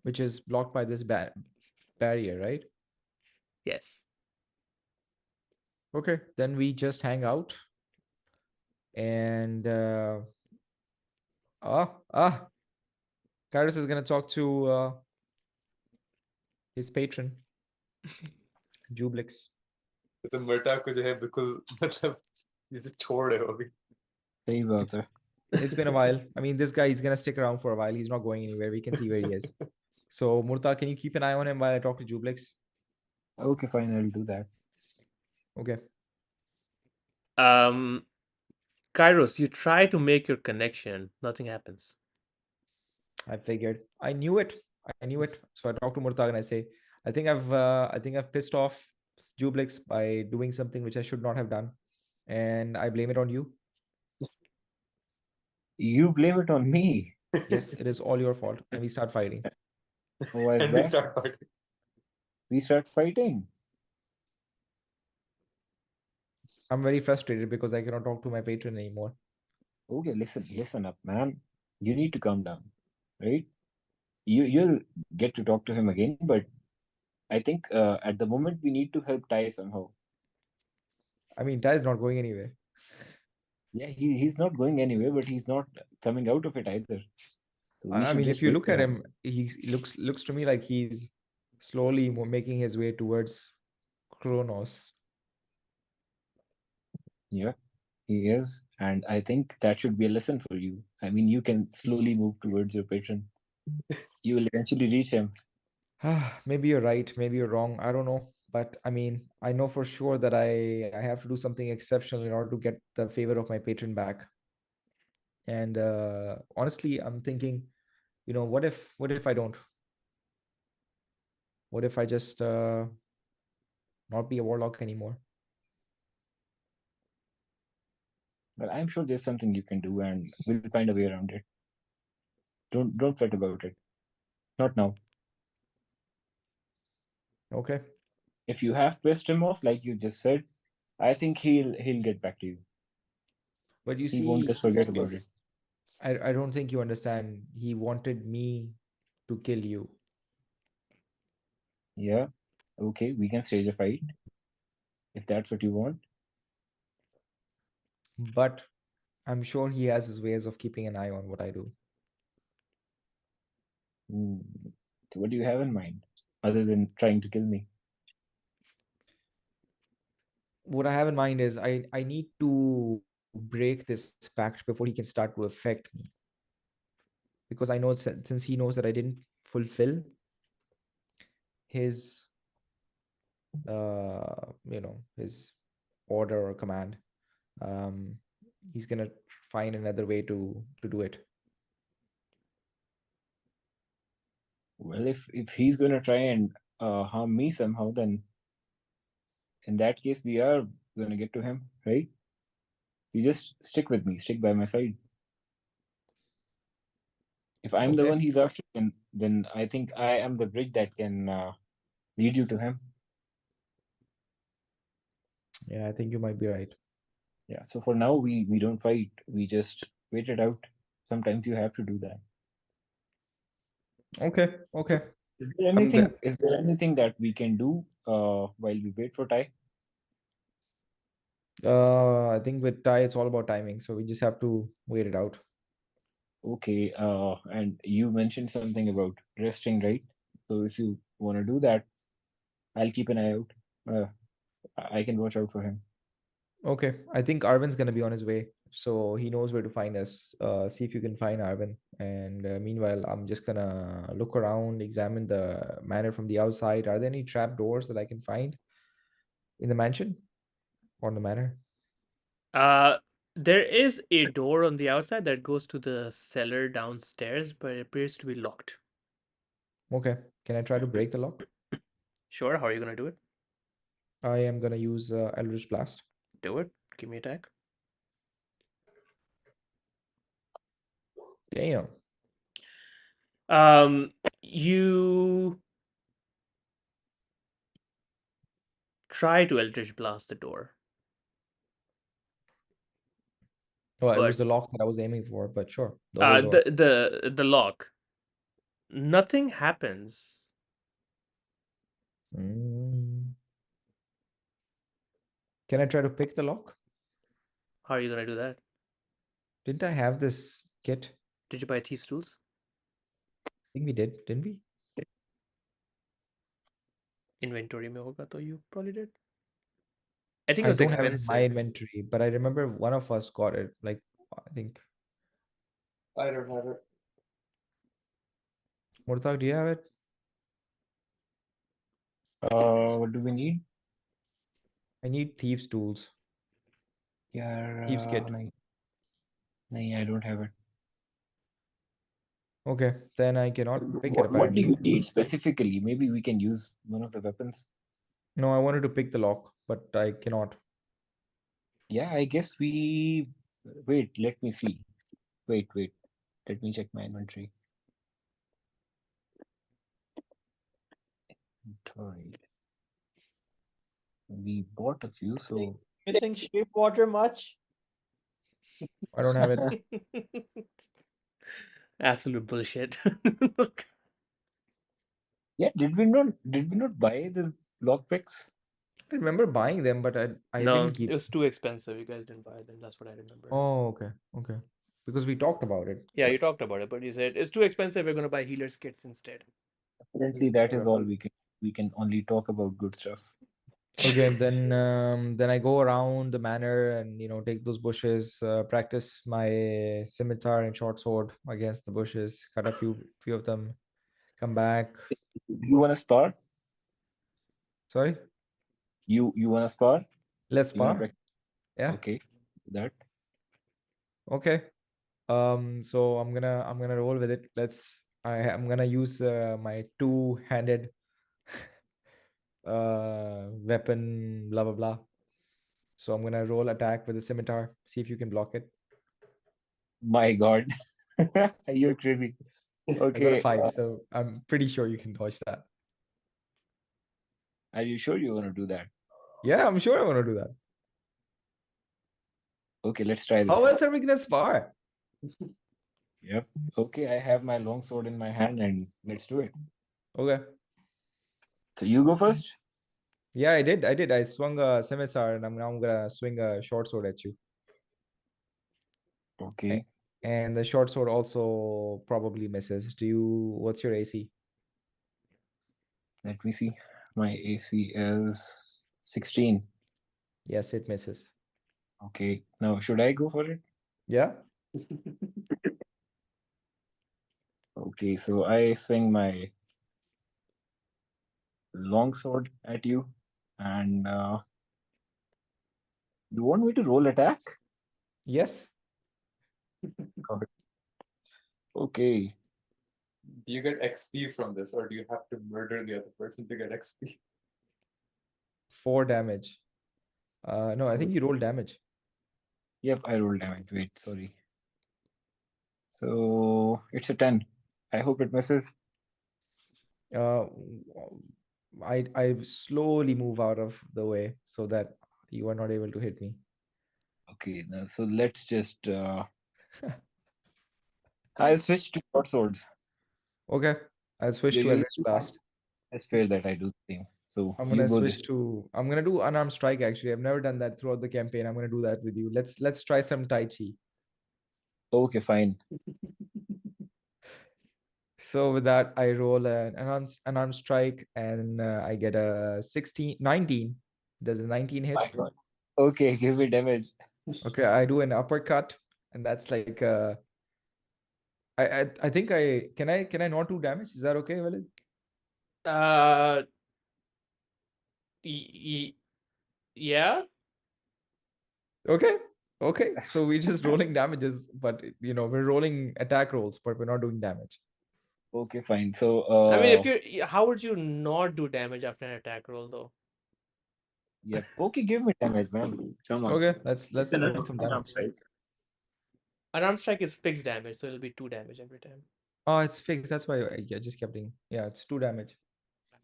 which is blocked by this barrier, right? Yes. Okay, then we just hang out and Kyros is gonna talk to his patron, Jublix. तो मर्टा को जो है बिल्कुल मतलब ये तो छोड़ है अभी. सही बात है. It's been a while. I mean, this guy is gonna stick around for a while. He's not going anywhere. We can see where he is. So, Murtagh, can you keep an eye on him while I talk to Jublix? Okay, fine, I'll do that. Okay. Kyros, you try to make your connection. Nothing happens. I figured. I knew it. So I talk to Murtagh and I say, I think I've pissed off Jublix by doing something which I should not have done, and I blame it on you. You blame it on me. Yes, it is all your fault, and we start fighting. Why is And we that? start fighting. We start fighting. I'm very frustrated because I cannot talk to my patron anymore. Okay, listen up, man. You need to calm down, right? You'll get to talk to him again, but I think at the moment we need to help Tai somehow. I mean, Tai is not going anywhere. Yeah, he's not going anywhere, but he's not coming out of it either. So we I should mean, just if you wait look for at him, he looks to me like he's slowly making his way towards Kronos. Yeah, he is, and I think that should be a lesson for you. I mean, you can slowly move towards your patron. You will eventually reach him. Maybe you're right, maybe you're wrong. I don't know, but I mean, I know for sure that I have to do something exceptional in order to get the favor of my patron back. And honestly, I'm thinking, what if I don't? What if I just not be a warlock anymore? But I'm sure there's something you can do, and we'll find a way around it. Don't fret about it. Not now. Okay. If you have pissed him off, like you just said, I think he'll get back to you. But you He won't see, just forget about it. I don't think you understand. He wanted me to kill you. Yeah. Okay, we can stage a fight if that's what you want. But I'm sure he has his ways of keeping an eye on what I do. So what do you have in mind? other than trying to kill me? What I have in mind is I need to break this pact before he can start to affect me. Because I know since he knows that I didn't fulfill his his order or command, um he's gonna find another way to do it. Well, if he's gonna try and harm me somehow, then in that case we are gonna get to him, right? You just stick with me, stick by my side. If I'm the Okay. one he's after, then I think I am the bridge that can lead you to him. Yeah, I think you might be right. Yeah. So for now, we don't fight. We just wait it out. Sometimes you have to do that. Okay. Is there I'm anything? gonna- Is there anything that we can do while we wait for Tai? I think with Tai it's all about timing, so we just have to wait it out. Okay. And you mentioned something about resting, right? So if you want to do that, I'll keep an eye out. I can watch out for him. Okay, I think Arvin's gonna be on his way, so he knows where to find us. See if you can find Arvin, and meanwhile, I'm just gonna look around, examine the manor from the outside. Are there any trap doors that I can find in the mansion or in the manor? There is a door on the outside that goes to the cellar downstairs, but it appears to be locked. Okay, can I try to break the lock? Sure, how are you gonna do it? I am gonna use Eldritch Blast. Do it. Give me attack. Damn. You try to Eldritch Blast the door, Well, it was but the lock that I was aiming for, but sure, the whole door. the lock, nothing happens. Mm. Can I try to pick the lock? How are you gonna do that? Didn't I have this kit? Did you buy thieves tools? I think we did, didn't we? Inventory में होगा तो you probably did. I think it I was don't have it in my expensive. inventory, but I remember one of us got it. Like, I think. I don't have it. Murtagh, do you have it? What do we need? I need thieves' tools. Yeah. Thieves' kit. No, I don't have it. Okay, then I cannot pick it What do apparently. you need specifically? Maybe we can use one of the weapons. No, I wanted to pick the lock, but I cannot. Yeah, I guess we. Wait, let me see. Wait. Let me check my inventory. Inventory. We bought a few, so Missing shape water much? I don't have it. Absolute bullshit. yeah. Did we not buy the lockpicks? I remember buying them, but I No, didn't keep. it was too expensive. You guys didn't buy them. That's what I remember. Oh, okay. Because we talked about it. Yeah, but- you talked about it, but you said it's too expensive. We're gonna buy healer's kits instead. Apparently, that is all we can. We can only talk about good stuff. Okay, and then I go around the manor and take those bushes, practice my scimitar and short sword against the bushes, cut a few of them, come back. You want to spar? Sorry, You want to spar? let's You want to spar. practice? Yeah. Okay, that. Okay. So I'm gonna roll with it. I'm gonna use my two-handed weapon, blah blah blah. So I'm gonna roll attack with a scimitar. See if you can block it. My God, you're crazy. I got a Okay, 5, so I'm pretty sure you can dodge that. are you sure you want to do that? Yeah, I'm sure I want to do that. Okay, let's try this. How else are we gonna spar? Yep. Okay, I have my long sword in my hand, and let's do it. Okay. So you go first. Yeah, I did. I swung a scimitar, and now I'm gonna swing a short sword at you. Okay. And the short sword also probably misses. What's your AC? Let me see. My AC is 16. Yes, it misses. Okay. Now, should I go for it? Yeah. Okay, so I swing my longsword at you, and you want me to roll attack? Yes. Okay. Do you get XP from this, or do you have to murder the other person to get XP? 4 damage. No, I think you roll damage. Yep, I rolled damage. Wait, sorry. So it's a 10. I hope it misses. I slowly move out of the way so that you are not able to hit me. Okay, so let's just I'll switch to short swords. Okay, I'll switch to Eldritch Blast. It's fair that I do the same. So I'm you gonna go switch this. to. I'm gonna do unarmed strike. Actually, I've never done that throughout the campaign. I'm gonna do that with you. Let's try some Taichi. Okay, fine. So with that, I roll an unarmed strike, and I get a 19. Does a 19 hit? Okay, give me damage. Okay, I do an uppercut, and that's like I think I can I not do damage? Is that okay, Walid? Yeah. Okay. Okay. So we're just rolling damages, but we're rolling attack rolls, but we're not doing damage. Okay, fine. So I mean, if you, how would you not do damage after an attack roll, though? yep. Okay, give me damage, man. Come on. Okay, let's It's an roll some unarmed damage. strike. Unarmed strike is fixed damage, so it'll be 2 damage every time. Oh, it's fixed. That's why I just kept in. Yeah, it's 2 damage.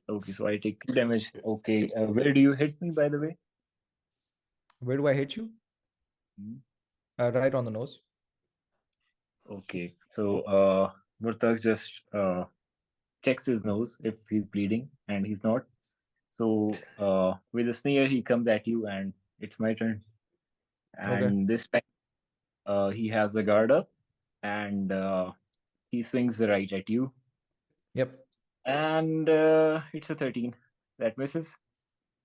Okay, so I take 2 damage. Okay, where do you hit me, by the way? Where do I hit you? Right on the nose. Okay, so Murtagh just checks his nose if he's bleeding, and he's not. So with a sneer, he comes at you, and it's my turn. And Okay. this time, he has a guard up, and he swings the right at you. Yep. And it's a 13. That misses.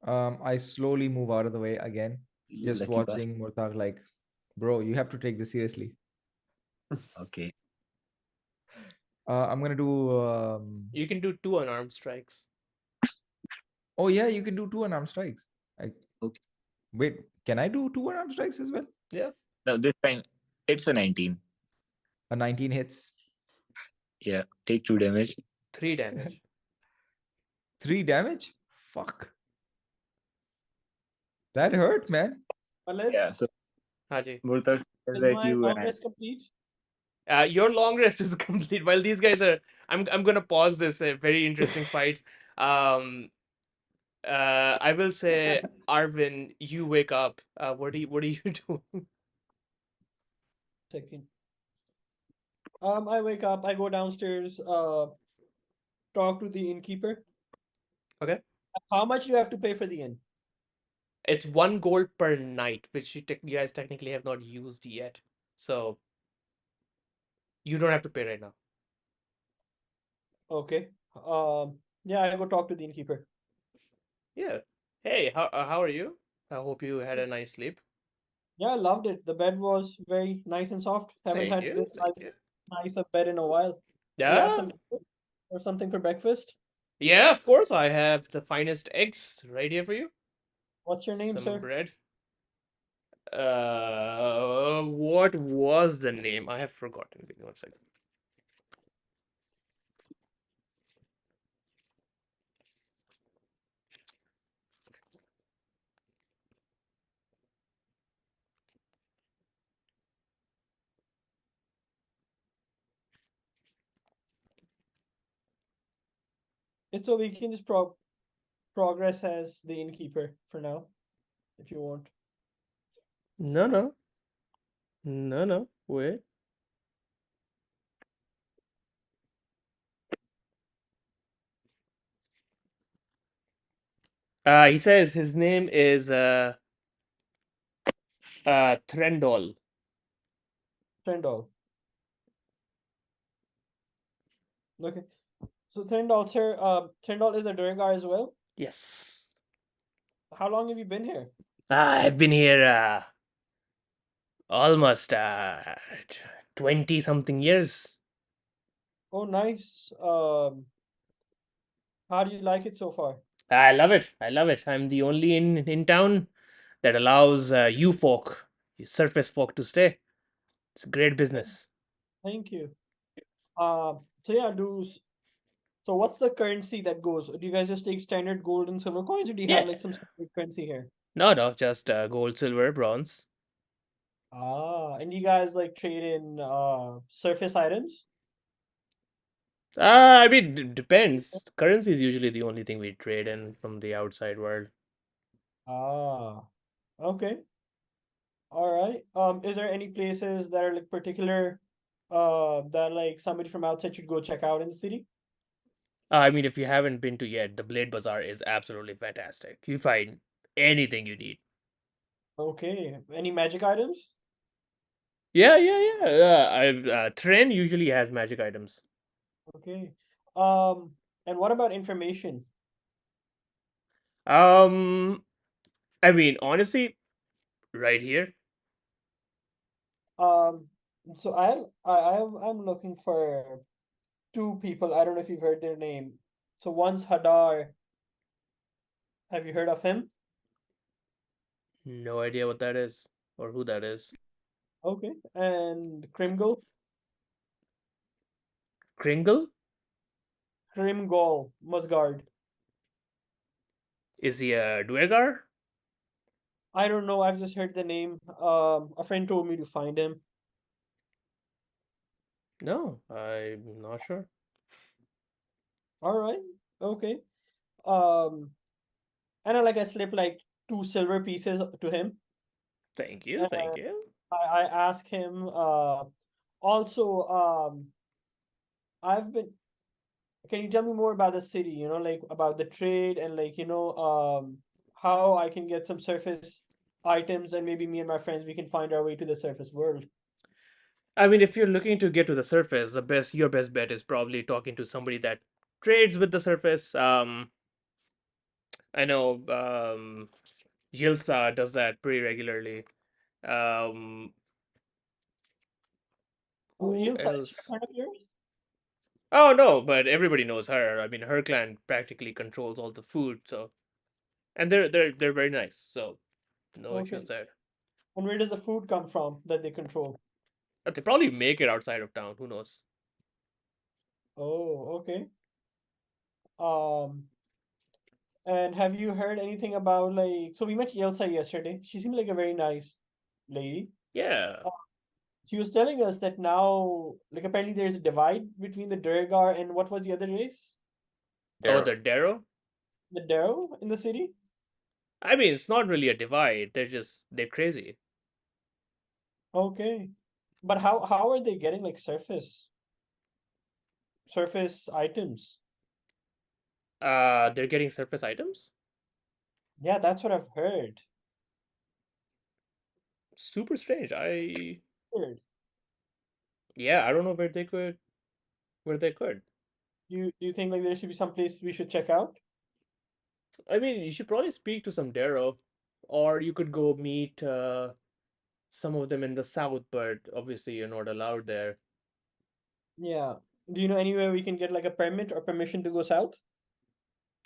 I slowly move out of the way again, You just lucky bastard. watching Murtagh like, bro, you have to take this seriously. Okay. I'm gonna do. You can do 2 unarmed strikes. Oh yeah, you can do 2 unarmed strikes. Okay. Wait, can I do 2 unarmed strikes as well? Yeah. Now this time, it's a 19. A 19 hits. Yeah, take 2 damage. 3 damage. 3 damage? Fuck. That hurt, man. Walid, Yeah, so Haji. Murtagh is stares at my you long and rest complete? Your long rest is complete. While these guys are, I'm gonna pause this very interesting fight. I will say, Arwen, you wake up. What are you doing? Second. I wake up, I go downstairs, talk to the innkeeper. Okay. How much you have to pay for the inn? It's 1 gold per night, which you guys technically have not used yet. So you don't have to pay right now. Okay. Yeah, I go talk to the innkeeper. Yeah. Hey, how are you? I hope you had a nice sleep. Yeah, I loved it. The bed was very nice and soft. Haven't Thank had you. this Thank you. nice a bed in a while. You have Yeah. some or something for breakfast? Yeah, of course. I have the finest eggs right here for you. What's your name, Some sir? bread. What was the name? I have forgotten. Give me 1 second. It's so we can just progress as the innkeeper for now, if you want. No. Wait. He says his name is Trendol. Trendall. Okay. So Thindal, sir, Thindal is a Durgar as well. Yes. How long have you been here? I've been here almost 20 something years. Oh, nice. How do you like it so far? I love it. I love it. I'm the only in town that allows you folk, you surface folk, to stay. It's a great business. Thank you. So yeah, so what's the currency that goes? Do you guys just take standard gold and silver coins, or do you Yeah. have like some standard currency here? No, just gold, silver, bronze. And you guys like trade in surface items? I mean, depends. Currency is usually the only thing we trade in from the outside world. Ah, okay. All right. Is there any places that are like particular that like somebody from outside should go check out in the city? I mean, if you haven't been to yet, the Blade Bazaar is absolutely fantastic. You find anything you need. Okay. Any magic items? Yeah. Tren usually has magic items. Okay. Um, and what about information? Um, I mean, honestly, right here. Um, so I'm looking for two people. I don't know if you've heard their name. So one's Hadar. Have you heard of him? No idea what that is or who that is. Okay. And Krimgol? Kringle? Krimgol, Musgard. Is he a Duergar? I don't know. I've just heard the name. A friend told me to find him. No, I'm not sure. All right. Okay. Um, and I slipped like two silver pieces to him. Thank you, And thank you. I asked him. Also, I've been. Can you tell me more about the city? Like about the trade and how I can get some surface items and maybe me and my friends we can find our way to the surface world. I mean, if you're looking to get to the surface, your best bet is probably talking to somebody that trades with the surface. I know Yilsa does that pretty regularly. Um, Oh, who Hilsa, is she a else? friend of yours? Oh no, but everybody knows her. I mean, her clan practically controls all the food, so and they're very nice, so no issues Okay. there. And where does the food come from that they control? But they probably make it outside of town. Who knows? Oh, okay. Um, and have you heard anything about so we met Yelsa yesterday. She seemed like a very nice lady. Yeah. Uh, she was telling us that now, like apparently there's a divide between the Durgar and what was the other race? Oh, Darrow. the Darrow. The Darrow in the city? I mean, it's not really a divide. They're crazy. Okay. But how are they getting like surface items? They're getting surface items. Yeah, that's what I've heard. Super strange. Weird. Yeah, I don't know where they could. Do you think like there should be some place we should check out? I mean, you should probably speak to some Darrow, or you could go meet some of them in the south, but obviously you're not allowed there. Yeah. Do you know anywhere we can get like a permit or permission to go south?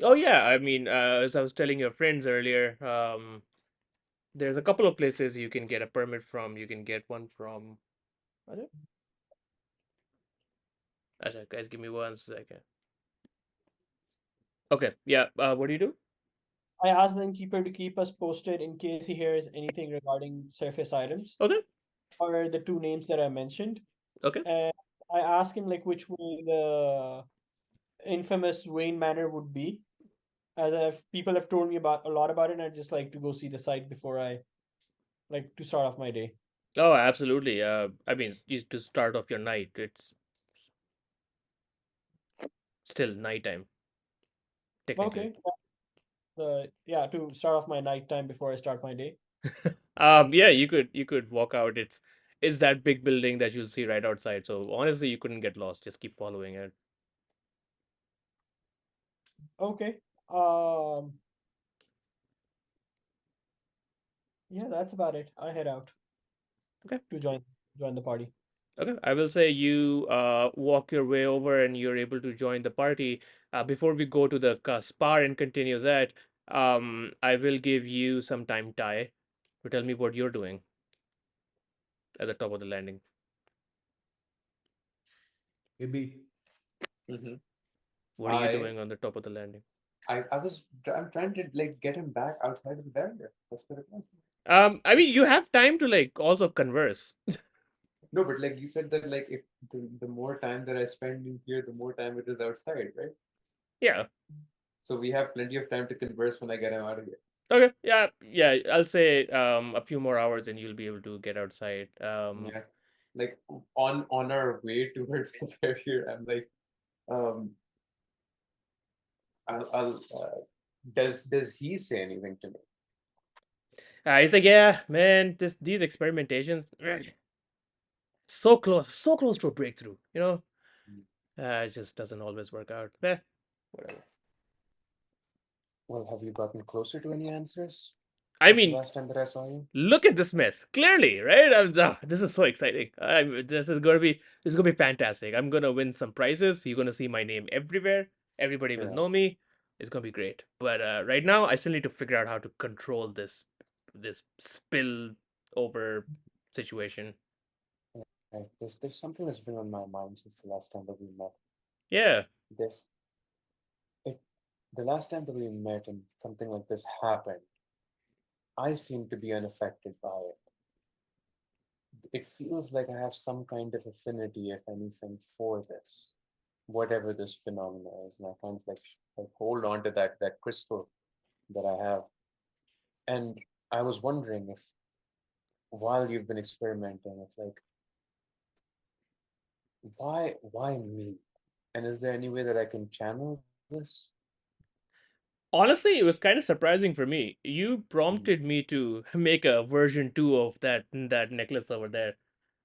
Oh yeah, I mean, as I was telling your friends earlier, there's a couple of places you can get a permit from. You can get one from. Actually, guys, give me 1 second. Okay, yeah. What do you do? I asked the innkeeper to keep us posted in case he hears anything regarding surface items Okay, or the two names that I mentioned. okay. And I asked him like which way the infamous Wayne Manor would be. As if people have told me about a lot about it, and I'd just like to go see the site before I like to start off my day. Oh, absolutely. I mean, to start off your night, it's still nighttime, technically. Okay. Yeah, to start off my nighttime before I start my day. Yeah, you could walk out. It's that big building that you'll see right outside. So honestly, you couldn't get lost. Just keep following it. Okay. Yeah, that's about it. I head out. Okay. To join the party. Okay, I will say you walk your way over and you're able to join the party. Before we go to the spar and continue that, I will give you some time, Tai, to tell me what you're doing at the top of the landing. Maybe. What are you doing on the top of the landing? I'm trying to like get him back outside of the barrier. That's what it was. I mean, you have time to like also converse. No, but like you said that like if the more time that I spend in here, the more time it is outside, right? Yeah. So we have plenty of time to converse when I get him out of here. Okay. Yeah. Yeah. I'll say a few more hours and you'll be able to get outside. Yeah. Like on our way towards the barrier, I'm like, I'll does he say anything to me? He's like, yeah, man, these experimentations, so close to a breakthrough. You know, it just doesn't always work out. Whatever. Well, have you gotten closer to any answers? I Since the mean, last time that I saw you. look at this mess. Clearly, right? This is so exciting. This is gonna be fantastic. I'm gonna win some prizes. You're gonna see my name everywhere. Everybody will Yeah. know me. It's gonna be great. But right now, I still need to figure out how to control this spill over situation. Right. There's something that's been on my mind since the last time that we met. Yeah. The last time that we met and something like this happened, I seem to be unaffected by it. It feels like I have some kind of affinity, if anything, for this, whatever this phenomena is, and I kind of like hold on to that crystal that I have. And I was wondering if, while you've been experimenting, if like, why me? And is there any way that I can channel this? Honestly, it was kind of surprising for me. You prompted me to make a version 2 of that necklace over there.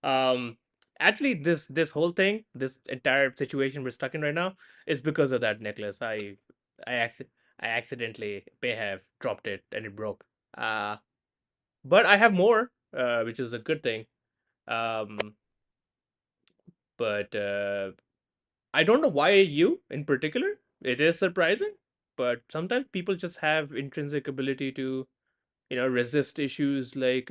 Um Actually, this whole thing, this entire situation we're stuck in right now is because of that necklace. I acci- I accidentally may have dropped it and it broke. But I have more, which is a good thing. Um but I don't know why you in particular. It is surprising, but sometimes people just have intrinsic ability to, resist issues like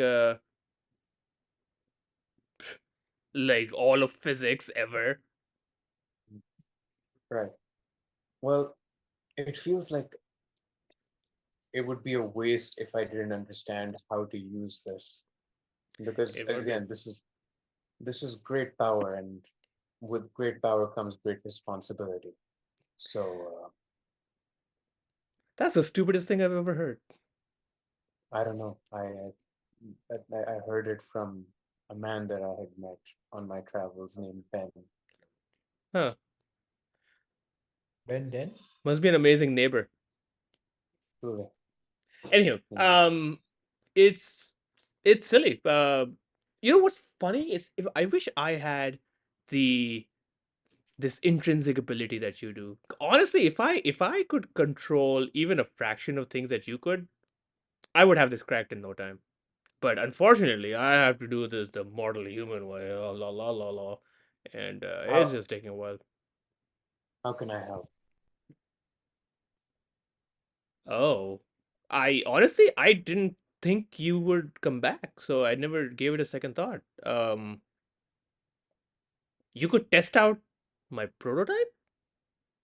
all of physics ever. Right. Well, it feels like it would be a waste if I didn't understand how to use this. Because It would be. again, this is great power, and with great power comes great responsibility. So That's the stupidest thing I've ever heard. I don't know. I heard it from a man that I had met on my travels named Ben. Huh. Ben 10? Must be an amazing neighbor. Truly. Anywho, it's silly. You know what's funny is, if I wish I had this intrinsic ability that you do. Honestly, if I could control even a fraction of things that you could, I would have this cracked in no time. But unfortunately, I have to do this the mortal human way. La la la la, and it's How just taking a while. how can I help? Oh, I didn't think you would come back, so I never gave it a second thought. You could test out my prototype,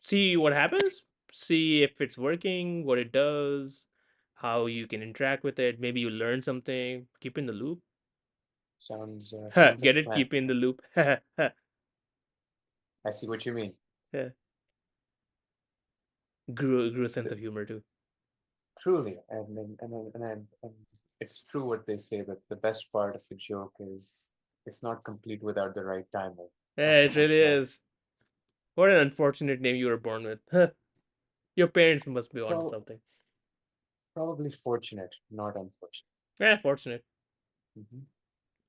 see what happens, see if it's working, what it does, how you can interact with it. Maybe you learn something. Keep in the loop. Sounds like Get a it? plan. Keep in the loop. I see what you mean. Yeah. Grew a sense of humor too. Truly, and it's true what they say that the best part of a joke is it's not complete without the right timing. Yeah, it really So, is. What an unfortunate name you were born with. Your parents must be onto so something. probably fortunate, not unfortunate. Yeah, fortunate.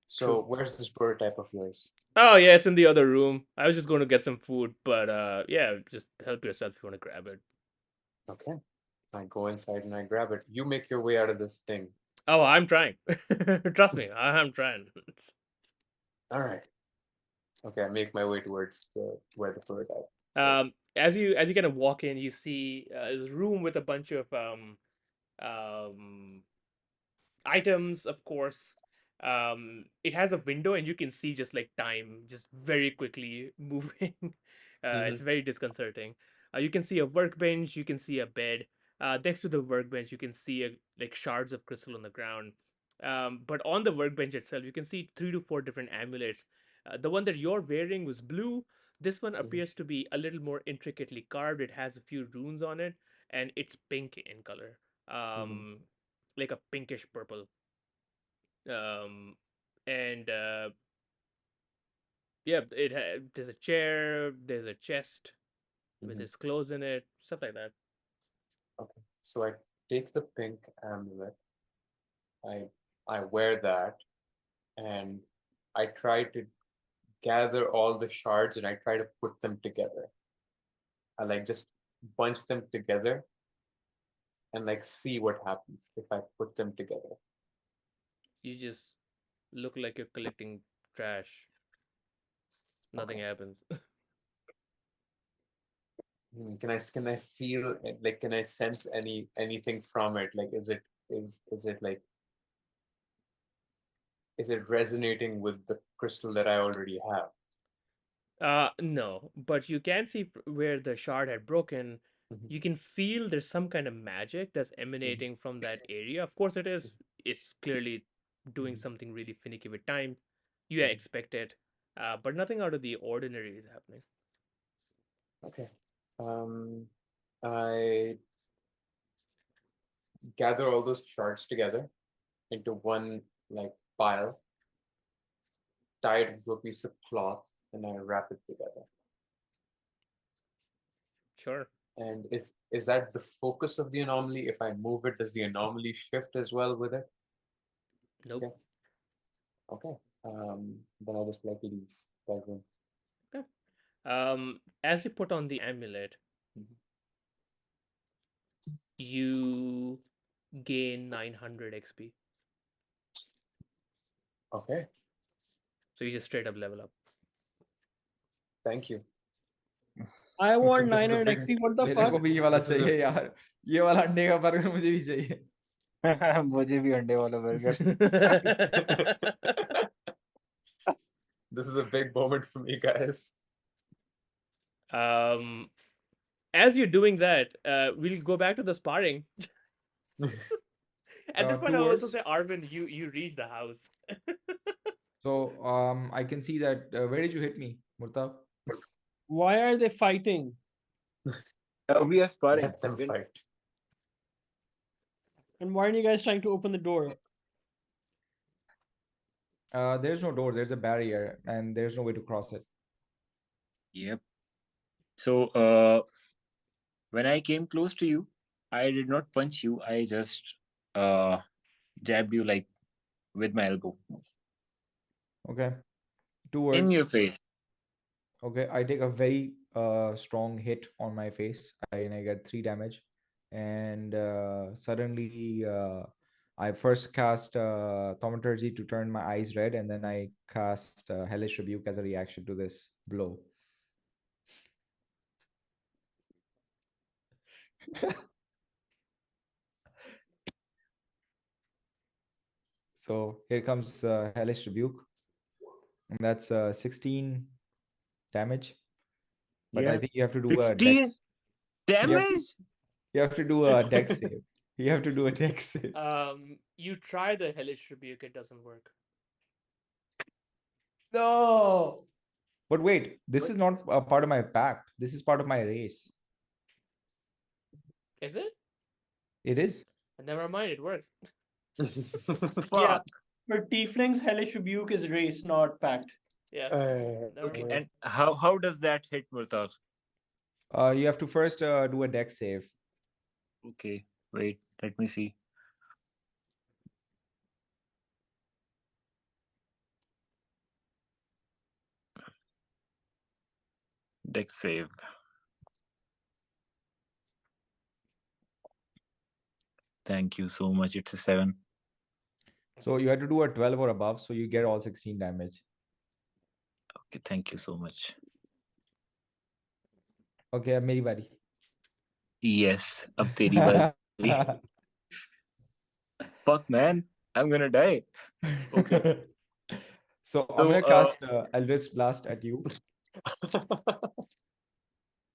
So True. where's this prototype of yours? Oh yeah, it's in the other room. I was just going to get some food, but yeah, just help yourself if you want to grab it. Okay. I go inside and I grab it. You make your way out of this thing. Oh, I'm trying. Trust me, I'm trying. All right. Okay, I make my way towards where the fur died. As you kind of walk in, you see this room with a bunch of items, of course. It has a window, and you can see just like time just very quickly moving. It's very disconcerting. You can see a workbench, you can see a bed. Next to the workbench, you can see like shards of crystal on the ground. But on the workbench itself, you can see 3 to 4 different amulets. The one that you're wearing was blue. This one appears to be a little more intricately carved. It has a few runes on it, and it's pink in color. Like a pinkish purple. Um, and yeah, there's a chair, there's a chest with his clothes in it, stuff like that. Okay. So I take the pink amulet. I wear that, and I try to gather all the shards and I try to put them together. I like just bunch them together and like see what happens if I put them together. You just look like you're collecting trash. Nothing happens. Can I feel it? Like, can I sense anything from it? Like, is it like, is it resonating with the crystal that I already have? No, but you can see where the shard had broken. Mhm. You can feel there's some kind of magic that's emanating from that area. Of course, it's clearly doing something really finicky with time. You expect it, but nothing out of the ordinary is happening. Okay. I gather all those shards together into one like pile, tie it into a piece of cloth, and I wrap it together. Sure. And is that the focus of the anomaly? If I move it, does the anomaly shift as well with it? Nope. Okay. Then I'll just like leave that room. Okay. As you put on the amulet, you gain 900 XP. Okay. So you just straight up level up. Thank you. I want This is a 900 big- XP. What the मेरे fuck? को भी ये वाला This is चाहिए यार, ये वाला अंडे का बर्गर मुझे भी चाहिए. मुझे भी अंडे वाला burger. This is a big moment for me, guys. As you're doing that, we'll go back to the sparring. At this point, I'll also Towards- say, Arwen, you reach the house. So I can see that. Where did you hit me, Murtagh? Why are they fighting? We are sparring. Let them fight. And why are you guys trying to open the door? There's no door. There's a barrier, and there's no way to cross it. Yep. So when I came close to you, I did not punch you. I just jabbed you like with my elbow Okay. 2 in words. your face. Okay, I take a very strong hit on my face, and I get 3 damage. And suddenly, I first cast Thaumaturgy to turn my eyes red, and then I cast Hellish Rebuke as a reaction to this blow. So here comes Hellish Rebuke, and that's 16 damage. But I Yeah. think you have to do 16 a dex. damage? You have to do a dex save. You have to do a dex save. You try the Hellish Rebuke, it doesn't work. No. But wait, this is not a part of my pact. This is part of my race. Is it? It is. Never mind, it works. Yeah. For Tieflings, Hellish Rebuke is race, not pact. Yeah. Okay. And how does that hit Murtagh? You have to first do a dex save. Okay. Wait. Let me see. Dex save. Thank you so much. It's a 7. So you had to do a 12 or above, so you get all 16 damage. Okay, thank you so much. Okay, अब मेरी बारी. Yes, अब तेरी बारी. Fuck, man. I'm gonna die. Okay. So I'm So, gonna cast Eldritch Blast at you.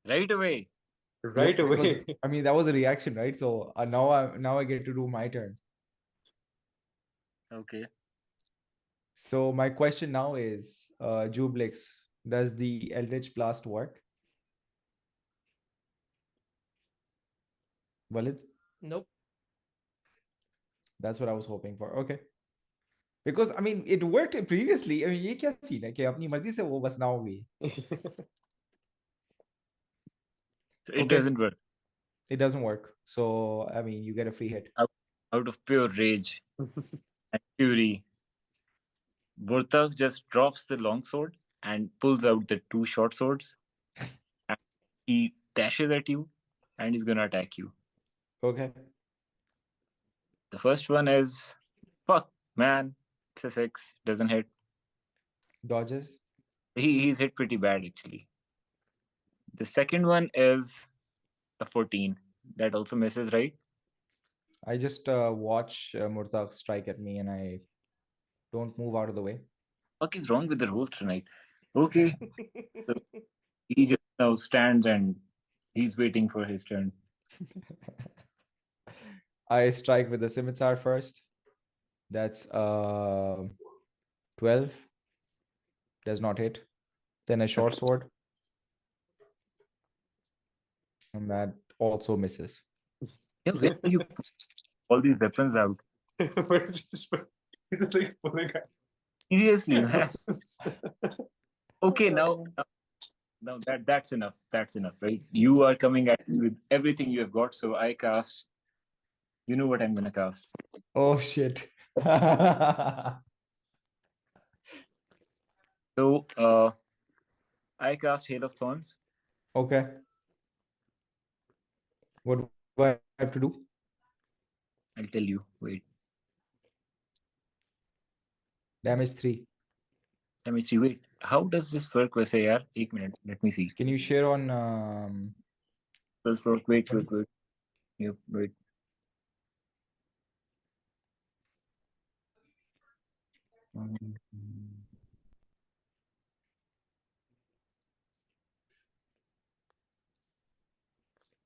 right away. Right Yeah, because, away. I mean, that was a reaction, right? So now I get to do my turn. Okay. So my question now is, Jublix, does the Eldritch Blast work? Walid? Nope. That's what I was hoping for. Okay. Because I mean, it worked previously. I mean, ये क्या scene है कि अपनी मर्जी से वो बस ना होगी. It Okay. doesn't work. It doesn't work. So I mean, you get a free hit. Out of pure rage and fury, Murtagh just drops the long sword and pulls out the 2 short swords. And he dashes at you and he's gonna attack you. Okay. The first one is fuck, man. It's a 6, doesn't hit. Dodges. He's hit pretty bad actually. The second one is a 14. That also misses, right? I just watch Murtagh strike at me and I don't move out of the way. What is wrong with the rules tonight? Okay. So he just now stands and he's waiting for his turn. I strike with the scimitar first. That's 12. Does not hit. Then a short sword. And that also misses. Yeah, where are you all these weapons out? Where is this? He's just like pulling out. Seriously, man. Okay, now that's enough. That's enough, right? You are coming at me with everything you have got, so I cast. You know what I'm gonna cast. Oh shit. So I cast Hail of Thorns. Okay. What do I have to do? I'll tell you. Wait. Damage 3. Let me see. Wait. How does this work? वैसे यार, 1 minute. Let me see. Can you share on Does work? Wait. Yep, wait.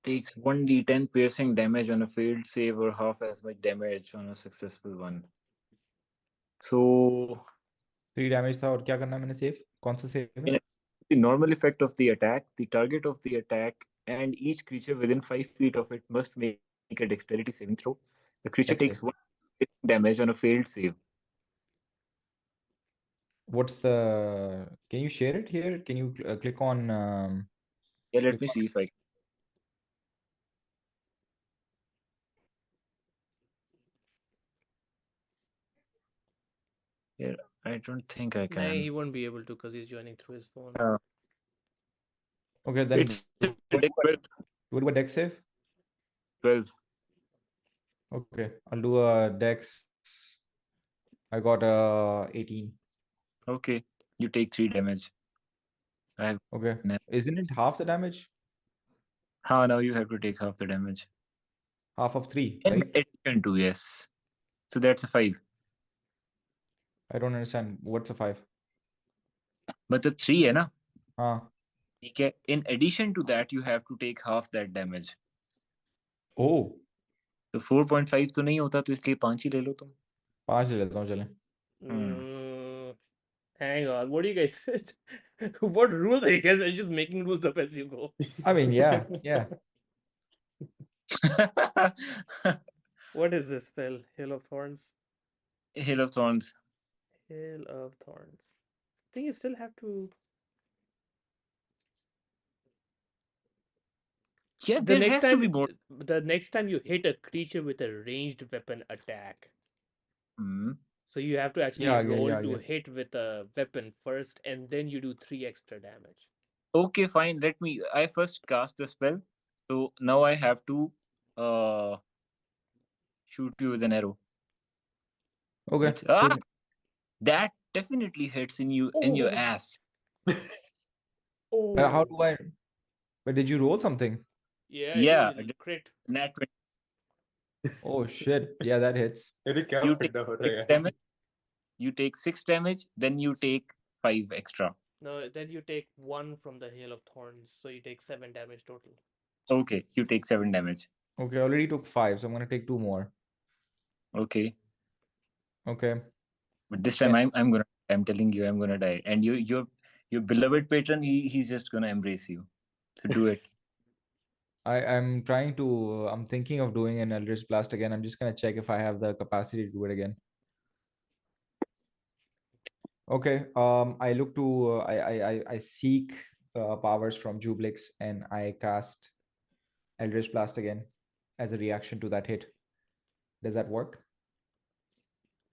Takes 1d10 piercing damage on a failed save or half as much damage on a successful one. So 3 damage था और क्या करना है मैंने save? कौन सा save है? the normal effect of the attack, the target of the attack, and each creature within 5 feet of it must make a dexterity saving throw. The creature Dex takes save. 1 damage on a failed save. What's the... Can you share it here? Can you click on... Yeah, let click me on- see if I can. Yeah, I don't think I Nah, can. he won't be able to because he's joining through his phone. Okay, then It's a dex 12. do a dex save. 12. Okay, I'll do a dex. I got 18. Okay, you take 3 damage. I have. Okay, No. isn't it half the damage? Now you have to take half the damage. Half of 3, In right? addition to, yes. So that's a 5. I don't understand. What's a 5? But the 3 है ना? हाँ. ठीक है. In addition to that, you have to take half that damage. Oh. तो 4.5 तो नहीं होता, तो इसलिए 5 ही ले लो तुम. 5 ले लेता हूँ चले. Hang on, what do you guys? What rules are you guys? Are you just making rules up as you go? I mean, yeah. What is this spell? Hill of Thorns. Hail of Thorns. Hill of Thorns. I think you still have to. Yeah, there has to be more. The next time you hit a creature with a ranged weapon attack, so you have to actually roll to hit with a weapon first, and then you do 3 extra damage. Okay, fine. I first cast the spell. So now I have to shoot you with an arrow. Okay. That definitely hits in your Oh. ass. Oh. But how do I? But did you roll something? Yeah, Yeah, he crit. nat 20. Oh shit! Yeah, that hits. अरे क्या You फड्डा हो रहा है 6 यार? damage. You take 6 damage, then you take 5 extra. No, then you take 1 from the Hail of Thorns, so you take 7 damage total. Okay, you take 7 damage. Okay, I already took 5, so I'm gonna take 2 more. Okay, Okay. but this time I'm telling you I'm gonna die, and your beloved patron he's just gonna embrace you. So do it. I'm trying to. I'm thinking of doing an Eldritch Blast again. I'm just gonna check if I have the capacity to do it again. Okay. I look to. I seek powers from Jublix and I cast Eldritch Blast again as a reaction to that hit. Does that work?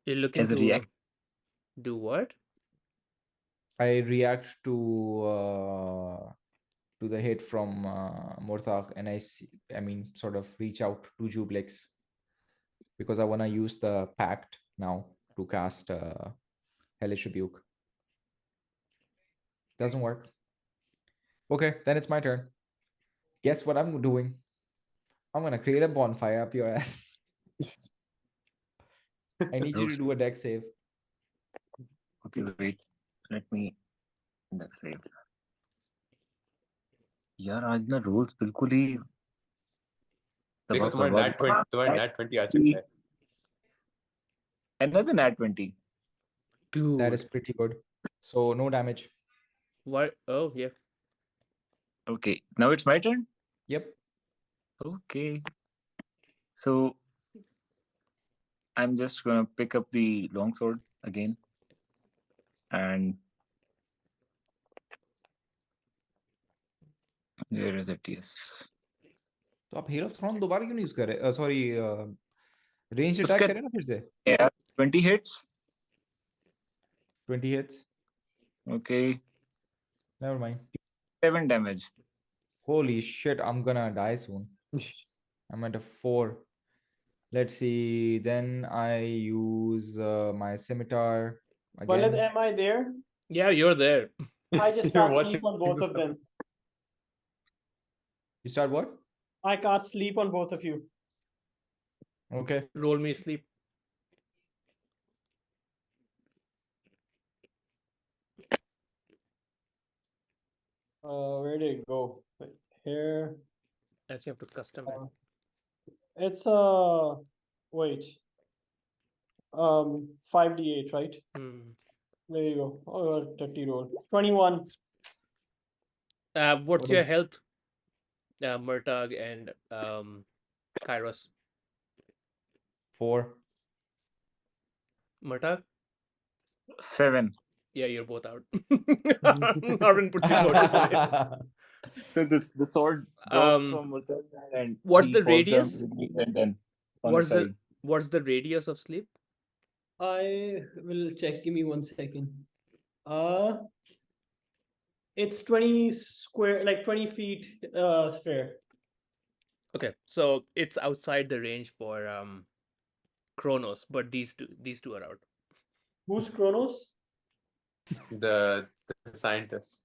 You're looking As a to react. do what? I react to the hit from Murtagh, and I mean, sort of reach out to Jublix because I want to use the pact now to cast Hellish Rebuke. Doesn't work. Okay, then it's my turn. Guess what I'm doing? I'm gonna create a bonfire up your ass. I need you to do a deck save. Okay, wait. Let me let's save. यार आज ना rolls बिल्कुल ही देखो तुम्हारा nat 20 आ चुका है. Another nat 20. Dude. That is pretty good. So no damage. What? Oh, yeah. Okay, now it's my turn. Yep. Okay. So I'm just gonna pick up the longsword again, and where is it? Yes. तो आप Hail of Thorn दोबारा क्यों नहीं use कर रहे? Sorry, range attack उसका- करें ना फिर से. Yeah, 20 hits. 20 hits. Okay, Never mind. 7 damage. Holy shit! I'm gonna die soon. I'm at a 4. Let's see. Then I use my scimitar Walid, again. am I there? Yeah, you're there. I just You're cast watching sleep on both this of them. You start what? I cast sleep on both of you. Okay. Roll me sleep. Where did it go? Wait, here. Actually, have to custom it. It's wait. 5d8, right? Hmm. There you go. Oh, 30 roll. 21. What's What your is- health? Murtagh and Kyros. 4. Murtagh? 7. Yeah, you're both out. Arwen puts you out to sleep. So the sword drops Um, from Murtagh's hand and what's he the falls down radius? to the knees and then on What's the the side. what's the radius of sleep? I will check. Give me 1 second. It's 20 square, like 20 feet sphere. Okay, so it's outside the range for Kronos, but these two are out. Who's Kronos? the scientist.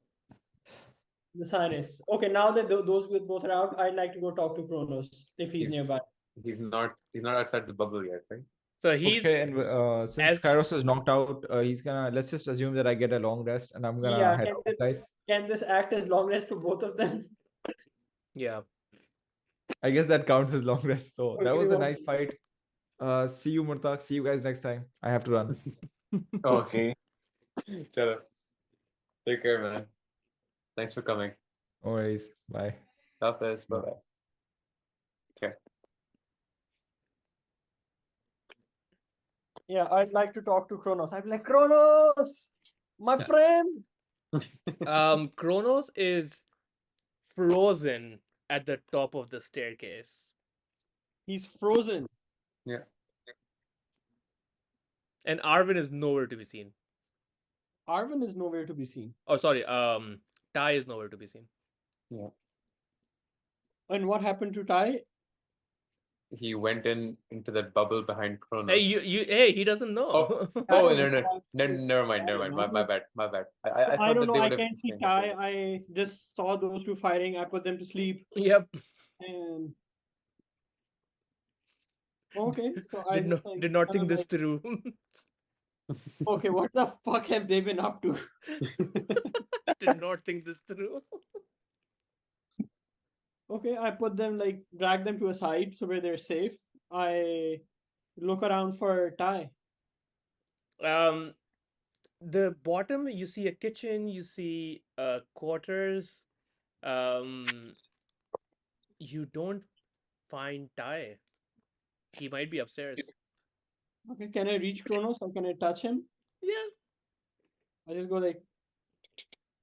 The scientist. Okay, now that those with both are out, I'd like to go talk to Kronos if he's nearby. He's not outside the bubble yet, right? So he's Okay, and since as- Kyros is knocked out, he's gonna. Let's just assume that I get a long rest, and I'm gonna Yeah, head out, guys. Can this act as long rest for both of them? yeah. I guess that counts as long rest. So that Okay, was a well- nice fight. See you, Murtagh. See you guys next time. I have to run. Okay. Chalo. Take care, man. Thanks for coming. No worries. Bye. Bye bye. Okay. Yeah, I'd like to talk to Kronos. I'd be like, Kronos, my friend. Kronos is frozen at the top of the staircase, He's frozen. Yeah. and Arwen is nowhere to be seen. Arwen is nowhere to be seen. Oh, sorry. Tai is nowhere to be seen. Yeah. And what happened to Tai? he went into that bubble behind Kronos. Hey, he doesn't know. Oh, never mind. My bad. I I thought don't that know. they I would have. can't see Ty. I just saw those two fighting. I put them to sleep. Yep. And okay, so I Did just not did not think this like, through. okay, what the fuck have they been up to? Did not think this through. Okay, I put them like drag them to a side so where they're safe. I look around for Ty. The bottom, you see a kitchen, you see quarters. You don't find Ty. He might be upstairs. Okay, can I reach Kronos or can I touch him? Yeah. I just go like,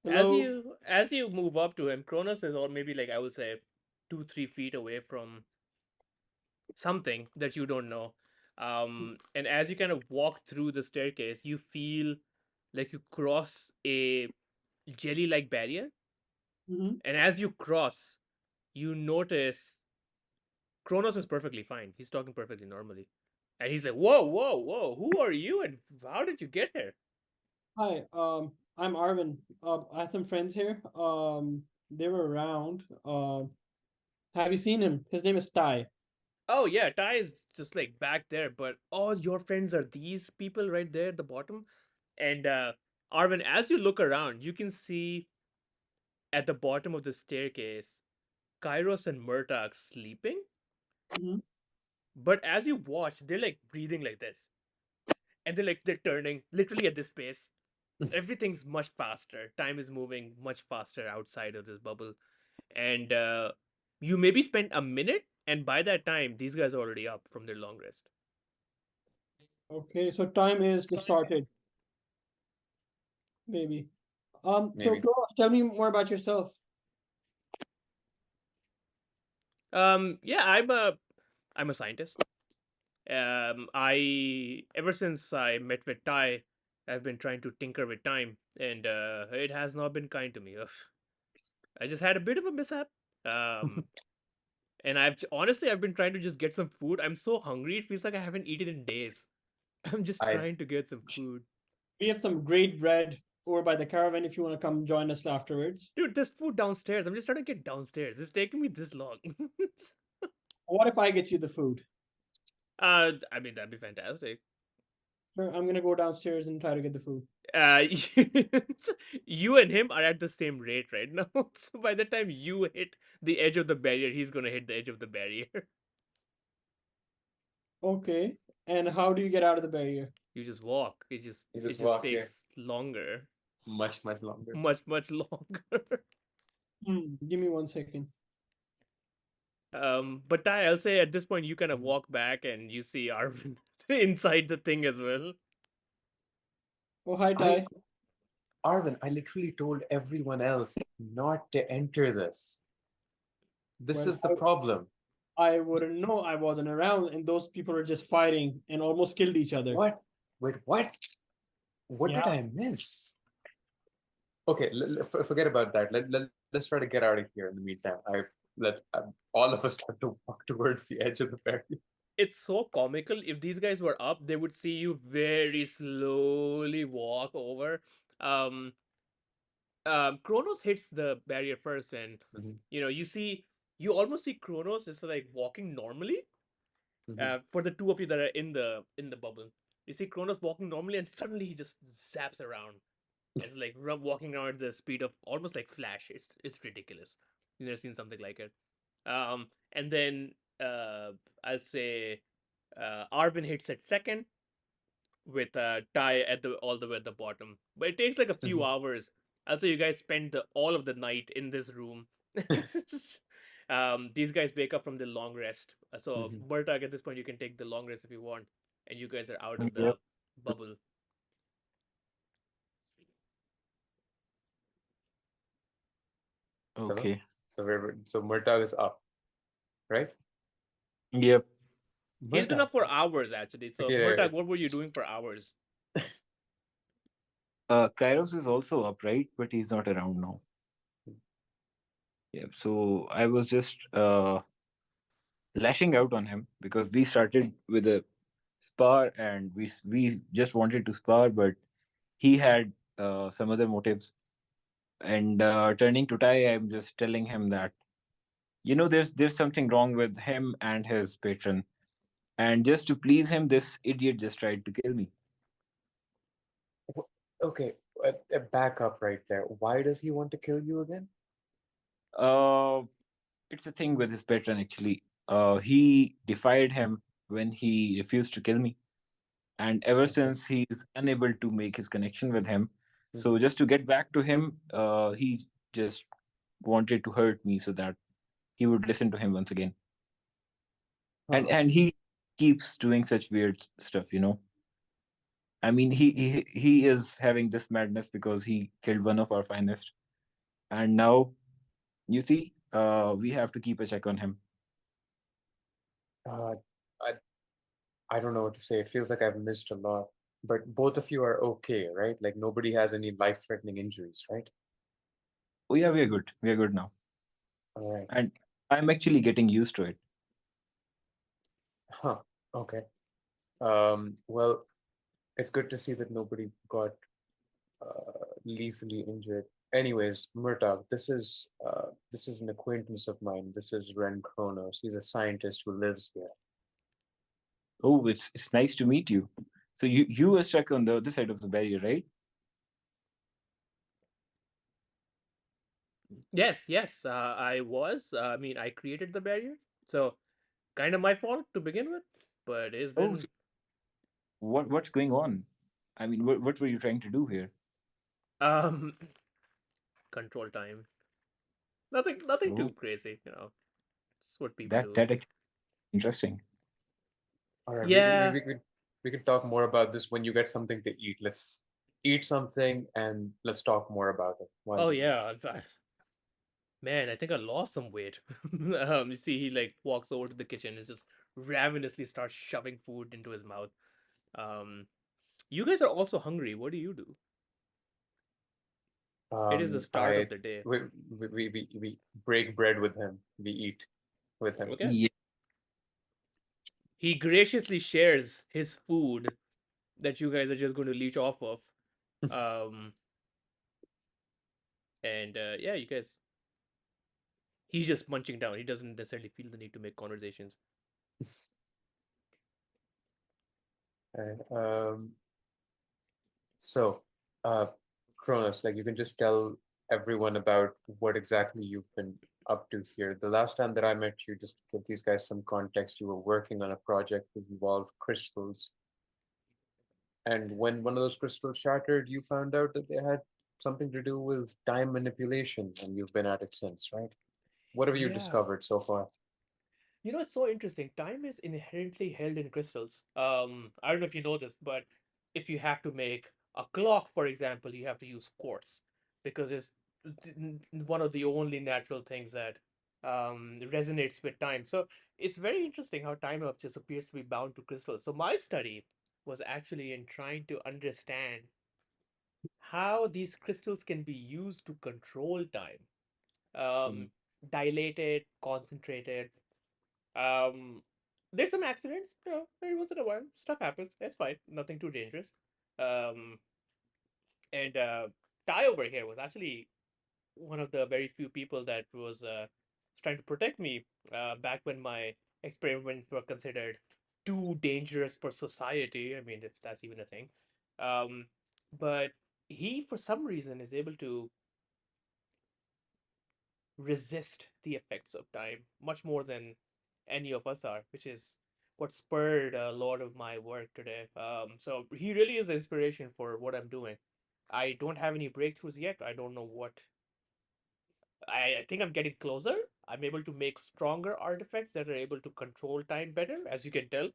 As hello. you move up to him, Kronos is, or maybe like I would say 2-3 feet away from something that you don't know. And as you kind of walk through the staircase, you feel like you cross a jelly-like barrier. Mhm. And as you cross, you notice Kronos is perfectly fine. He's talking perfectly normally. And he's like, whoa, who are you and how did you get here? Hi, I'm Arwen. I have some friends here. They were around. Have you seen him? His name is Ty. Oh yeah, Ty is just like back there, but all your friends are these people right there at the bottom. And Arvin, as you look around, you can see at the bottom of the staircase Kyros and Murtagh sleeping. Mhm. But as you watch, they're like breathing like this. And they're turning literally at this pace. Everything's much faster. Time is moving much faster outside of this bubble. And you maybe spent a minute, and by that time, these guys are already up from their long rest. Okay, so time is distorted, maybe. So Maybe. Kronos, tell me more about yourself. Yeah, I'm a scientist. I ever since I met with Ty, I've been trying to tinker with time, and it has not been kind to me. Ugh. I just had a bit of a mishap. Um, and honestly I've been trying to just get some food. I'm so hungry. It feels like I haven't eaten in days. I'm just I trying to get some food. We have some great bread over by the caravan if you want to come join us afterwards. Dude, there's food downstairs. I'm just trying to get downstairs. It's taking me this long. What if I get you the food? I mean that'd be fantastic. Sure, I'm gonna go downstairs and try to get the food. Uh, you and him are at the same rate right now. So by the time you hit the edge of the barrier, he's gonna hit the edge of the barrier. Okay, and how do you get out of the barrier? You just walk. It just walk, yeah. takes longer. Much longer. Much longer. Give me 1 second. But Ty, I'll say at this point you kind of walk back and you see Arvin inside the thing as well. Oh, hi, Ty. Arvin, I literally told everyone else not to enter this. This Well, is the problem. I wouldn't know. I wasn't around, and those people are just fighting and almost killed each other. What? Wait, what? What Yeah. did I miss? Okay, forget about that. Let's try to get out of here in the meantime. Let all of us start to walk towards the edge of the barrier. It's so comical. If these guys were up, they would see you very slowly walk over. Um, Kronos hits the barrier first, and you almost see Kronos just like walking normally. For the two of you that are in the bubble, you see Kronos walking normally, and suddenly he just zaps around. It's like walking around at the speed of almost like Flash. It's ridiculous. You've never seen something like it. And then I'll say Arvin hits at second with Ty at the all the way at the bottom. But it takes like a few hours. Also, you guys spend all of the night in this room. These guys wake up from the long rest. So Murtagh, at this point, you can take the long rest if you want, and you guys are out of the bubble. Okay. So Murtagh is up, right? Yep. He's been up for hours actually. So Okay, Murtagh, what were you doing for hours? Kyros is also up, right? But he's not around now. Yep. So I was just lashing out on him because we started with a spar and we just wanted to spar, but he had some other motives. And turning to Tai, I'm just telling him that there's something wrong with him and his patron, and just to please him, this idiot just tried to kill me. Okay, back up right there. Why does he want to kill you again? Uh, it's a thing with his patron actually. He defied him when he refused to kill me, and ever Okay. since he's unable to make his connection with him. So Mhm. just to get back to him, he just wanted to hurt me so that he would listen to him once again. And Huh. and he keeps doing such weird stuff. I mean, he is having this madness because he killed one of our finest, and now you see, we have to keep a check on him. Uh, I I don't know what to say. It feels like I've missed a lot. But both of you are okay, right? Like nobody has any life-threatening injuries, right? Oh yeah, we are good. We are good now, All right. and I'm actually getting used to it. Huh. Okay. Well, it's good to see that nobody got lethally injured. Anyways, Murtagh, this is an acquaintance of mine. This is Ren Kronos. He's a scientist who lives here. Oh, it's nice to meet you. So you were stuck on the other side of the barrier, right? Yes. I was. I mean, I created the barrier, so kind of my fault to begin with. But it's Oh, been so what's going on? I mean, what were you trying to do here? um control time. Nothing Oh, too crazy. It's what people that do. that actually interesting. All right, Yeah. we could talk more about this when you get something to eat. Let's eat something and let's talk more about it while Oh we eat. yeah. Man, I think I lost some weight. You see, he like walks over to the kitchen and just ravenously starts shoving food into his mouth. Um, you guys are also hungry. What do you do? It is the start I of the day. we break bread with him. We eat with him. Okay. Yeah. He graciously shares his food that you guys are just going to leech off of. Um, and yeah, you guys. He's just munching down. He doesn't necessarily feel the need to make conversations. And, so, uh, Kronos, like you can just tell everyone about what exactly you've been up to here. The last time that I met you, just to give these guys some context, you were working on a project that involved crystals. And when one of those crystals shattered, you found out that they had something to do with time manipulation, and you've been at it since, right? What have you Yeah. discovered so far? It's so interesting. Time is inherently held in crystals. I don't know if you know this, but if you have to make a clock, for example, you have to use quartz because it's one of the only natural things that resonates with time. So it's very interesting how time just appears to be bound to crystals. So my study was actually in trying to understand how these crystals can be used to control time. Mm. Um, Dilated, concentrated, um, there's some accidents, every once in a while. Stuff happens. That's fine. Nothing too dangerous. Um, and Ty over here was actually one of the very few people that was trying to protect me back when my experiments were considered too dangerous for society. I mean, if that's even a thing. Um, but he, for some reason, is able to resist the effects of time much more than any of us are, which is what spurred a lot of my work today. So he really is inspiration for what I'm doing. I don't have any breakthroughs yet. I don't know what. I think I'm getting closer. I'm able to make stronger artifacts that are able to control time better. As you can tell,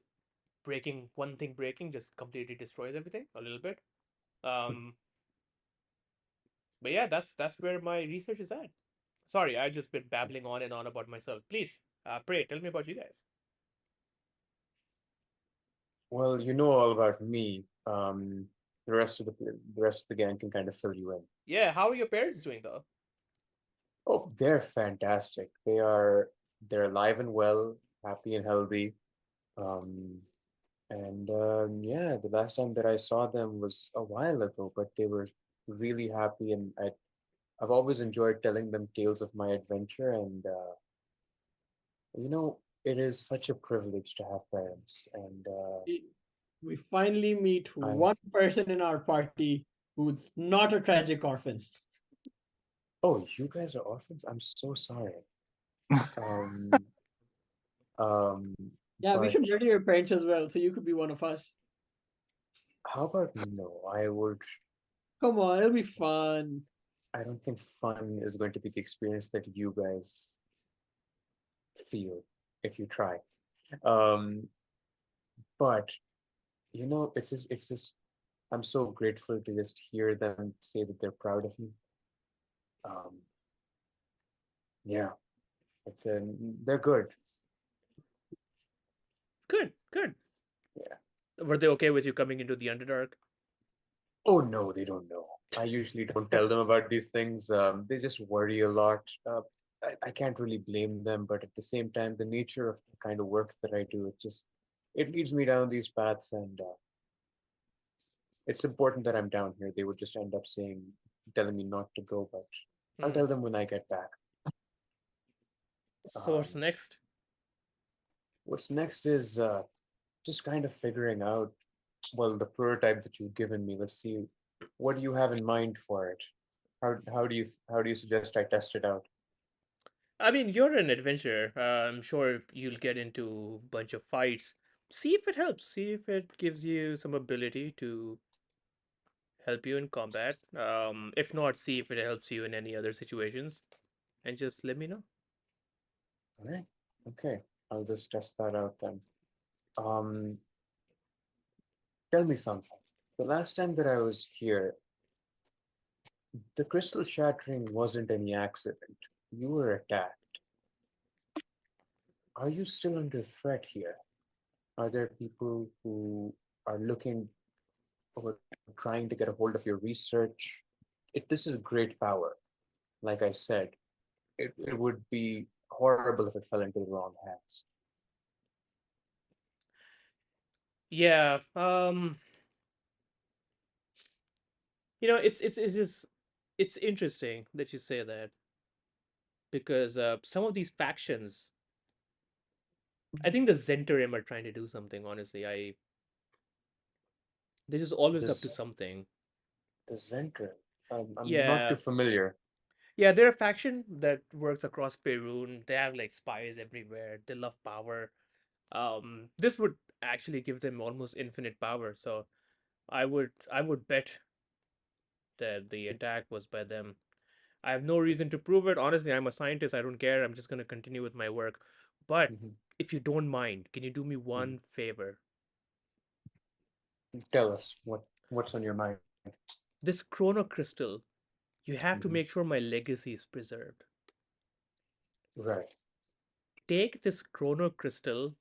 breaking just completely destroys everything a little bit. Um, but yeah, that's where my research is at. Sorry, I've just been babbling on and on about myself. Please, pray, tell me about you guys. Well, you know all about me. The rest of the gang can kind of fill you in. Yeah, how are your parents doing though? Oh, they're fantastic. They're alive and well. happy and healthy. Um, and yeah, the last time that I saw them was a while ago, but they were really happy, and I've always enjoyed telling them tales of my adventure, and it is such a privilege to have parents, and We finally meet I one person in our party who's not a tragic orphan. oh, you guys are orphans? I'm so sorry. Um, um, Yeah, we but should murder your parents as well, so you could be one of us. how about no? Come on, it'll be fun. I don't think fun is going to be the experience that you guys feel if you try. Um, but it's just I'm so grateful to just hear them say that they're proud of me. Um, yeah, it's they're good. Good, good. Yeah. Were they okay with you coming into the Underdark? Oh no, they don't know. I usually don't tell them about these things. They just worry a lot. I can't really blame them, but at the same time, the nature of the kind of work that I do, it leads me down these paths, and it's important that I'm down here. They would just end up telling me not to go, but I'll Hmm. tell them when I get back. So what's Um, next? what's next is just kind of figuring out, well, the prototype that you've given me. Let's see, what do you have in mind for it? How do you suggest I test it out? I mean, you're an adventurer. I'm sure you'll get into a bunch of fights. See if it helps. See if it gives you some ability to help you in combat. If not, see if it helps you in any other situations, and just let me know. All right. Okay. I'll just test that out then. Um, Tell me something. The last time that I was here, the crystal shattering wasn't any accident. You were attacked. Are you still under threat here? Are there people who are looking or trying to get a hold of your research? This is great power. Like I said, it would be horrible if it fell into the wrong hands. Yeah. It's just it's interesting that you say that because some of these factions, I think the Zentarim are trying to do something. Honestly, they're just always up to This something. the Zenter. I'm not too Yeah, familiar. yeah, they're a faction that works across Perun. They have like spies everywhere. They love power. This would actually give them almost infinite power. So I would bet that the attack was by them. I have no reason to prove it. Honestly, I'm a scientist. I don't care. I'm just gonna continue with my work. But Mhm, if you don't mind, can you do me mhm. one favor? Tell us what's on your mind. This chrono crystal, you have to Mhm. make sure my legacy is preserved. Right. Take this chrono crystal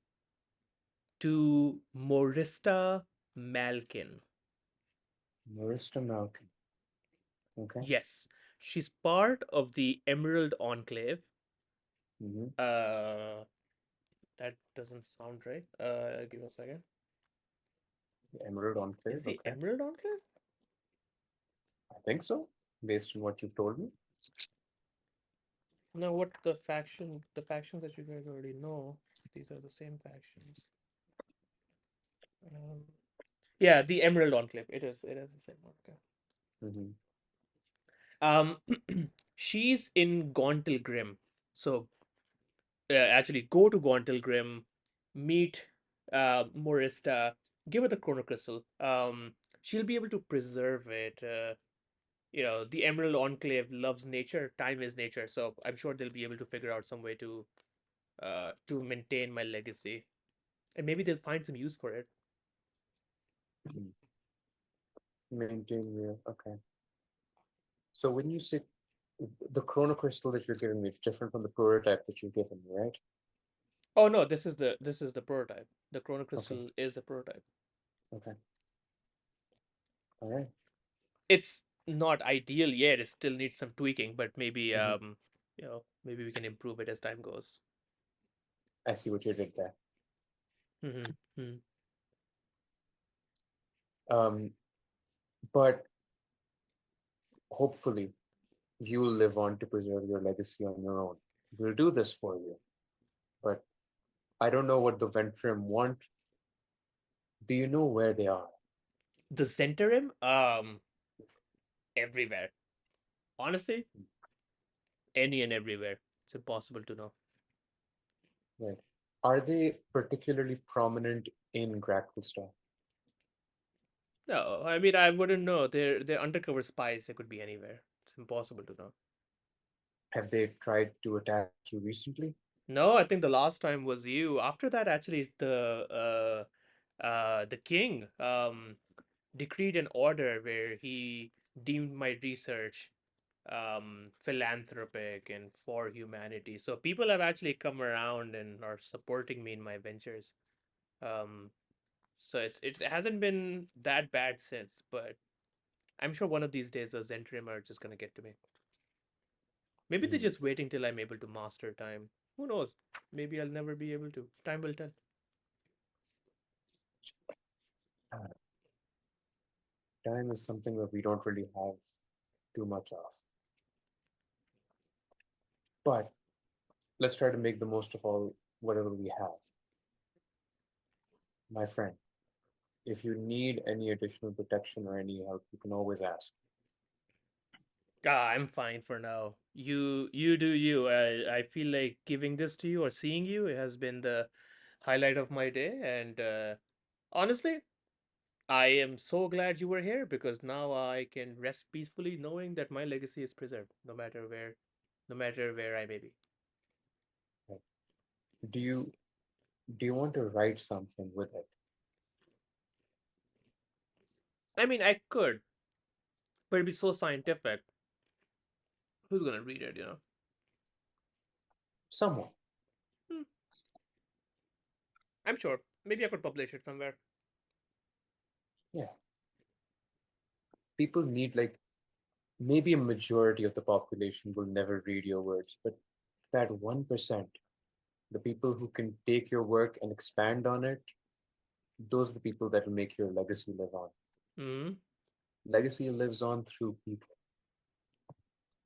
to Morista Malkin. Marista Malkin. Okay. Yes, she's part of the Emerald Enclave. Mm-hmm. Uh, that doesn't sound right. Give me a second. Emerald Is Enclave. the Okay. Emerald Enclave? I think so, based on what you've told me. No, what the factions that you guys already know. These are the same factions. Um, yeah, the Emerald Enclave. It is the same one. Okay. Mm-hmm. Um, she's in Gauntlgrim. So actually, go to Gauntlgrim, meet Morista, give her the Chrono Crystal. She'll be able to preserve it. The Emerald Enclave loves nature. Time is nature. So I'm sure they'll be able to figure out some way to maintain my legacy, and maybe they'll find some use for it. Maintain real. Okay. So when you say the chrono crystal that you're giving me is different from the prototype that you're giving me, right? Oh no, this is the prototype. The Chrono Okay. Crystal is a prototype. Okay. All right. It's not ideal yet. It still needs some tweaking, but maybe Mm-hmm. maybe we can improve it as time goes. I see what you did there. Mm-hmm. But hopefully you'll live on to preserve your legacy on your own. We'll do this for you. But I don't know what the Ventrim want. Do you know where they are? The Zentarim, everywhere. Honestly, any and everywhere. It's impossible to know. Right. Are they particularly prominent in Gracklestar? No, I mean I wouldn't know. They're undercover spies. They could be anywhere. It's impossible to know. Have they tried to attack you recently? No, I think the last time was you. After that, actually, the king decreed an order where he deemed my research philanthropic and for humanity. So people have actually come around and are supporting me in my ventures. Um, so it hasn't been that bad since, but I'm sure one of these days the Zentrim are just gonna get to me. Maybe they're just waiting till I'm able to master time. Who knows? Maybe I'll never be able to. Time will tell. Time is something that we don't really have too much of. But let's try to make the most of all whatever we have. My friend, if you need any additional protection or any help, you can always ask. I'm fine for now. You do you. I feel like giving this to you or seeing you has been the highlight of my day, and honestly, I am so glad you were here because now I can rest peacefully knowing that my legacy is preserved, no matter where I may be. Right. Do you want to write something with it? I mean, I could, but it'd be so scientific. Who's gonna read it, you know? Someone. I'm sure. Maybe I could publish it somewhere. Yeah. People need, like, maybe a majority of the population will never read your words, but that 1%, the people who can take your work and expand on it, those are the people that will make your legacy live on. Hmm. Legacy lives on through people,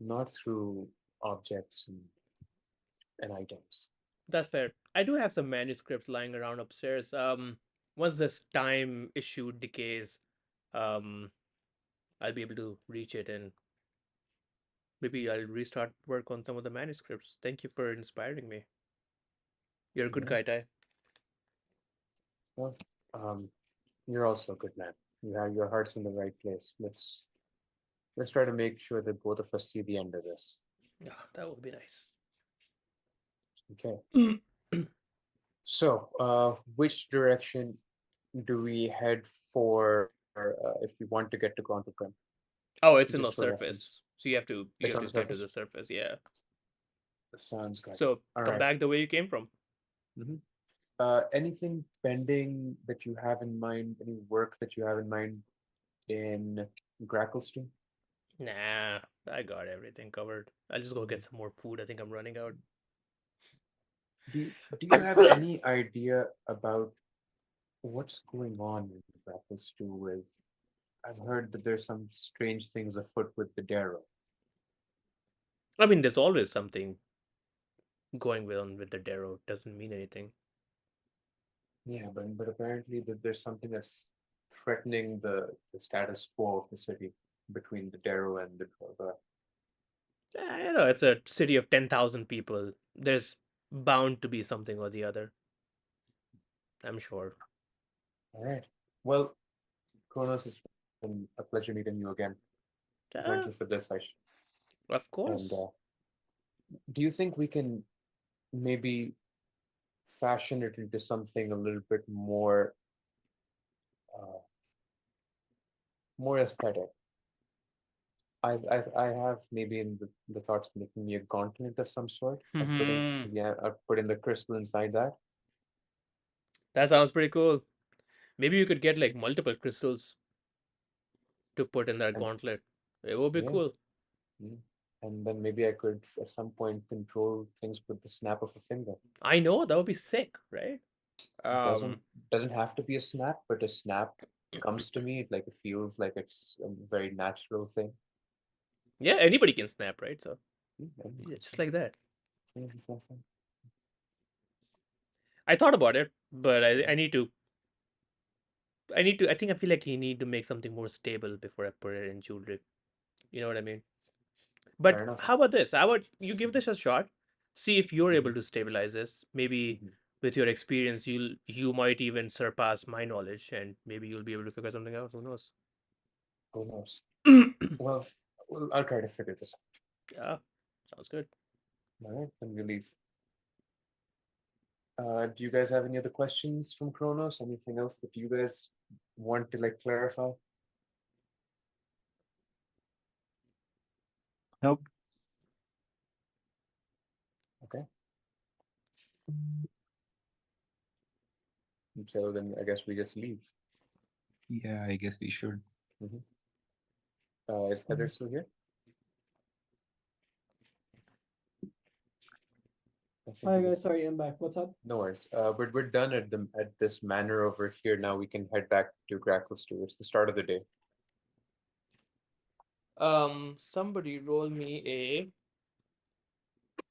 not through objects and items. That's fair. I do have some manuscripts lying around upstairs. Once this time issue decays, um, I'll be able to reach it and maybe I'll restart work on some of the manuscripts. Thank you for inspiring me. You're a good Yeah. guy, Tai. Well, you're also a good man. You have your heart's in the right place. Let's try to make sure that both of us see the end of this. Yeah, that would be nice. Okay. So, which direction do we head for if we want to get to Quantum? Oh, it's in the Just for reference. surface. So you have to It's on the stay to surface? the surface, yeah. Sounds good. So All come right. back the way you came from. Anything pending that you have in mind? Any work that you have in mind in Gracklestone? Nah, I got everything covered. I'll just go get some more food. I think I'm running out. Do you have any idea about what's going on in Gracklestone with? I've heard that there's some strange things afoot with the Darrow. I mean, there's always something going on with the Darrow. Doesn't mean anything. Yeah, but apparently there's something that's threatening the status quo of the city between the Darrow and the Droga. You know, it's a city of 10,000 people. There's bound to be something or the other. I'm sure. All right. Well, Kronos, it's been a pleasure meeting you again. Thank you for this, Aish. Of course. And do you think we can maybe fashion it into something a little bit more more aesthetic? I have maybe in the thoughts of making me a gauntlet of some sort. I'll put in the crystal inside that. That sounds pretty cool. Maybe you could get like multiple crystals to put in that And gauntlet. It would be yeah. cool. and then maybe I could at some point control things with the snap of a finger. I know that would be sick, right? Doesn't have to be a snap, but a snap comes to me like it feels like it's a very natural thing. Yeah, anybody can snap, right? So Yeah, yeah, just like that. it's not something. I thought about it, but I need to. I think I feel like you need to make something more stable before I put it in jewelry. You know what I mean? But Fair enough. how about this? How about you give this a shot? See if you're able to stabilize this. Maybe Mhm. with your experience, you might even surpass my knowledge, and maybe you'll be able to figure something out. Who knows? Who knows? Well, I'll try to figure this Yeah, sounds good. out. All right, then we leave. Do you guys have any other questions from Kronos? Anything else that you guys want to like clarify? Nope. Okay. So then I guess we just leave. Yeah, I guess we should. Is Heather still here? I think Hi we guys, just- sorry, I'm back. What's up? No worries. But we're done at this manor over here. Now we can head back to Grackles too. It's the start of the day. Somebody roll me a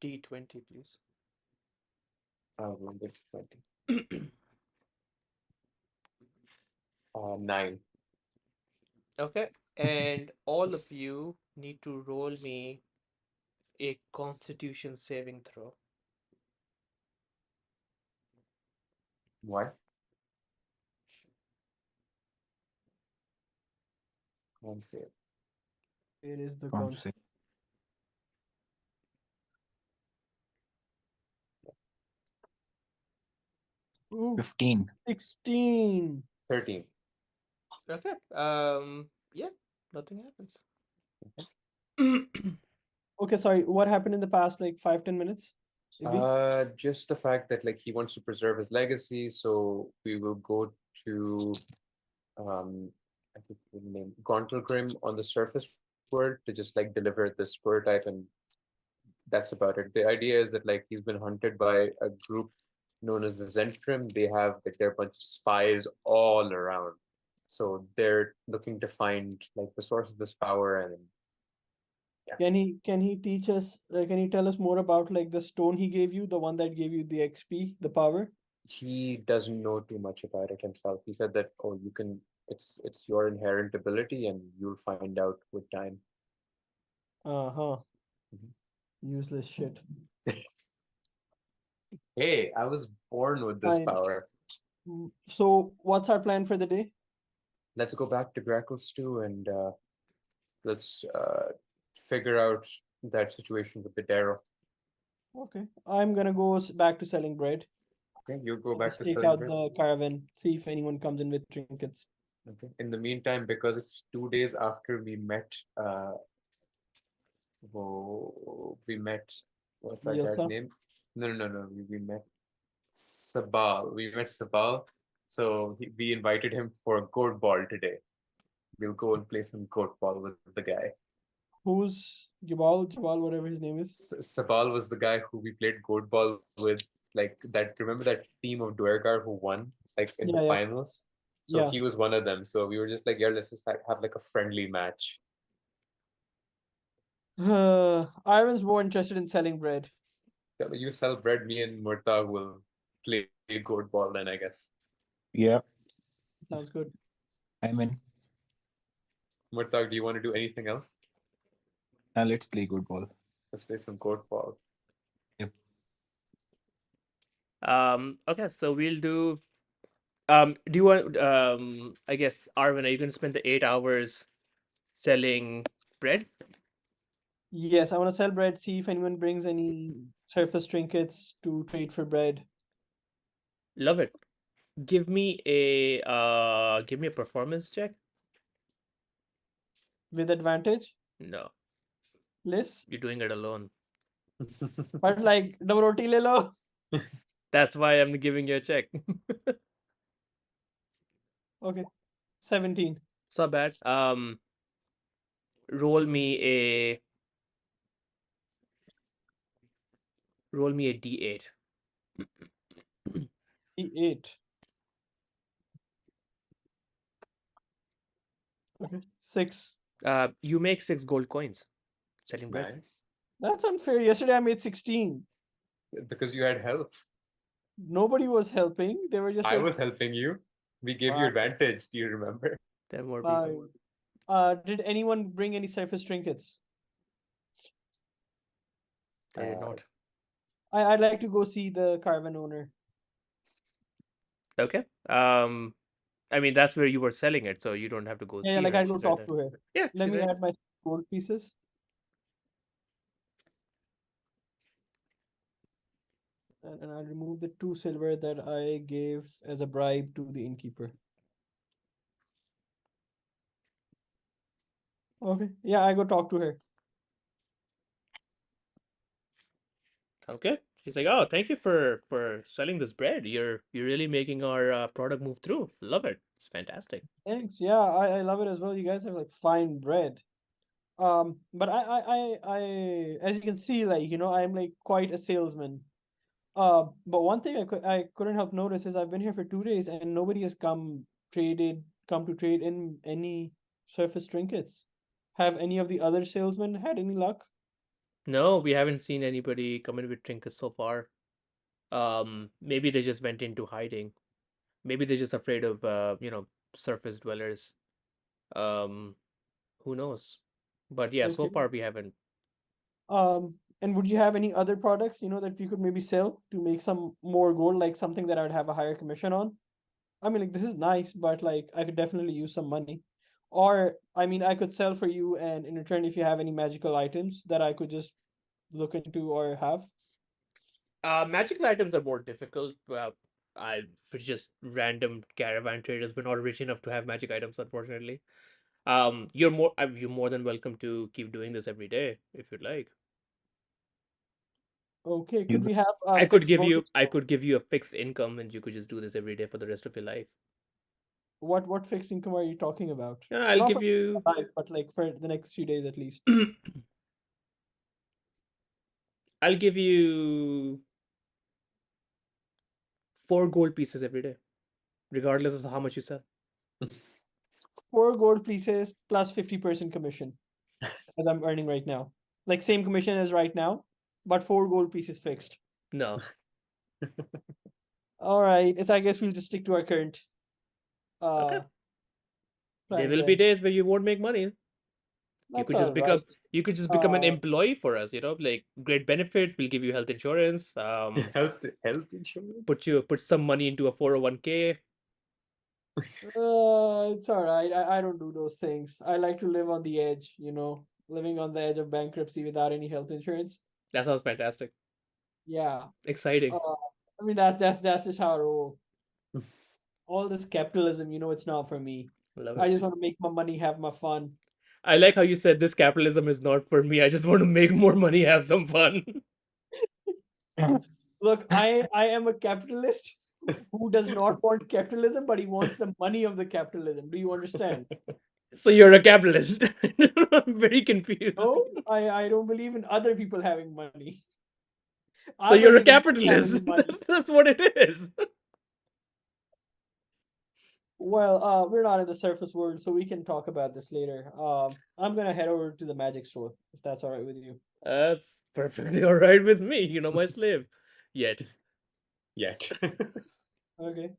d20, please. I'll roll this 20. 9. Okay, and all of you need to roll me a Constitution saving throw. Why? One save. It is the Can't con. say. Ooh, 15. 16. 13. Okay. Yeah, nothing happens. Okay, sorry. What happened in the past like 5-10 minutes? Ibby? Just the fact that like he wants to preserve his legacy, so we will go to I think the name Grim on the surface world to just like deliver this prototype, and that's about it. The idea is that like he's been hunted by a group known as the Zentrim. They have like they're a bunch of spies all around. So they're looking to find like the source of this power, and Can he teach us, can he tell us more about like the stone he gave you, the one that gave you the XP, the power? he doesn't know too much about it himself. He said that, oh, you can it's your inherent ability and you'll find out with time. Uh-huh. Mhm. Useless shit. Hey, I was born with this Fine. power. So what's our plan for the day? Let's go back to Grackles too, and let's figure out that situation with the Darrow. Okay. I'm gonna go back to selling bread. Okay, you go back to Stake selling out bread. the caravan, see if anyone comes in with trinkets. Okay. In the meantime, because it's 2 days after we met, what's that guy's Yilsa? name? No. We met Sabal. We met Sabal. So we invited him for a Goatball today. We'll go and play some Goatball with the guy. Who's Jabal, whatever his name is? Sabal was the guy who we played Goatball with, like that. Remember that team of Duergar who won, like in the Yeah. finals? So Yeah. he was one of them. So we were just like, yeah, let's just have like a friendly match. Ivan's more interested in selling bread. Yeah, but you sell bread, me and Murtagh will play Goatball then, I guess. Yeah, Sounds good. I'm in. Murtagh, do you want to do anything else? Now let's play good ball. Let's play some Goatball. Yep. Okay, so we'll do. Do you want? I guess Arwen, are you going to spend the 8 hours selling bread? Yes, I want to sell bread, see if anyone brings any surface trinkets to trade for bread. Love it. Give me a performance check. With advantage. No, Less. you're doing it alone. But like, double roti le lo. That's why I'm giving you a check. Okay. 17. It's not bad. Roll me a Roll me a d8. E8. Okay. 6. You make 6 gold coins selling bread. Nice. That's unfair. Yesterday I made 16. Because you had help. Nobody was helping. They were just I like, was helping you. We gave you Fine. advantage. Do you remember? There are more fine. people. Did anyone bring any surface trinkets? They did Uh, not. I'd like to go see the caravan owner. Okay. I mean, that's where you were selling it, so you don't have to go Yeah, see like her. I'd go She's right talk there. to her. Yeah, Let she's me right add my gold pieces. And I'll remove the 2 silver that I gave as a bribe to the innkeeper. Okay. Yeah, I go talk to her. Sounds good. She's like, "Oh, thank you for selling this bread. You're really making our product move through. Love it. It's fantastic." Thanks. Yeah, I love it as well. You guys have like fine bread. But as you can see, like, I'm like quite a salesman. But one thing I couldn't help notice is I've been here for 2 days and nobody has come to trade in any surface trinkets. Have any of the other salesmen had any luck? No, we haven't seen anybody come in with trinkets so far. Maybe they just went into hiding. Maybe they're just afraid of surface dwellers. Um, who knows? But yeah, so Okay. far we haven't. And would you have any other products, that you could maybe sell to make some more gold, like something that I would have a higher commission on? I mean, like, this is nice, but like, I could definitely use some money. Or, I mean, I could sell for you, and in return, if you have any magical items that I could just look into or have. Magical items are more difficult. For just random caravan traders, we're not rich enough to have magic items, unfortunately. You're more than welcome to keep doing this every day if you'd like. Okay, You could we have I could fixed give you bonus? I could give you a fixed income and you could just do this every day for the rest of your life. What fixed income are you talking about? Yeah, I'll Not give for you life, but like for the next few days at least. I'll give you 4 gold pieces every day, regardless of how much you sell. 4 gold pieces plus 50% commission, as I'm earning right now. Like same commission as right now, but 4 gold pieces fixed. No. All right, it's I guess we'll just stick to our current Okay. uh There plan will be then. days where you won't make money. You That's could just all right. become an Uh, employee for us, like great benefits, we'll give you health insurance, health insurance. put some money into a 401k. it's all right. I don't do those things. I like to live on the edge, living on the edge of bankruptcy without any health insurance. That sounds fantastic. Yeah. Exciting. I mean that's just how I roll. All this capitalism, it's not for me. Love I it. just want to make my money, have my fun. I like how you said this capitalism is not for me. I just want to make more money, have some fun. Look, I am a capitalist who does not want capitalism, but he wants the money of the capitalism. Do you understand? So you're a capitalist. I'm very confused. No, I don't believe in other people having money. So I you're a believe in having capitalist. money. That's what it is. Well, we're not in the surface world, so we can talk about this later. I'm gonna head over to the magic store if that's all right with you. That's perfectly all right with me. My slave. Yet. Yet. Okay.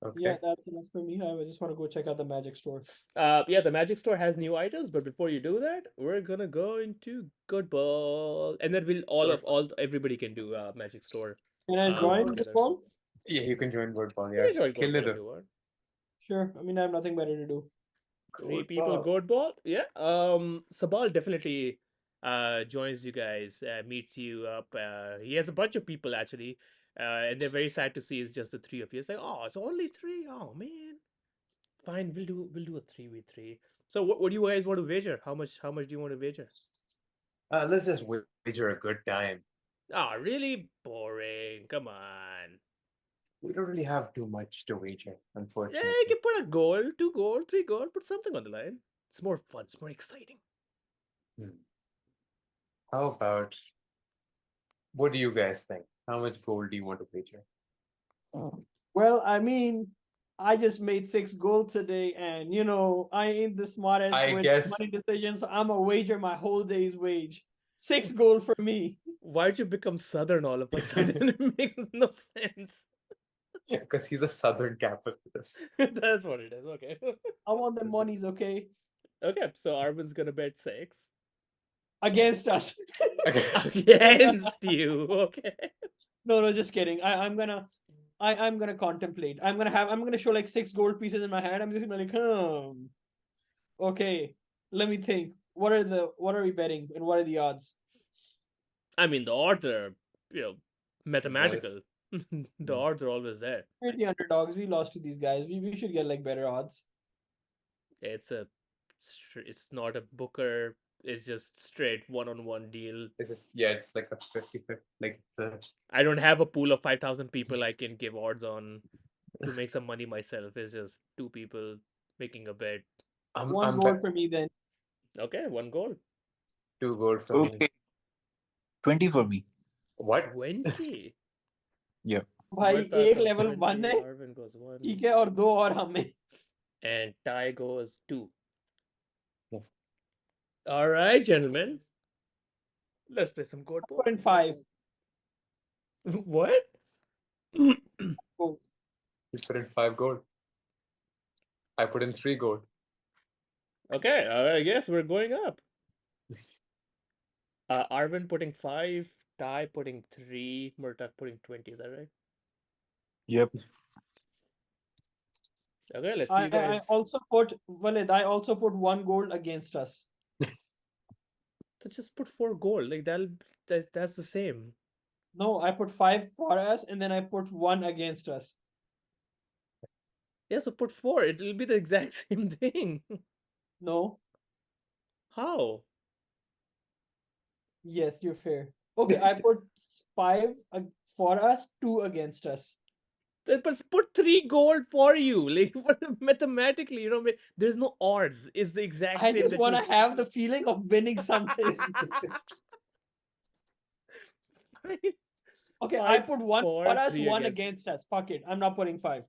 Yeah, Okay. that's enough for me. I just want to go check out the magic store. Yeah, the magic store has new items, but before you do that, we're gonna go into Goatball, and then we'll everybody can do magic store Can I join the together. call? Yeah, you can join Goatball. You Yeah. can join Kill Goatball it. if you want. Sure. I mean, I have nothing better to do. 3 people Goatball. Yeah. Sabal definitely joins you guys, meets you up. He has a bunch of people actually, and they're very sad to see it's just the 3 of you. It's like, oh, it's only 3. Oh man. Fine, we'll do a 3v3. So what do you guys want to wager? How much do you want to wager? Let's just wager a good time. Ah, really boring. Come on. We don't really have too much to wager, Yeah, unfortunately. you can put a goal, 2 goal, 3 goal, put something on the line. It's more fun. It's more exciting. Hmm. How about, what do you guys think? How much gold do you want to wager? Well, I mean, I just made 6 gold today, and you know, I ain't the smartest I with guess- money decisions, so I'm a wager my whole day's wage. 6 gold for me. Why'd you become southern all of a sudden? It makes no sense. Because he's a southern capitalist. That's what it is. Okay. I want the monies, okay? Okay, so Arvin's gonna bet 6 Against us. Okay. against you. Okay. No, just kidding. I'm gonna contemplate. I'm gonna show like 6 gold pieces in my hand. I'm just gonna like, okay, let me think. What are we betting and what are the odds? I mean, the odds are, mathematical. The odds are always there. We're the underdogs. We lost to these guys. We should get like better odds. It's it's not a booker. It's just straight one-on-one deal. It's like a 50-50, like the I don't have a pool of 5,000 people I can give odds on to make some money myself. It's just 2 people making a bet. One goal for me then. Okay, 1 goal. 2 gold for me. Okay. 20 for me. What? 20. भाई Murtagh एक goes level 20, 1 है, Arvin goes 1. ठीक है, और 2 और हमें. And Ty goes 2. Yes. All right, gentlemen. Let's play some Goatball. Put in 5. What? You put in 5 gold. I put in 3 gold. Okay, I guess we're going up. Arvin putting 5, Ty putting 3, Murtagh putting 20. Is that right? Yep. Okay, let's see you guys. I also put Walid. I also put 1 gold against us. So just put 4 gold. Like that's the same. No, I put 5 for us, and then I put 1 against us. Yeah, so put 4. It'll be the exact same thing. No. How? Yes, you're fair. Okay, I put 5 for us, 2 against us. But put 3 gold for you. Like mathematically, there's no odds. It's the exact I same. just want to have the feeling of winning something. Okay, I 5 put 1 for, for us, 3 1 against. against us. Fuck it. I'm not putting 5.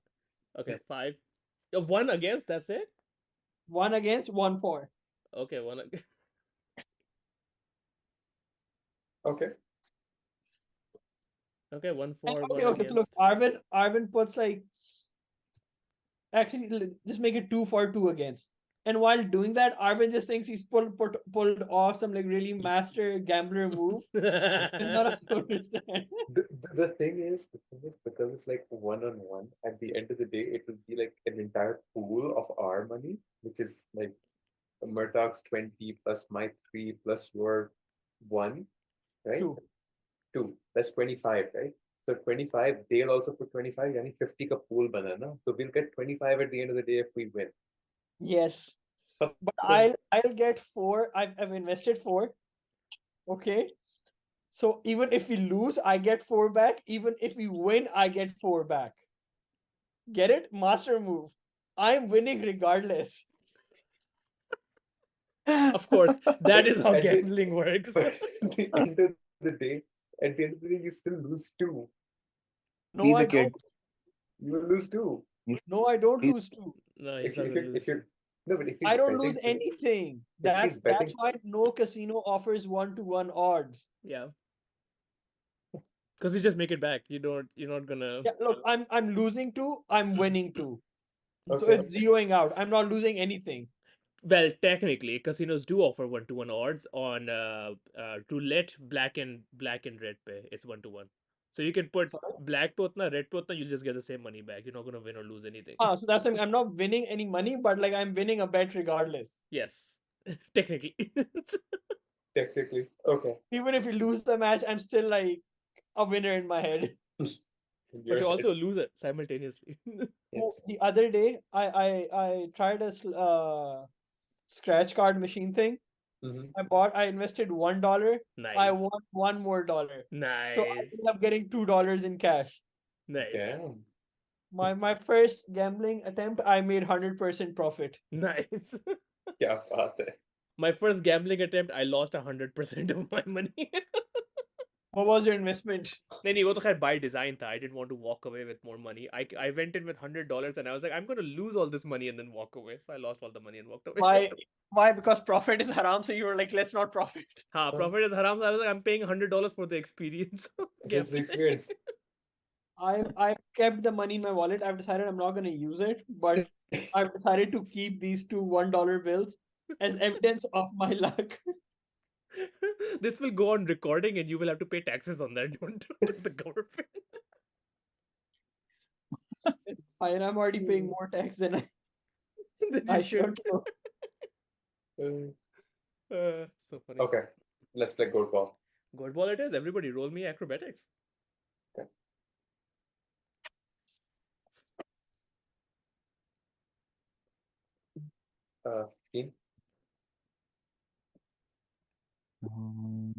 Okay, 5. 1 against, that's it? 1 against, 1 for. Okay, 1 against. Okay. Okay, 1 for, 1 Okay, against. so look, Arvin puts like, actually, just make it 2 for, 2 against. And while doing that, Arvin just thinks he's pulled off some like really master gambler move. And none of us understand. The thing is, because it's like 1-on-1, at the end of the day, it will be like an entire pool of our money, which is like Murtagh's 20 plus my 3 plus your 1, right? 2. That's 25, right? So 25, they'll also put 25, yani 50 ka pool bana na. So we'll get 25 at the end of the day if we win. Yes. But I'll get 4. I've invested 4. Okay. So even if we lose, I get 4 back. Even if we win, I get 4 back. Get it? Master move. I'm winning regardless. Of course, that is how At the- gambling works. But at the end of the day, you still lose 2. No, He's I a kid. don't. You will lose 2. No, I don't lose 2. No, If he's not gonna lose. no, but if he's I don't betting lose to- anything. if he's That's betting- why no casino offers 1-to-1 odds. Yeah. Because you just make it back. You're not gonna. Yeah, look, I'm losing 2, I'm winning 2. So Okay. it's zeroing out. I'm not losing anything. Well, technically, casinos do offer 1-to-1 odds on roulette, black and red pay. It's 1-to-1. So you can put black pe utna, red pe utna, you'll just get the same money back. You're not gonna win or lose anything. So that's something. I'm not winning any money, but like I'm winning a bet regardless. Yes, technically. Technically, okay. Even if we lose the match, I'm still like a winner in my head. But you're also a loser simultaneously. Oh, the other day, I tried a scratch card machine thing. Mhm. I invested $1. Nice. I won $1 more. Nice. So I ended up getting $2 in cash. Nice. Damn. My first gambling attempt, I made 100% profit. Nice. Kya baat hai. My first gambling attempt, I lost 100% of my money. What was your investment? नहीं वो तो खैर by design था. I didn't want to walk away with more money. I went in with $100 and I was like, I'm going to lose all this money and then walk away. So I lost all the money and walked away. Why? Why? Because profit is haram. So you were like, let's not profit. हाँ, profit is haram. So I was like, I'm paying $100 for the experience. of His gambling. experience. I've kept the money in my wallet. I've decided I'm not going to use it, but I've decided to keep these two $1 bills as evidence of my luck. This will go on recording and you will have to pay taxes on that, don't to the government. And I'm already paying more tax than Then I you should. should. So So funny. Okay, let's play Goatball. Goatball it is. Everybody roll me acrobatics. Uh, 15.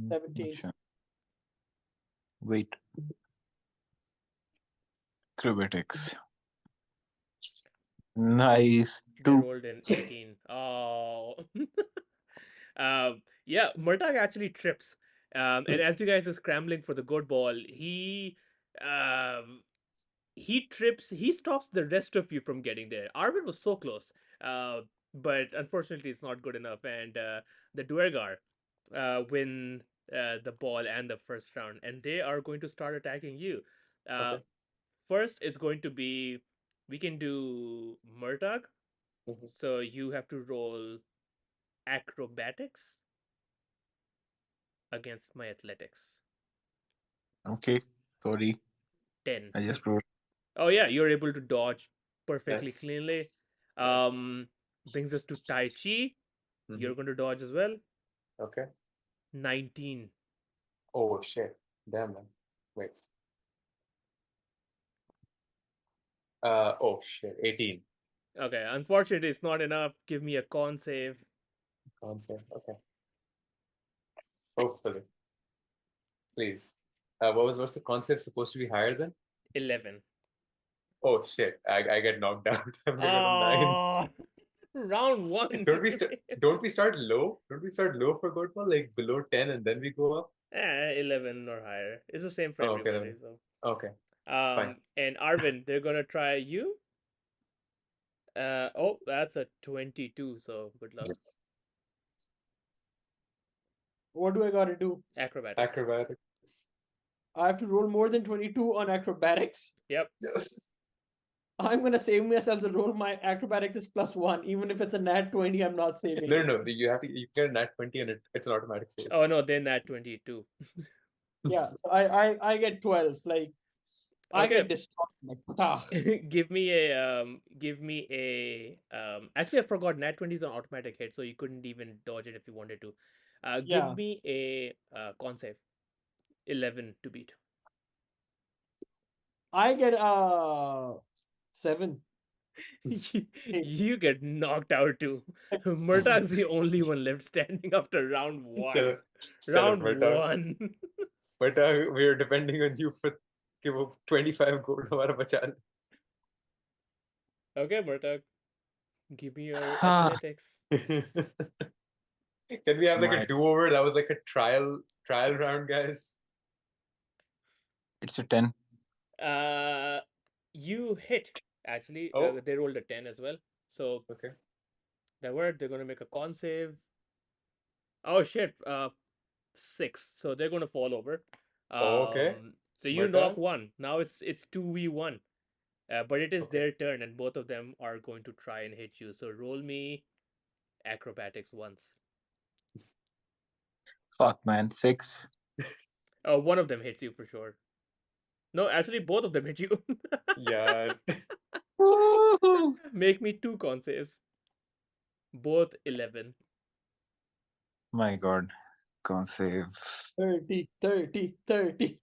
17. Sure. Wait. Acrobatics. Nice. They 2. rolled in 18. Oh. Yeah, Murtagh actually trips. And as you guys are scrambling for the goat ball, he trips, he stops the rest of you from getting there. Arwen was so close. But unfortunately it's not good enough. And the Duergar win the ball and the first round, and they are going to start attacking you. Okay. First is going to be, we can do Murtagh. Mhm. So you have to roll acrobatics against my athletics. Okay. Sorry. 10. I just wrote. Oh yeah, you're able to dodge perfectly Yes. cleanly. Yes. Brings us to Taichi. Mhm. You're going to dodge as well. Okay. 19. Oh shit. Damn man. Wait. Oh shit. 18. Okay, unfortunately it's not enough. Give me a con save. Concept. Okay. Hopefully. Please. What's the concept supposed to be higher than? 11. Oh shit. I get knocked out. I'm like on 9. Oh, round 1. Don't we start low? Don't we start low for Goatball? Like below 10 and then we go up? 11 or higher. It's the same for Oh, okay, everybody. then. So Okay. Fine. and Arwen, they're gonna try you. Oh, that's a 22, so good luck. what do I got to do? Acrobatics. Acrobatics. I have to roll more than 22 on acrobatics. Yep. Yes. I'm going to save myself to roll my acrobatics is +1. Even if it's a nat 20, I'm not saving. No. You get a nat 20 and it's an automatic save. Oh no, then that 22. Yeah, I get 12. Like, I Okay. get destroyed. Like, Taha. Give me a actually I forgot nat 20 is an automatic hit, so you couldn't even dodge it if you wanted to. Yeah. Give me a con save. 11 to beat. I get 7. You get knocked out too. Murtagh's the only one left standing after round 1. Chalo, Round Murtagh. 1. But we are depending on you for give 25 gold हमारा बचा ले. Okay, Murtagh. Give me your Ah. athletics. Can we have like a do-over? That was like a trial round, guys. It's a 10. You hit. Actually, Oh. they rolled a 10 as well. So Okay. that word, they're gonna make a con save. Oh shit! 6. So they're gonna fall over. Okay. So you Murtagh? knock one. Now it's 2v1. But it is Okay. their turn, and both of them are going to try and hit you. So roll me acrobatics once. Fuck, man. 6. One of them hits you for sure. No, actually, both of them hit you. Yeah. Woohoo! Make me 2 con saves. Both 11. My god. Can't save. 30, 30, 30.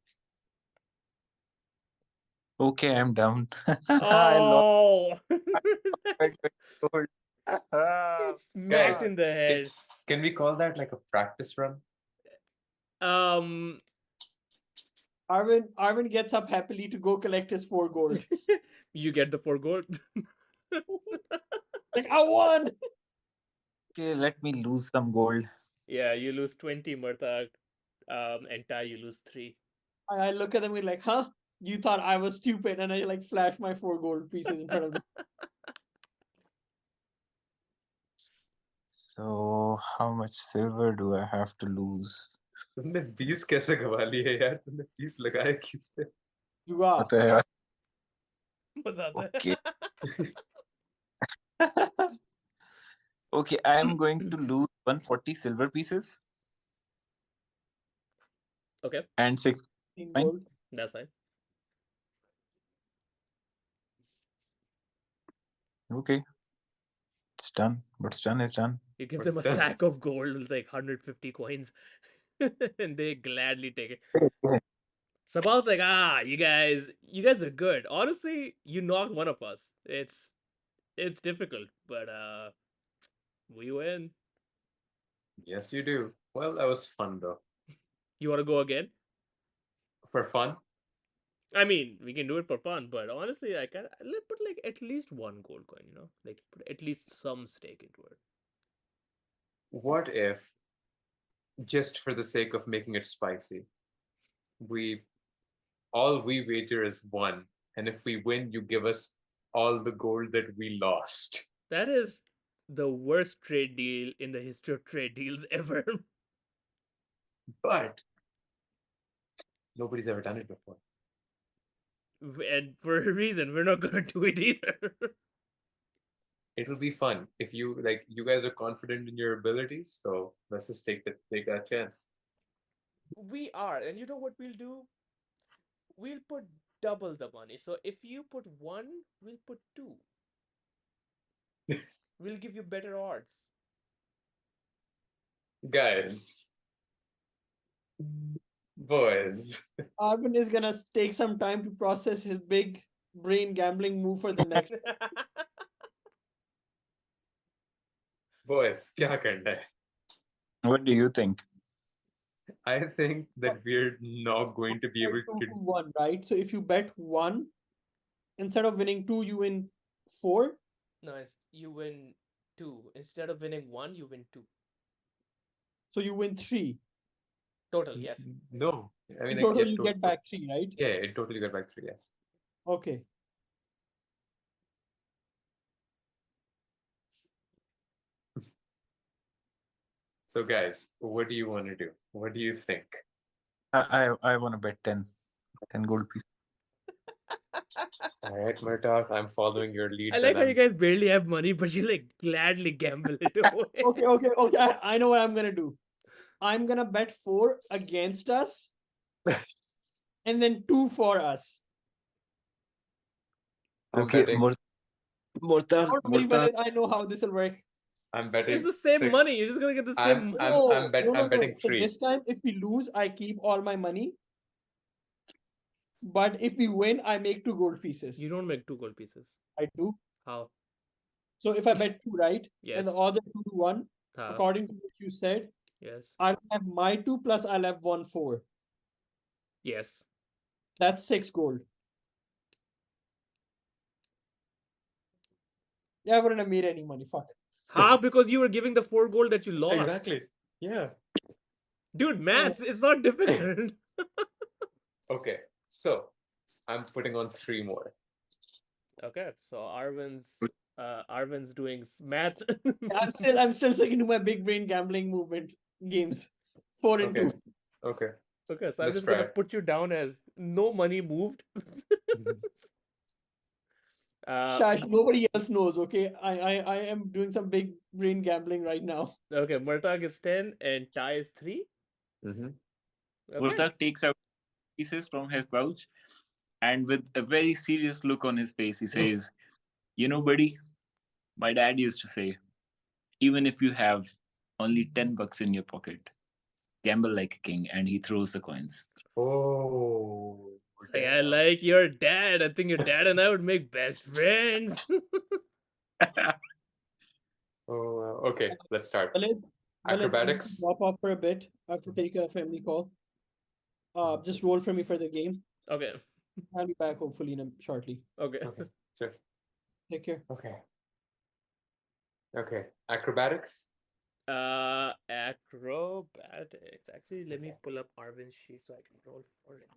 Okay, I'm down. I lost. Oh! my gold. Ah. Smacked Guys, in the head. Can we call that like a practice run? Arwen gets up happily to go collect his 4 gold. You get the 4 gold. Like, I won! Okay, let me lose some gold. Yeah, you lose 20, Murtagh. And Tai, you lose 3. I look at them and like, huh? You thought I was stupid, and I like flash my 4 gold pieces in front of them. So how much silver do I have to lose? तुमने 20 कैसे गवा लिए यार? तुमने 20 लगाए क्यों थे? जुआ. पता है यार. मजा आता है. Okay. Okay, I am going to lose 140 silver pieces Okay, and 6 16 Fine. gold. that's fine. Okay. It's done. What's done is done. You give What's them a that? sack of gold with like 150 coins, and they gladly take it. Sabal's like, you guys are good. Honestly, you knocked one of us. It's difficult, but we win. Yes, you do. Well, that was fun though. You want to go again? For fun? I mean, we can do it for fun, but honestly, I can put like at least 1 gold coin. Like put at least some stake into it. What if, just for the sake of making it spicy, all we wager is 1, and if we win, you give us all the gold that we lost. That is the worst trade deal in the history of trade deals ever. But nobody's ever done it before. And for a reason, we're not gonna do it either. It'll be fun if you guys are confident in your abilities, so let's just take that chance. We are, and you know what we'll do? We'll put double the money. So if you put 1, we'll put 2. We'll give you better odds. Guys. Boys. Arwen is gonna take some time to process his big brain gambling move for the next. Boys, kya karna hai? What do you think? I think that we're not going to be able Two to. to 1, right? So if you bet 1, instead of winning 2, you win 4. No, you win 2. Instead of winning 1, you win 2. So you win 3. Total, yes. No. I mean, In total, you get back 3, right? Yeah, in total you get back 3, yes. Okay. So guys, what do you want to do? What do you think? I want to bet 10 gold pieces. All right, Murtagh, I'm following your lead. I like how you guys barely have money, but you like gladly gamble it away. Okay. I know what I'm gonna do. I'm gonna bet 4 against us, and then 2 for us. Okay, Murtagh. Don't worry about it. I know how this will work. I'm betting. It's the same 6. money. You're just gonna get the same. I'm betting So 3. this time, if we lose, I keep all my money. But if we win, I make 2 gold pieces. You don't make 2 gold pieces. I do. How? So if I bet 2, right? Yes. And the odds are 2 to 1, according to what you said, Yes. I'll have my 2 plus I'll have 1 4. Yes. That's 6 gold. Yeah, I wouldn't have made any money. Fuck. How? Because you were giving the 4 gold that you lost. Exactly. Yeah. Dude, maths, it's not difficult. Okay, so I'm putting on 3 more. Okay, so Arvin's doing math. I'm still sticking to my big brain gambling movement games. 4 and 2. Okay. Okay, so I'm Let's just gonna try. put you down as no money moved. Shash, nobody else knows, okay? I am doing some big brain gambling right now. Okay, Murtagh is 10 and Tai is 3. Mm-hmm. Okay. Murtagh takes out pieces from his pouch and with a very serious look on his face, he says, "You know, buddy, my dad used to say, even if you have only $10 in your pocket, gamble like a king," and he throws the coins. Oh. It's like, I like your dad. I think your dad and I would make best friends. Oh, okay. Let's start. Walid, Acrobatics. drop off for a bit. I have to take a family call. Just roll for me for the game. Okay. I'll be back hopefully shortly. Okay. Okay, sure. Take care. Okay. Okay. Acrobatics. Acrobatics. Actually, let me pull up Arvin's sheet so I can roll for it.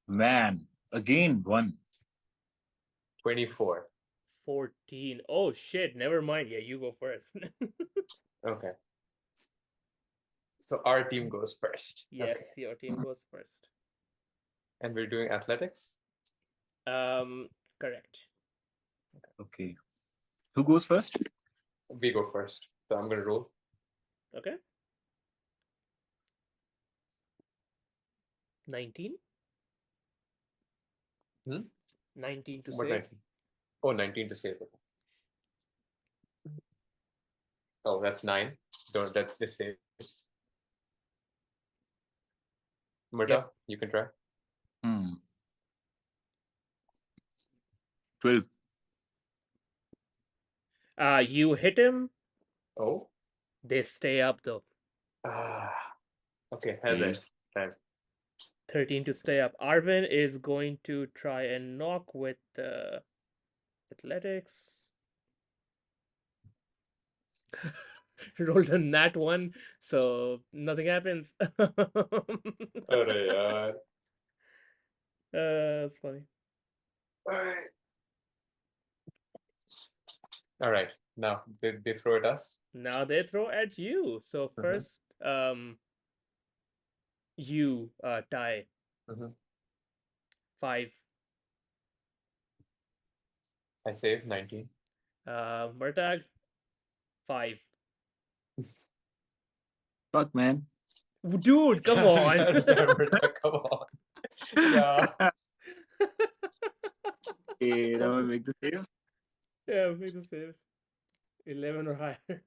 Man, again one. 24. 14. Oh shit! Never mind. Yeah, you go first. Okay. So our team goes first. Yes, Okay. your team goes first. And we're doing athletics? Correct. Okay. Who goes first? We go first. So I'm going to roll. Okay. 19. Hmm? 19 to What save. 19? Oh, 19 to save. Oh, that's 9. Don't, that's the saves. Murtagh, you can try. 12. You hit him. Oh. They stay up though. Okay, hand Okay. it. Time. 13 to stay up. Arwen is going to try and knock with athletics. Rolled a nat 1, so nothing happens. Arey yaar. That's funny. All right. Now they throw at us. Now they throw at you. So first, you tie 5. I save 19. Murtagh 5. Fuck, man. Dude, come on. Murtagh, come on. Yeah. Okay, now I make the save. Yeah, make the save. 11 or higher.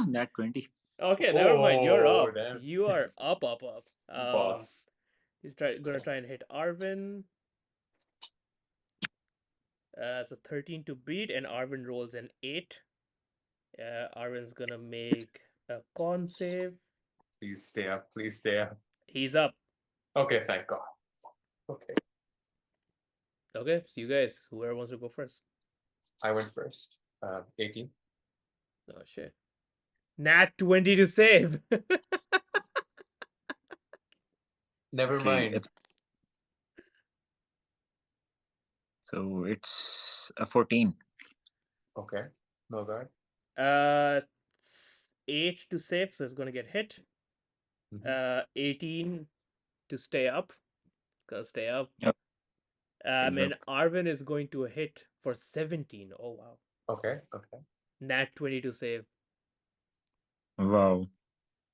Nat 20. Okay, never mind. You're Oh, up. damn. You are up. Boss. He's gonna try and hit Arwen. So 13 to beat, and Arwen rolls an 8. Arwen's gonna make a con save. Please stay up. Please stay up. He's up. Okay, thank God. Okay. Okay, so you guys, whoever wants to go first. I went first. 18. Oh shit. Nat 20 to save. Never Okay, mind. So it's a 14. Okay. No God. 8 to save, so it's gonna get hit. Mhm. 18 to stay up. Gonna stay up. Yep. And Arwen is going to hit for 17. Oh wow. Okay. Okay. Nat 20 to save. Wow.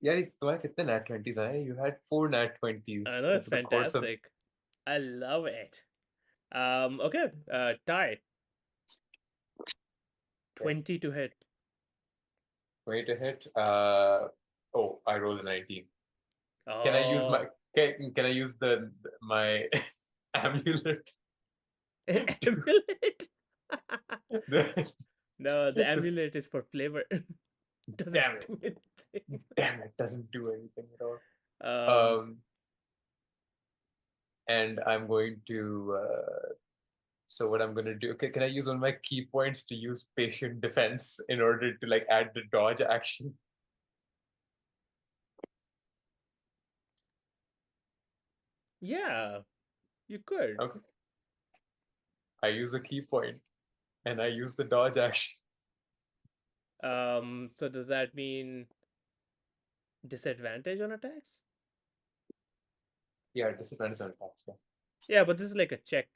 यार तुम्हारे कितने nat 20s आए? You had 4 nat 20s I know, it's over the course of. fantastic. I love it. Okay. Tie. 20 to hit. 20 to hit. Oh, I rolled a 19. Can I use my? Can I use my amulet? Amulet? No, the This- amulet is for flavor. Doesn't Damn it. do anything. Damn, it doesn't do anything at all. And I'm going to. So what I'm going to do? Okay, can I use one of my key points to use patient defense in order to like add the dodge action? Yeah, you could. Okay. I use a key point, and I use the dodge action. So does that mean disadvantage on attacks? Yeah, disadvantage on attacks. Yeah. Yeah, but this is like a check.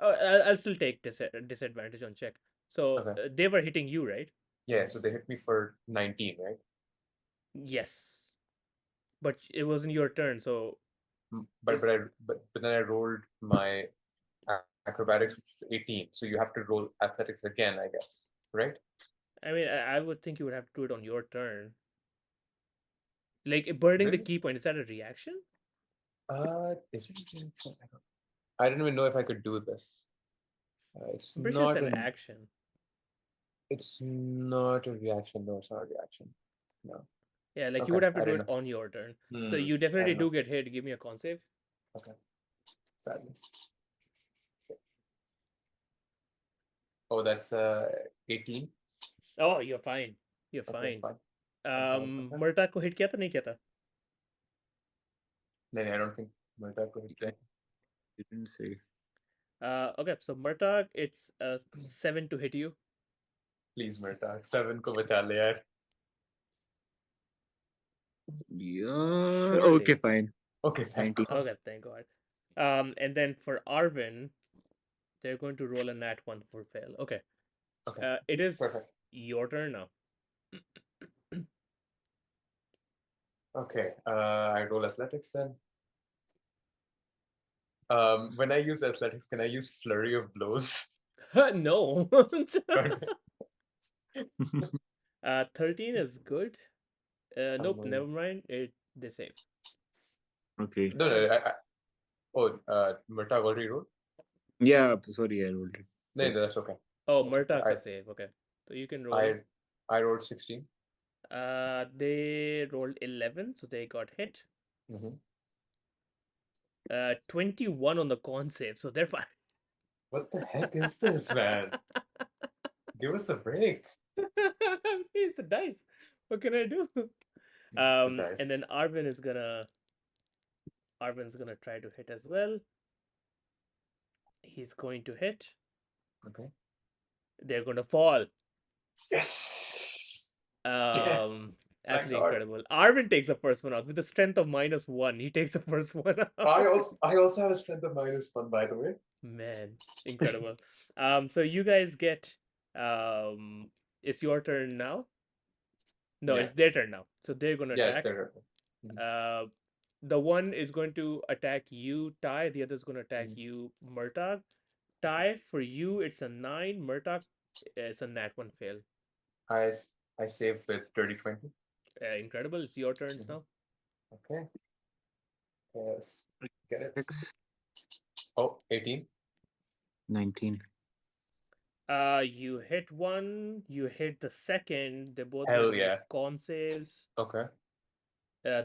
Oh, I'll still take disadvantage on check. So Okay. they were hitting you, right? Yeah, so they hit me for 19, right? Yes, but it wasn't your turn. So But then I rolled my acrobatics, which is 18. So you have to roll athletics again, I guess, right? I mean, I would think you would have to do it on your turn. Like burning the Really? key point, is that a reaction? Is it? I don't even know if I could do this. It's I'm pretty sure not it's an an. action. It's not a reaction. No, it's not a reaction. No. Yeah, like you Okay, would have to I do didn't it on your turn. So Hmm, you definitely fair do enough. get hit. Give me a con save. Okay. Sadness. Oh, that's 18. Oh, you're fine. You're Okay, fine. fine. I'm fine. Murtagh को hit किया था नहीं किया था? No, I don't think Murtagh could hit that. Didn't say. Okay, so Murtagh, it's 7 to hit you. Please, Murtagh. 7 को बचा ले यार. Yeah. Surely. Okay, fine. Okay, thank 19. God. Okay, thank God. And then for Arwen, they're going to roll a nat 1 for fail. Okay. Okay, It is perfect. your turn now. Okay, I roll athletics then. When I use athletics, can I use flurry of blows? No. Okay. 13 is good. Nope, no. never mind. They save. Okay. No, Murtagh already rolled? Yeah, sorry, I rolled it. No, first. that's okay. Oh, Okay, Murtagh I- ka save. Okay. So you can roll. I rolled 16. They rolled 11, so they got hit. Mhm. 21 on the con save, so they're fine. What the heck is this, man? Give us a break. It's the dice. What can I do? the dice. And then Arwen's gonna try to hit as well. He's going to hit. Okay. They're gonna fall. Yes. Actually Thank God. incredible. Arwen takes the first one out with a strength of -1. He takes the first one out. I also have a strength of -1, by the way. Man, incredible. So you guys get it's your turn now. No, Yeah. it's their turn now. So they're gonna Yeah, attack. they're The one is going to attack you, Tai. The other is going to attack you, Murtagh. Tai, for you, it's a 9. Murtagh, it's a nat 1 fail. I save with 30-20. Incredible. It's your turns now. Okay. Yes. Get it. X, Oh, 18. 19. You hit one, you hit the second. They both Hell gotta make yeah. con saves. Okay.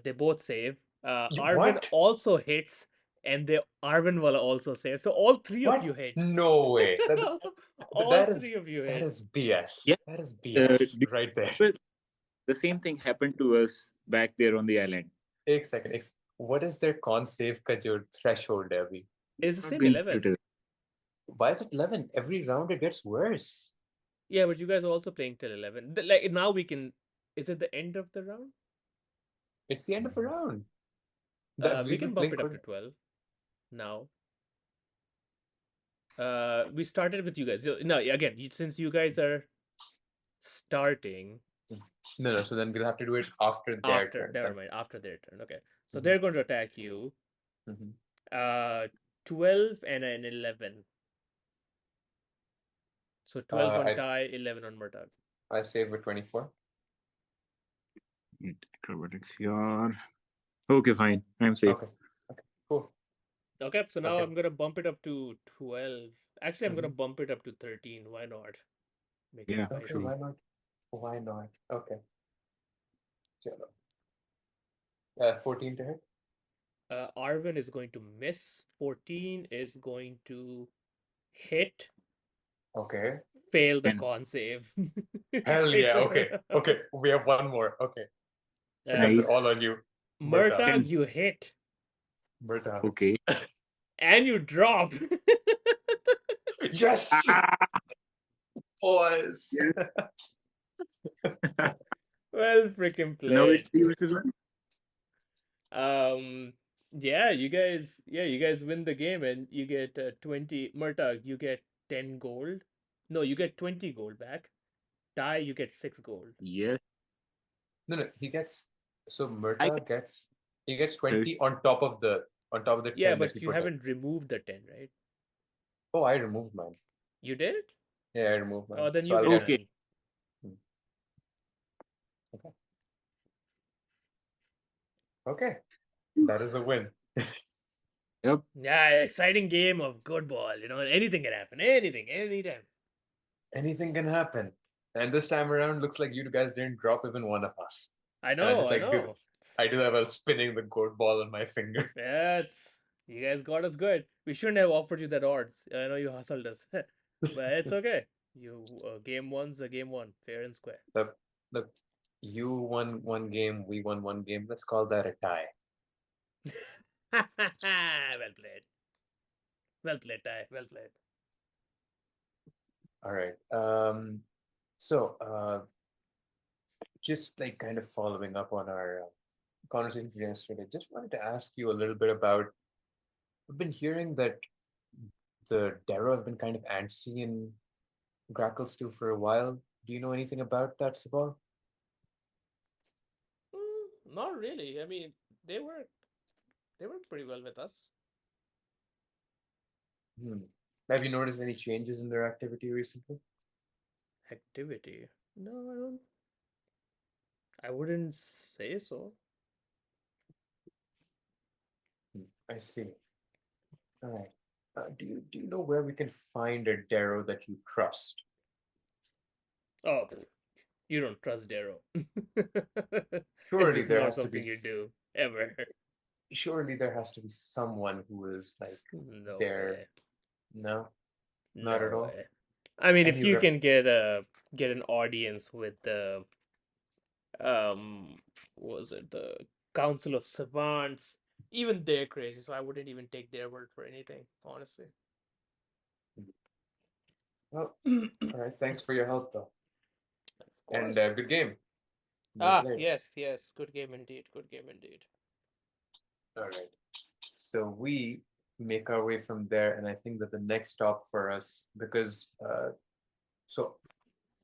They both save. You- Arwen what? also hits, and Arwen will also save. So all three What? of you hit. No way. All that is three of you that hit. is BS. Yeah. That is BS right there. But the same thing happened to us back there on the island. एक second. What is their con save का जो threshold है अभी? It's the Not same going to 11. tell. Why is it 11? Every round it gets worse. Yeah, but you guys are also playing till 11. Like now we can. Is it the end of the round? It's the end of a round. We can bump it up to 12 now. We started with you guys. No, again, since you guys are starting No, so then we'll have to do it after their after, turn. never mind, after their turn. Okay, so Mhm. they're going to attack you. Mhm. 12 and an 11. So 12 on I- Tai, 11 on Murtagh. I save with 24. Acrobatics here. Okay, fine. I'm safe. Okay. Cool. Okay, so now Okay. I'm gonna bump it up to 12. Actually, I'm gonna bump it up to 13. Why not? Make it Yeah, Okay, spicy. why not? Why not? Okay. Chalo. 14 to hit. Arwen is going to miss. 14 is going to hit. Okay. Fail the And- con save. Hell yeah. Okay. Okay. We have one more. Okay. Sikandar, Nice. all on you. Murtagh, you hit. Murtagh. Okay. And you drop. Yes! Boys! Well, freaking So now played. it's 3 versus 1. Yeah, you guys win the game and you get 20. Murtagh, you get 10 gold. No, you get 20 gold back. Tai, you get 6 gold. Yes. No, he gets. So Murtagh gets. He gets 20 on top of the Yeah, 10 that but he you put in. haven't removed the 10, right? Oh, I removed mine. You did? Yeah, I removed mine. Oh, then So you I'll get get- Okay. 9. Okay. That is a win. Yep. Yeah, exciting game of Goatball. You know, anything can happen. Anything, anytime. Anything can happen. And this time around, looks like you guys didn't drop even one of us. I And I know, just I like know. I do that while spinning the goat ball on my finger. Yeah, you guys got us good. We shouldn't have offered you that odds. I know you hustled us, but it's okay. Game one's a game one, fair and square. Look, you won one game, we won one game. Let's call that a tie. Well played. Well played, Ty. Well played. All right. So, just like kind of following up on our conversation yesterday, just wanted to ask you a little bit about. I've been hearing that the Darrow have been kind of antsy in Grackle Stew for a while. Do you know anything about that, Sabal? Not really. I mean, they were pretty well with us. Have you noticed any changes in their activity recently? Activity? No, I don't. I wouldn't say so. I see. All right. Do you know where we can find a Darrow that you trust? Oh, you don't trust Darrow. Surely It's just there not has to be something you do ever. Surely there has to be someone who is like No there. way. No, not at No all. way. I mean, if Any you rep- can get an audience with the what was it, the Council of Savants, even they're crazy, so I wouldn't even take their word for anything, honestly. Well, all right. Thanks for your help, though. Of And course. good game. Well played. Yes, good game indeed. Good game indeed. All right. So we make our way from there, and I think that the next stop for us, because so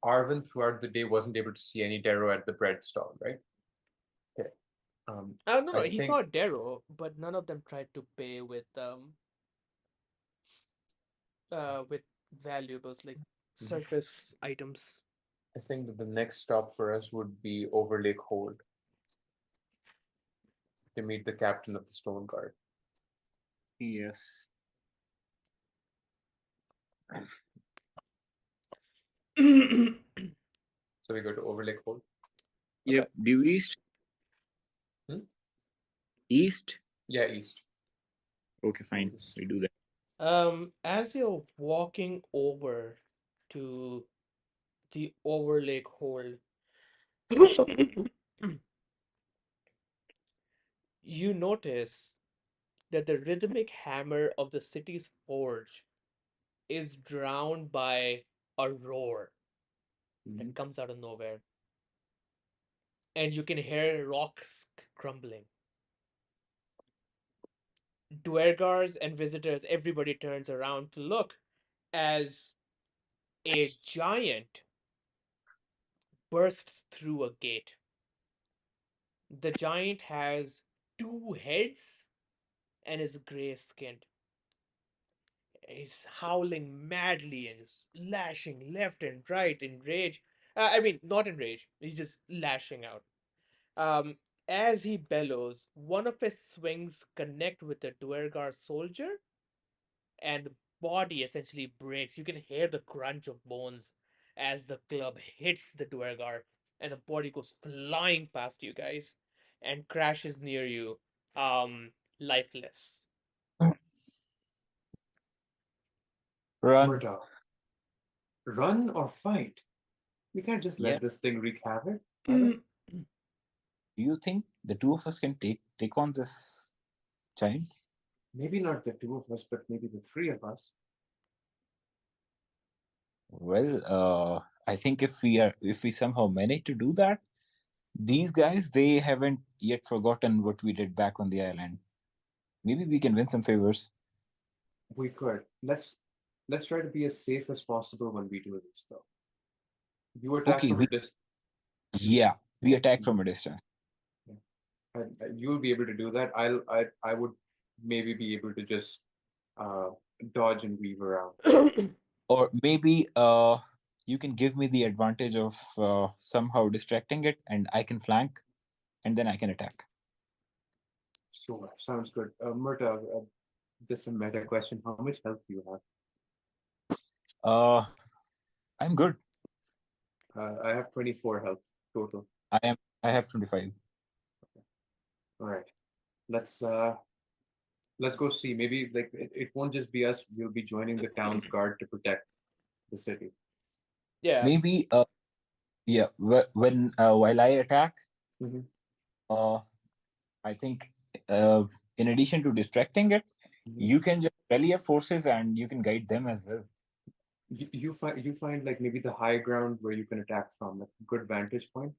Arwen throughout the day wasn't able to see any Darrow at the bread stall, right? Okay. No, I he think saw Darrow, but none of them tried to pay with valuables like surface items. I think that the next stop for us would be Overlake Hold to meet the captain of the Stone Guard. Yes. So we go to Overlake Hold. Yep. Due east. East. Yeah, east. Okay, fine. We do that. As you're walking over to the Overlake Hold, you notice that the rhythmic hammer of the city's forge is drowned by a roar that comes out of nowhere. And you can hear rocks crumbling. Duergars and visitors, everybody turns around to look as a giant bursts through a gate. The giant has 2 heads and is gray skinned. He's howling madly and just lashing left and right in rage. I mean, not in rage, he's just lashing out. Um, as he bellows, one of his swings connect with the Duergar soldier, and the body essentially breaks. You can hear the crunch of bones as the club hits the Duergar, and the body goes flying past you guys and crashes near you, lifeless. Run. Murtagh, run or fight? We can't just Yeah. let this thing wreak havoc. Do you think the two of us can take on this giant? Maybe not the two of us, but maybe the three of us. Well, I think if we somehow manage to do that, these guys, they haven't yet forgotten what we did back on the island. Maybe we can win some favors. We could. Let's try to be as safe as possible when we do this, though. You attack Okay, from a distance. yeah, we attack from a distance. You'll be able to do that. I would maybe be able to just dodge and weave around. Or maybe you can give me the advantage of somehow distracting it, and I can flank, and then I can attack. Sure, sounds good. Murtagh, just a meta question. How much health do you have? I'm good. I have 24 health total. I have 25. All right. Let's go see. Maybe like it won't just be us. We'll be joining the town's guard to protect the city. Yeah. Maybe yeah, when while I attack, Mhm. I think in addition to distracting it, Mhm. you can just rally up forces and you can guide them as well. You find like maybe the high ground where you can attack from, like a good vantage point.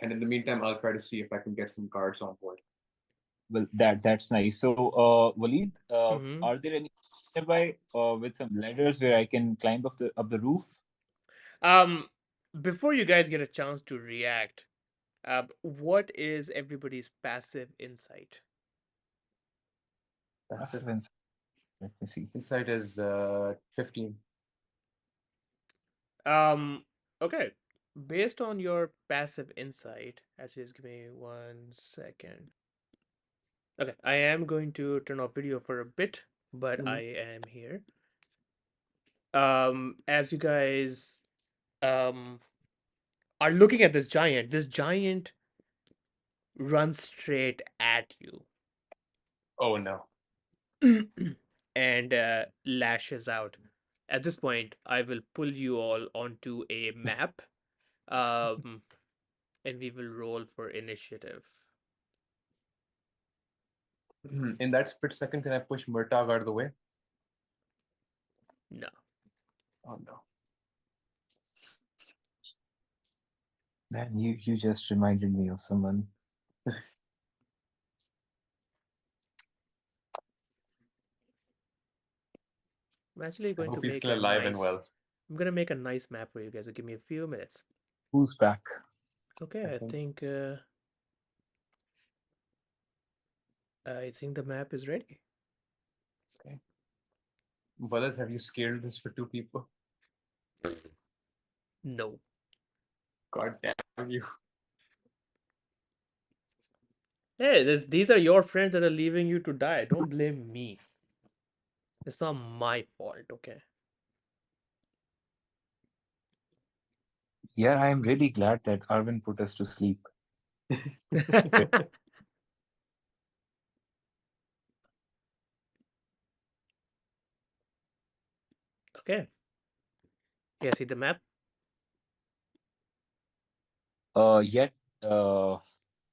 And in the meantime, I'll try to see if I can get some cards on board. Well, that's nice. So, Waleed, Mhm. are there any nearby with some ladders where I can climb up the roof? Before you guys get a chance to react, what is everybody's passive insight? Passive insight. Let me see. Insight is 15. Okay. Based on your passive insight, actually, just give me 1 second. Okay, I am going to turn off video for a bit, but I am here. As you guys are looking at this giant runs straight at you Oh no. and lashes out. At this point, I will pull you all onto a map, and we will roll for initiative. In that split second, can I push Murtagh out of the way? No. Oh no. Man, you just reminded me of someone. I'm actually I going to hope he's make still a alive and nice. well. I'm gonna make a nice map for you guys. So give me a few minutes. Who's back? Okay, I think the map is ready. Okay. Walid, have you scaled this for 2 people? No. God damn you. Hey, these are your friends that are leaving you to die. Don't blame me. It's not my fault, okay? Yeah, I am really glad that Arwen put us to sleep. Okay. Yeah, see the map? Yet,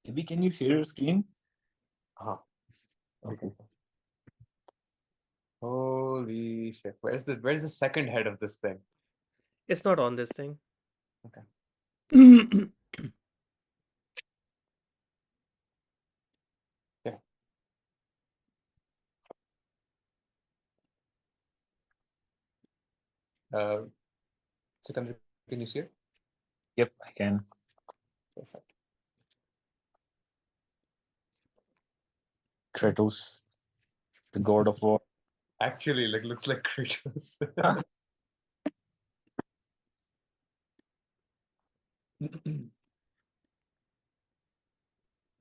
maybe can you share your screen? Uh-huh. Okay. Holy shit. Where's the second head of this thing? It's not on this thing. Okay. Yeah. Sikandar, can you see it? Yep, I can. Perfect. Kratos, the god of war. Actually, like looks like Kratos.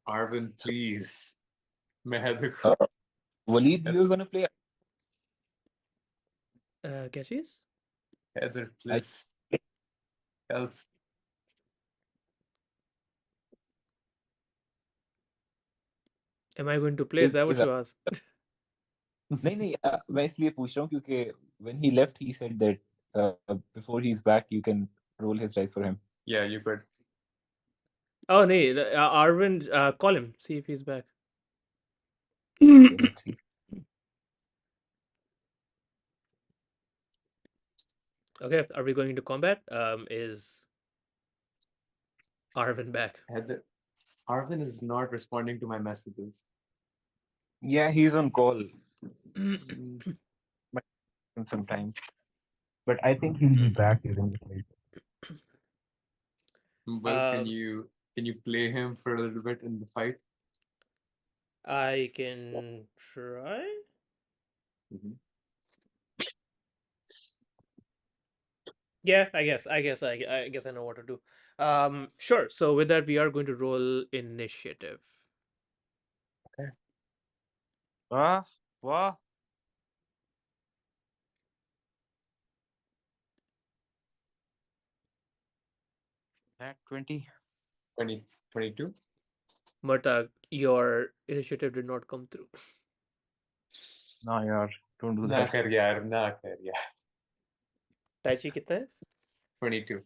Arwen, please. May I have the Waleed, you're gonna play. Catches? Haider, please. Help. Am I going to play? Is that what you asked? नहीं नहीं मैं इसलिए पूछ रहा हूँ क्योंकि when he left he said that before he's back you can roll his dice for him. Yeah, you could. Oh, no. Arwen, call him. See if he's back. Okay, let's see. Okay, are we going into combat? Is Arwen back? Haider, Arwen is not responding to my messages. Yeah, he's on call. Might take some time. But I think he'll be back during the fight. Well, can you play him for a little bit in the fight? I can try. Mhm. Yeah, I guess I know what to do. Sure. So with that, we are going to roll initiative. Wow. That 20. 22? Murtagh, your initiative did not come through. No, yaar, don't do Na that. kar yaar, na kar yaar. Taichi कितना है? 22.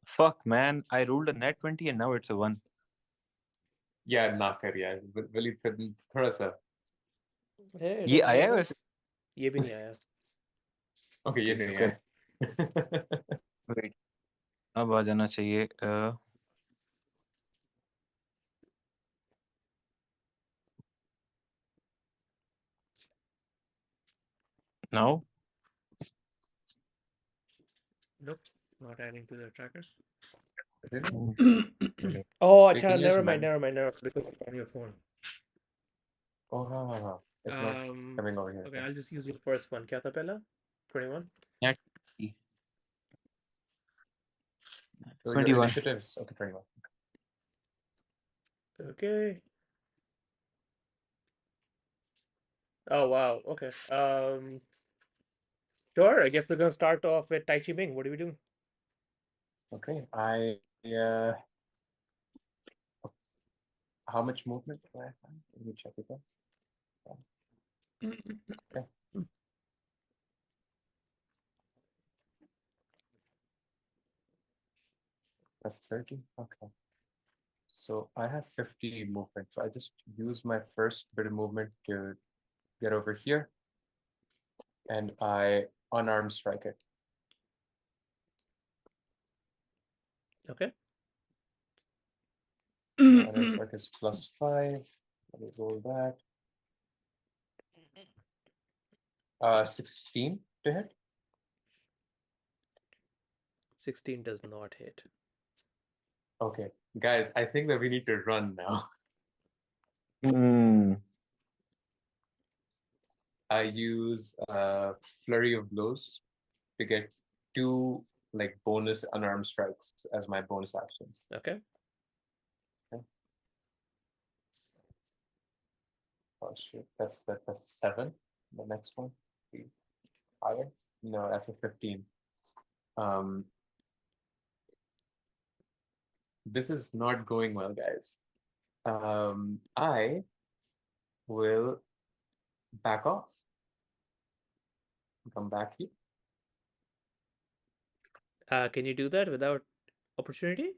Fuck, man. I rolled a net 20 and now it's a 1. Yeah, ना कर यार. Really थोड़ा सा. Hey, ये that's आया है nice. वैसे? ये भी नहीं आया. Okay, ये Okay, नहीं so है. wait. अब आ जाना चाहिए. Now? Nope, not adding to the tracker. Really? Okay. Oh, You acha, can use never mind, man. never mind, never mind, because it's on your phone. Oh, ha. It's not coming over here. Okay, I'll just use your first one. Kya tha pehla? 21? Net So your 21. initiatives. Okay, 21. Okay. Oh wow. Okay. Sure. I guess we're gonna start off with Taichi Ming. What do we do? Okay, how much movement do I have? Let me check it out. Okay. That's 30. Okay. So I have 50 movement. So I just use my first bit of movement to get over here. And I unarmed strike it. Okay. Unarmed strike is +5. Let me roll that. 16 to hit. 16 does not hit. Okay, guys, I think that we need to run now. I use Flurry of Blows to get 2 like bonus unarmed strikes as my bonus actions. Okay. Oh shit, that's 7. The next one, please. Higher? No, that's a 15. This is not going well, guys. I will back off. Come back here. Can you do that without opportunity?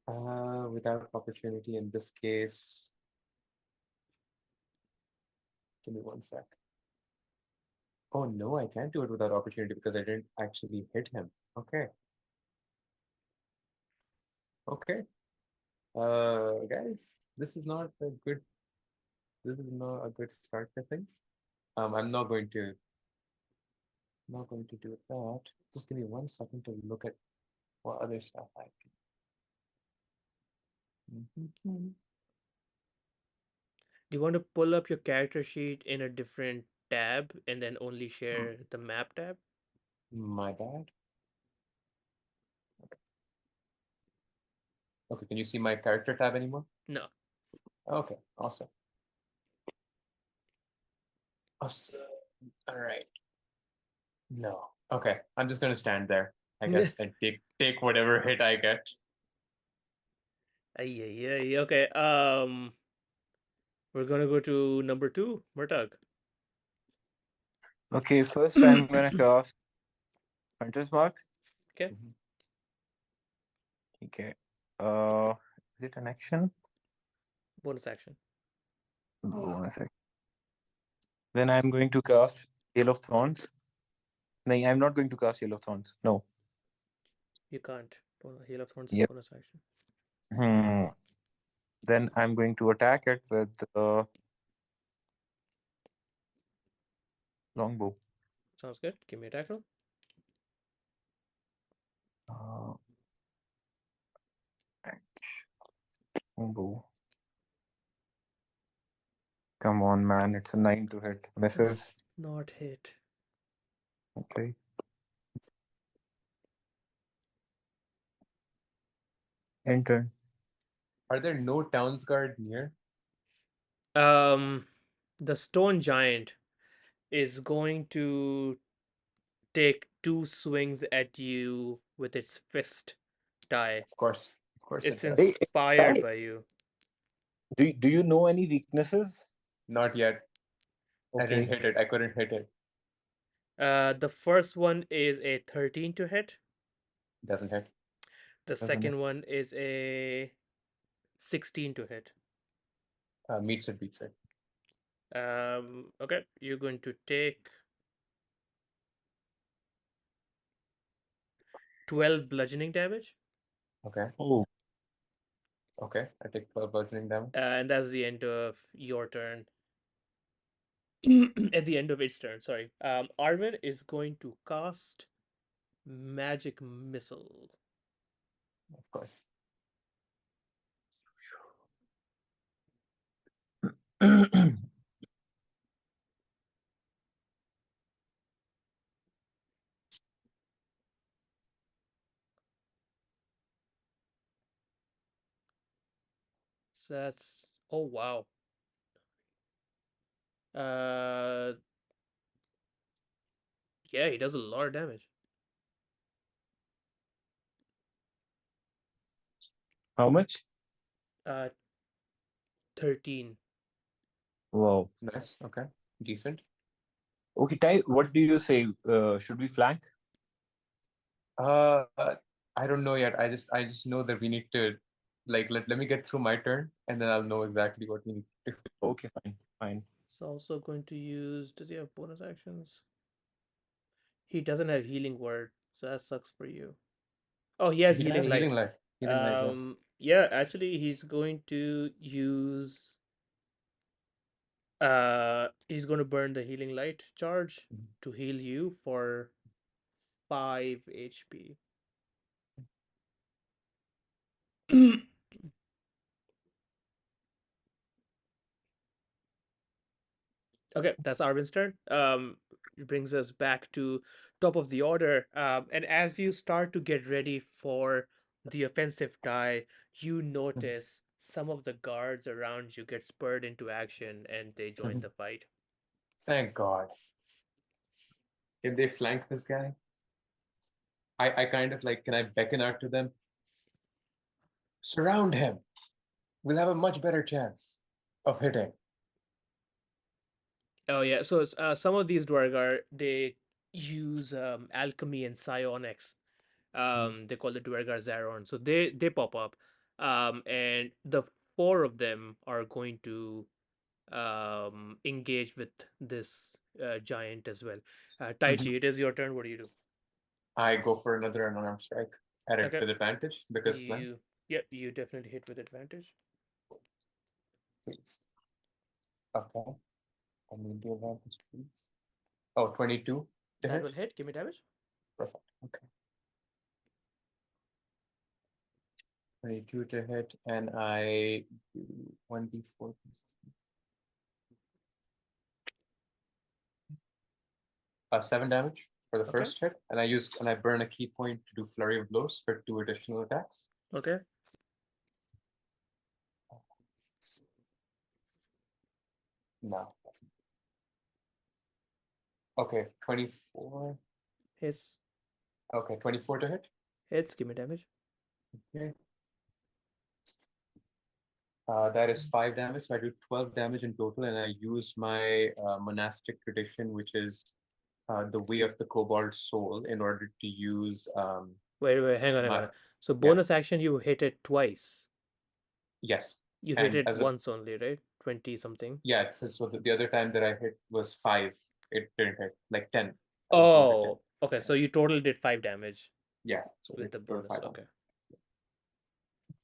Without opportunity in this case. Give me 1 sec. Oh no, I can't do it without opportunity because I didn't actually hit him. Okay. Okay. Guys, this is not a good start for things. I'm not going to do that. Just give me 1 second to look at what other stuff I can. Do you want to pull up your character sheet in a different tab and then only share the map tab? My bad. Okay, can you see my character tab anymore? No. Okay, awesome. Awesome. All right. No. Okay, I'm just gonna stand there, I guess, and take whatever hit I get. Okay. We're gonna go to number 2, Murtagh. Okay, first I'm gonna cast Hunter's Mark. Okay. Okay. Is it an action? Bonus action. Bonus action. Then I'm going to cast Hail of Thorns. No, I'm not going to cast Hail of Thorns. No. You can't. Hail of Thorns is Yep. bonus action. Then I'm going to attack it with longbow. Sounds good. Give me attack roll. Longbow. Come on, man. It's a 9 to hit. Misses. Not hit. Okay. Enter. Are there no towns guard near? The stone giant is going to take 2 swings at you with its fist die. Of course It's it does. inspired by you. Do you know any weaknesses? Not yet. I Okay. didn't hit it. I couldn't hit it. The first one is a 13 to hit. Doesn't hit. The Doesn't second one is a 16 to hit. Meets it, beats it. Okay, you're going to take 12 bludgeoning damage, Okay. Oh, Okay. I take 12 bludgeoning damage. and that's the end of your turn. At the end of its turn, sorry. Arwen is going to cast Magic Missile. Of course. So that's, oh wow. Uh, yeah, he does a lot of damage. how much? 13. Wow. Nice. Okay. Decent. Okay, Tai, what do you say? Should we flank? Uh, I don't know yet. I just know that we need to let me get through my turn and then I'll know exactly what we need to do. Okay, fine. It's also going to use, does he have bonus actions? He doesn't have Healing Word, so that sucks for you. Oh, he has He Healing has Light. healing light. Healing light, yeah. Yeah, actually, he's going to use. He's going to burn the Healing Light charge Mhm. to heal you for 5 HP. Okay, that's Arvin's turn. It brings us back to top of the order. And as you start to get ready for the offensive die, you notice some of the guards around you get spurred into action and they join the fight. Thank God. Can they flank this guy? I kind of can I beckon out to them? Surround him. We'll have a much better chance of hitting. Oh yeah, so some of these Dwargar they use alchemy and psionics. They call the Dwargar Zaron. So they pop up, and the 4 of them are going to engage with this giant as well. Taichi, it is your turn. What do you do? I go for another unarmed strike at it Okay. with advantage because flank, You definitely hit with advantage. please. Okay. I need the advantage, please. Oh, 22 to That hit. will hit. Give me damage. Perfect. Okay. 22 to hit, and I do 1d4 plus 3. 7 damage for the Okay. first hit, and I burn a key point to do flurry of blows for 2 additional attacks. Okay. No. Okay, 24. Hits. Okay, 24 to hit. Hits. Give me damage. Okay. That is 5 damage, so I do 12 damage in total, and I use my monastic tradition, which is the way of the Cobalt Soul, in order to use. Wait, hang on, hang my- on. So bonus action, you hit it twice. Yes. You And hit it as a- once only, right? 20 something. Yeah, so the other time that I hit was 5. It didn't hit, like 10. Oh, okay. So you total did 5 damage Yeah, so with it the total bonus. 5 Okay.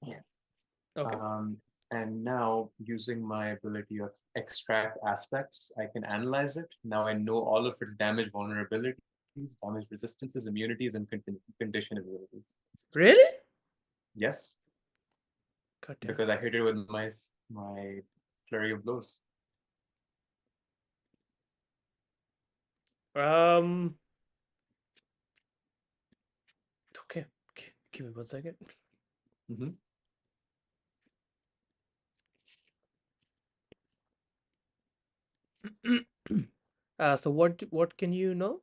Yeah. Okay. And now using my ability of extract aspects, I can analyze it. Now I know all of its damage vulnerabilities, damage resistances, immunities, and condition abilities. Really? Yes, God damn. because I hit it with my flurry of blows. Okay. Give me 1 second. Mm-hmm. So what can you know?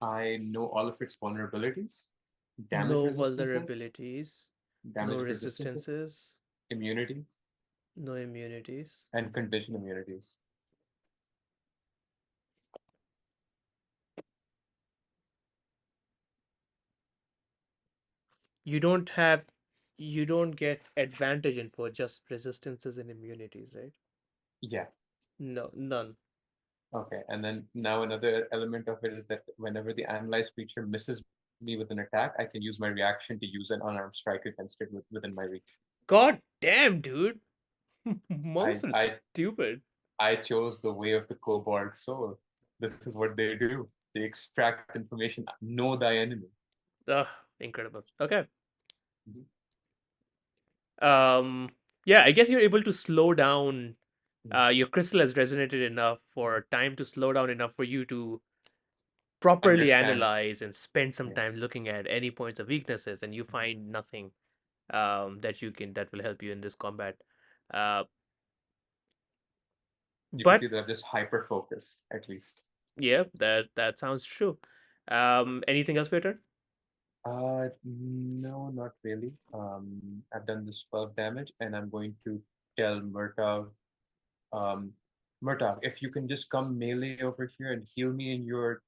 I know all of its vulnerabilities, damage No resistances, vulnerabilities, damage no resistances, resistances, immunities, no immunities. and condition immunities. You don't get advantage in for just resistances and immunities, right? Yeah. No, none. Okay. And then now another element of it is that whenever the analyzed creature misses me with an attack, I can use my reaction to use an unarmed strike against it within my reach. God damn, dude. Monks are I stupid. I chose the way of the kobold soul. This is what they do. They extract information. Know thy enemy. Ugh, incredible. Okay. Mhm. Yeah, I guess you're able to slow down. Mhm. Your crystal has resonated enough for time to slow down enough for you to properly Understand. analyze and spend some Yeah. time looking at any points of weaknesses, and you find nothing that will help you in this combat. Uh, You can but see that I'm just hyper focused, at least. yeah, that sounds true. Anything else for your turn? No, not really. I've done this 12 damage, and I'm going to tell Murtagh, Murtagh, if you can just come melee over here and heal me in your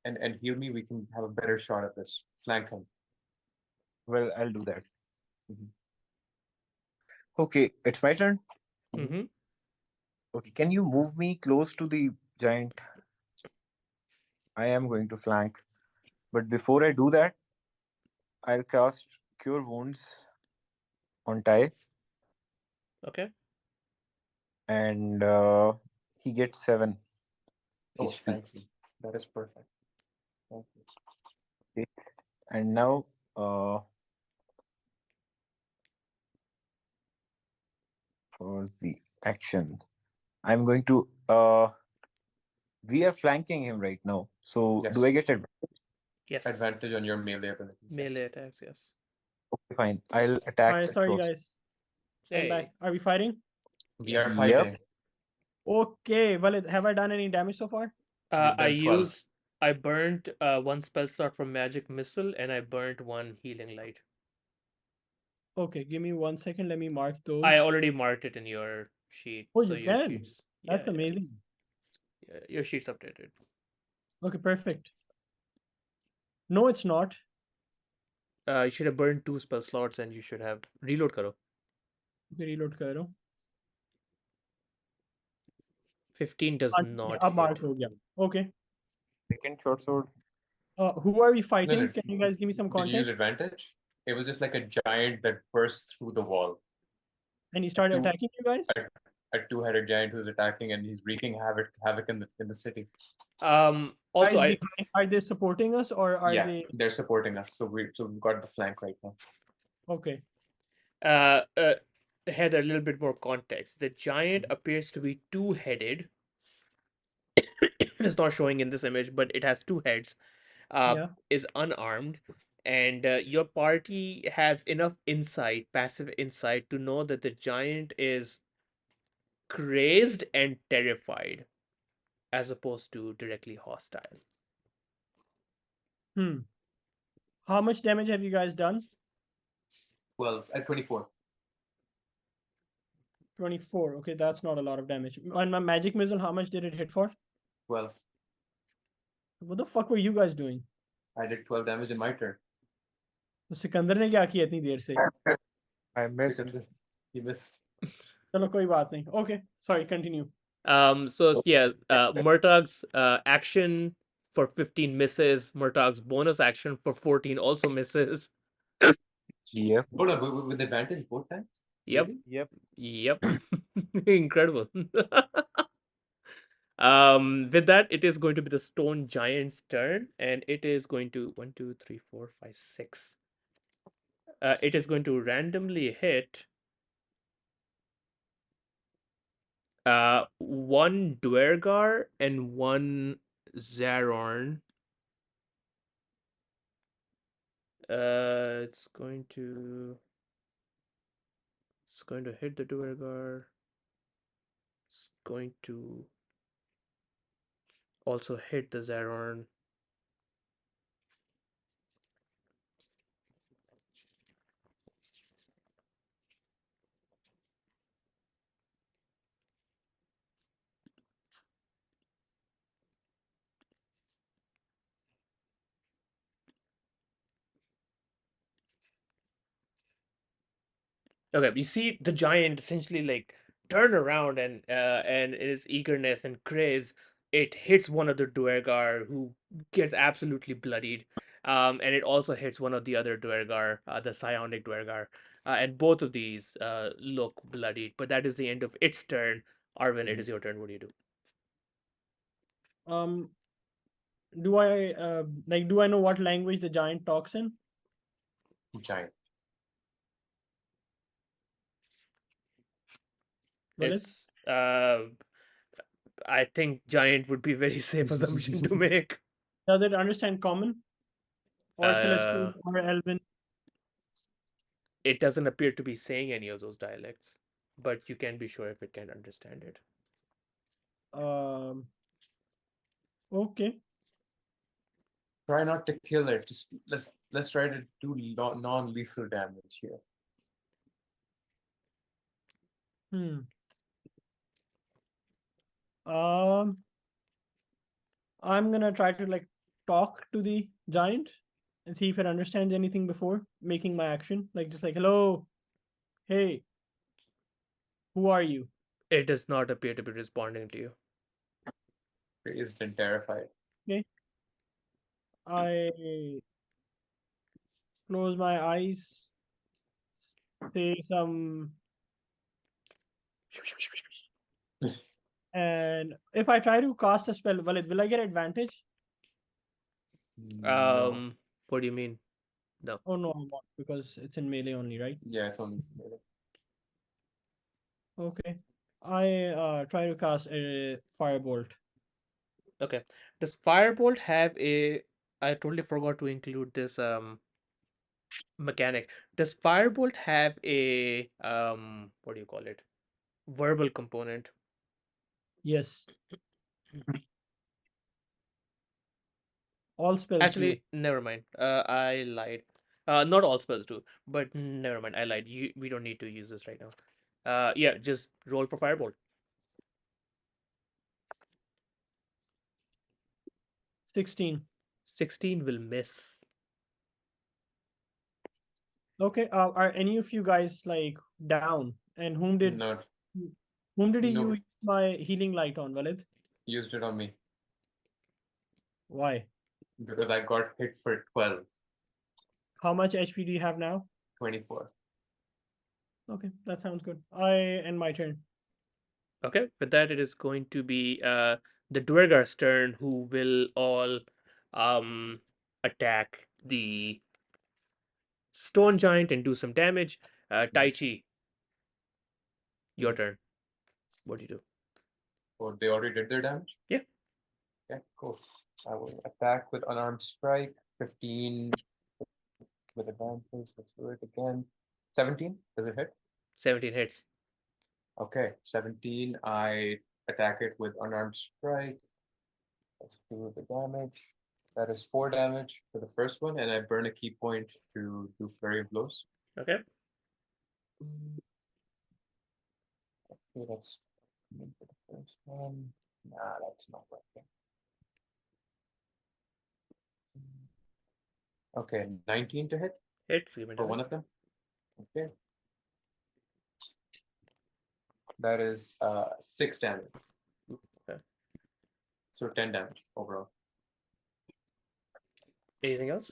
and heal me, we can have a better shot at this. Flank him. Well, I'll do that. Mhm. Okay, it's my turn. Mm-hmm. Okay, can you move me close to the giant? I am going to flank. But before I do that, I'll cast Cure Wounds on Tai, Okay. and he gets 7 Oh, HP. thank you. That is perfect. Thank you. Okay. And now, for the action, I'm going to. We are flanking him right now. So, do I Yes. get advantage? Yes. Advantage on your melee abilities. Melee attacks. Yes. Okay, fine. I'll attack. Alright, sorry across. guys. Stand Hey. back. Are we fighting? We Yes. are Yep. fighting. Okay, well, have I done any damage so far? You've done 12. I burnt one spell slot from magic missile, and I burnt one healing light. Okay, give me 1 second. Let me mark those. I already marked it in your sheet. Oh, so you your can? sheets. That's Yeah, amazing. yeah, your sheet's updated. Okay, perfect. No, it's not. You should have burned 2 spell slots, and you should have reload karo. Okay, reload कर रहा हूँ. 15 does हाँ, not अब hit. mark हो गया. Okay. Second short sword. Who are we No, fighting? no. Can you guys give me some Did you use context? advantage? It was just like a giant that burst through the wall. And he started Two- attacking you guys? A two-headed giant who's attacking, and he's wreaking havoc in the city. Also, Guys behind, are they supporting us or are Yeah, they? they're supporting us. So we've got the flank right now. Okay. had a little bit more context. The giant appears to be two-headed. It's not showing in this image, but it has 2 heads. Yeah. Is unarmed, and your party has enough insight, passive insight, to know that the giant is crazed and terrified, as opposed to directly hostile. How much damage have you guys done? 12 at 24. 24. Okay, that's not a lot of damage. On my magic missile, how much did it hit for? 12. What the fuck were you guys doing? I did 12 damage in my turn. तो सिकंदर ने क्या किया इतनी देर से? I missed. Sikandar, he missed. चलो कोई बात नहीं. Okay, sorry, continue. So yeah, Murtagh's action for 15 misses. Murtagh's bonus action for 14 also misses. Yep. Hold on, with advantage both times? Yep. Really? Yep. Yep. Incredible. With that, it is going to be the stone giant's turn, and it is going to 1, 2, 3, 4, 5, 6. It is going to randomly hit one Duergar and one Zarorn. It's going to hit the Duergar. It's going to also hit the Zarorn. Okay, you see the giant essentially like turn around and in his eagerness and craze, it hits one of the Duergar who gets absolutely bloodied. And it also hits one of the other Duergar, the psionic Duergar. And both of these look bloodied, but that is the end of its turn. Arwen, it is your turn. What do you do? Do I do I know what language the giant talks in? Giant. Will it? It's I think giant would be very safe assumption to make. Does it understand common or celestial Uh, or elven? it doesn't appear to be saying any of those dialects, but you can be sure if it can understand it. Okay. Try not to kill it. Just let's try to do non-lethal damage here. I'm gonna try to like talk to the giant and see if it understands anything before making my action. Like just like, hello, hey, who are you? It does not appear to be responding to you. Crazed and terrified. Okay. I close my eyes, say some, and if I try to cast a spell, will I get advantage? No. What do you mean? No. Oh no, I won't because it's in melee only, right? Yeah, it's only melee. Okay. I try to cast a firebolt. Okay. Does Firebolt have a? I totally forgot to include this mechanic. Does Firebolt have a what do you call it? Verbal component. Yes. All spells Actually, never mind. I lied. Not all spells do, but never mind. I lied. We don't need to use this right now. Yeah, just roll for Firebolt. 16. 16 will miss. Okay. Are any of you guys like down? And whom did Not he No. use my healing light on, Walid? used it on me Why? because I got hit for 12, How much HP do you have now? 24. Okay, that sounds good. I end my turn. Okay, with that, it is going to be the Duergar's turn, who will all attack the stone giant and do some damage. Taichi, your turn. What do you do? Oh, they already did their damage? Yeah. Okay, cool. I will attack with unarmed strike. 15 with advantage. Let's do it again. 17? Does it hit? 17 hits. Okay, 17. I attack it with unarmed strike. Let's do the damage. That is 4 damage for the first one, and I burn a key point to do flurry of blows. Okay. Okay, that's for the first one. Nah, that's not working. Okay, 19 to hit Hits. Give me for damage. one of them. Okay. That is 6 damage. Okay. So 10 damage overall. Anything else?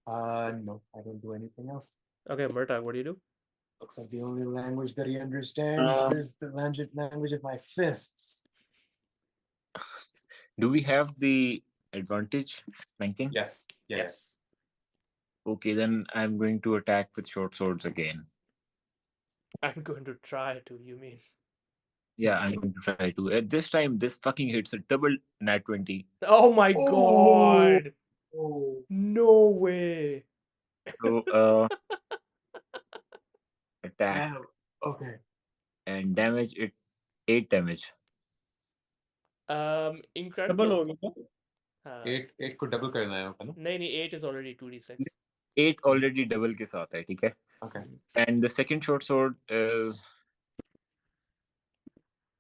No, I don't do anything else. Okay, Murtagh, what do you do? Looks like the only language that he understands is the language of my fists. Do we have the advantage flanking? Yes. Yeah. Yes. Okay, then I'm going to attack with short swords again. I'm going to try to, you mean? Yeah, I'm going to try to. At this time, this fucking hits a double nat 20. Oh my Oh! god! Oh. No way! So, attack Damn. Okay. and damage it 8 damage. Double Incredible. हो गया. 8 को double करना है होगा ना? नहीं, 8 is already 2d6. 8 already double के साथ है, ठीक है? Okay. And the second short sword is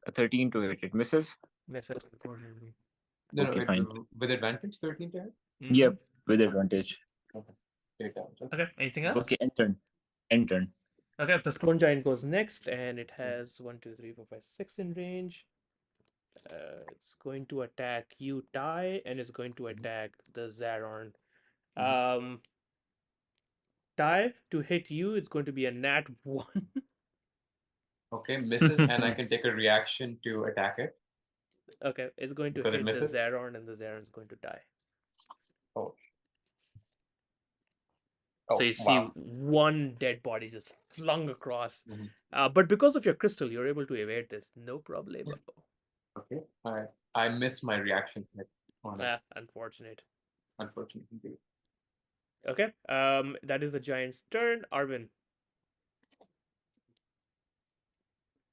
a 13 to hit. It misses. Misses, unfortunately. No, Okay, no, fine. with advantage, 13 to hit? Yep, with advantage. Okay. 8 damage. Okay, anything else? Okay, end turn. End turn. Okay, the stone giant goes next, and it has 1, 2, 3, 4, 5, 6 in range. It's going to attack you, Tai, and it's going to attack the Zaron. Tai, to hit you, it's going to be a nat 1. Okay, misses, and I can take a reaction to attack it. Okay, it's going to Because it hit the misses? Zaron, and the Zaron's going to die. Oh. So Oh, you see wow. one dead body just flung across. Mhm. But because of your crystal, you're able to evade this. No problemo. Okay, I missed my reaction hit on it, Unfortunate. unfortunately. Okay, that is the giant's turn. Arwen.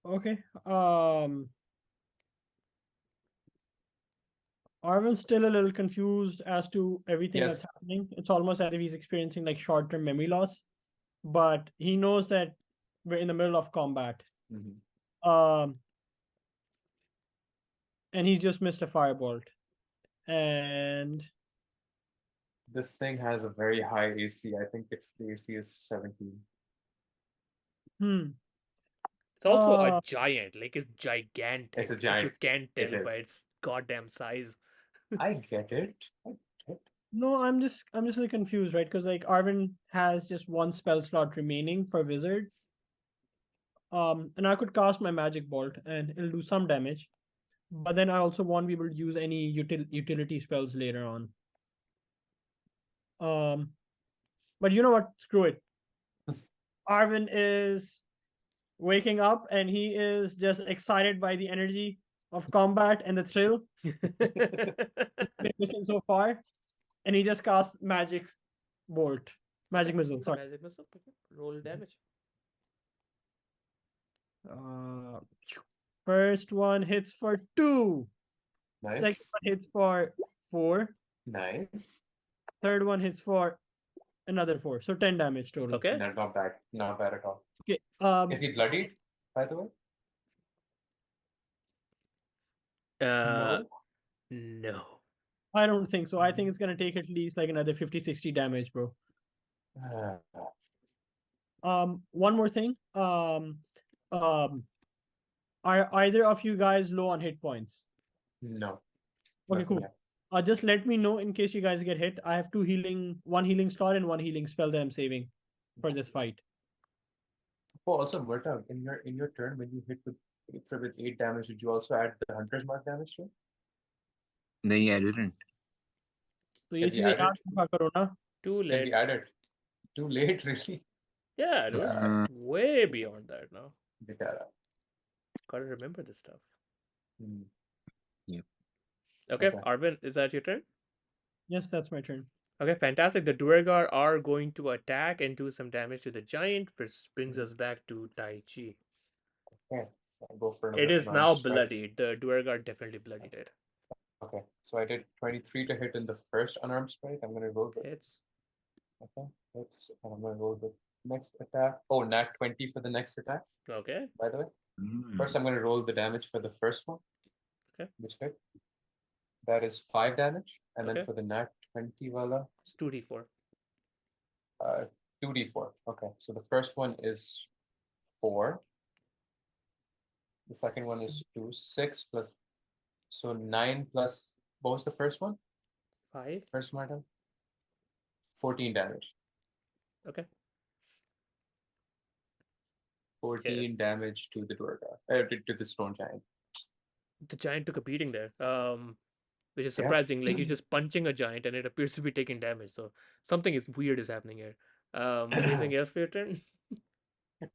Okay. Arvin's still a little confused as to everything that's Yes. happening. It's almost as if he's experiencing like short-term memory loss, but he knows that we're in the middle of combat. Mhm. And he's just missed a firebolt. And This thing has a very high AC. I think the AC is 17. It's also a Uh, giant. Like, it's gigantic. It's a If you giant. can't It tell by is. its goddamn size. I get it. I get it. no, I'm just really confused, right? Because like Arvin has just one spell slot remaining for wizard. And I could cast my magic bolt and it'll do some damage. But then I also won't be able to use any utility spells later on. But you know what? Screw it. Arvin is waking up and he is just excited by the energy of combat and the thrill been missing so far. And he just casts magic missile, sorry. Magic missile. Roll damage. First one hits for 2. Second Nice. one hits for 4. Nice. Third one hits for another 4. So 10 damage total. Okay. No, not bad. Not bad at all. Okay. Is he bloodied, by the way? No. I don't think so. I think it's gonna take at least like another 50-60 damage, bro. One more thing. Are either of you guys low on hit points? No. Okay, Nothing cool. yet. Just let me know in case you guys get hit. I have one healing slot and one healing spell that I'm saving for this fight. Oh, also, Murtagh, in your turn, when you hit with 8 damage, did you also add the Hunter's Mark damage to it? No, I didn't. So ये Did you चीजें add याद it? रखा करो ना. Too Did late. you add it? Too late, really? Yeah, it was way beyond that now. Gotta remember this stuff. Yep. Okay, Arvin, is that your turn? Yes, that's my turn. Okay, fantastic. The Duergar are going to attack and do some damage to the giant, which brings us back to Taichi. Okay, I'll go for It is now strike. bloodied. The Duergar definitely bloodied it. Okay, so I did 23 to hit in the first unarmed strike. I'm gonna roll the Hits. Okay, and I'm gonna roll the next attack. Oh, nat 20 for the next attack. Okay. By the way, first I'm gonna roll the damage for the first one. Okay. Which hit. That is 5 damage, and Okay. then for the nat 20 wala, It's 2d4. 2d4. Okay, so the first one is 4. The second one is 2, 6 plus, so 9 plus, what was the first one? 5. First martyr? 14 damage. Okay. 14 damage to the Duergar, to the stone giant. The giant took a beating there. Which is surprising. Like, you're just punching a giant and it appears to be taking damage. So something is weird is happening here. Anything else for your turn?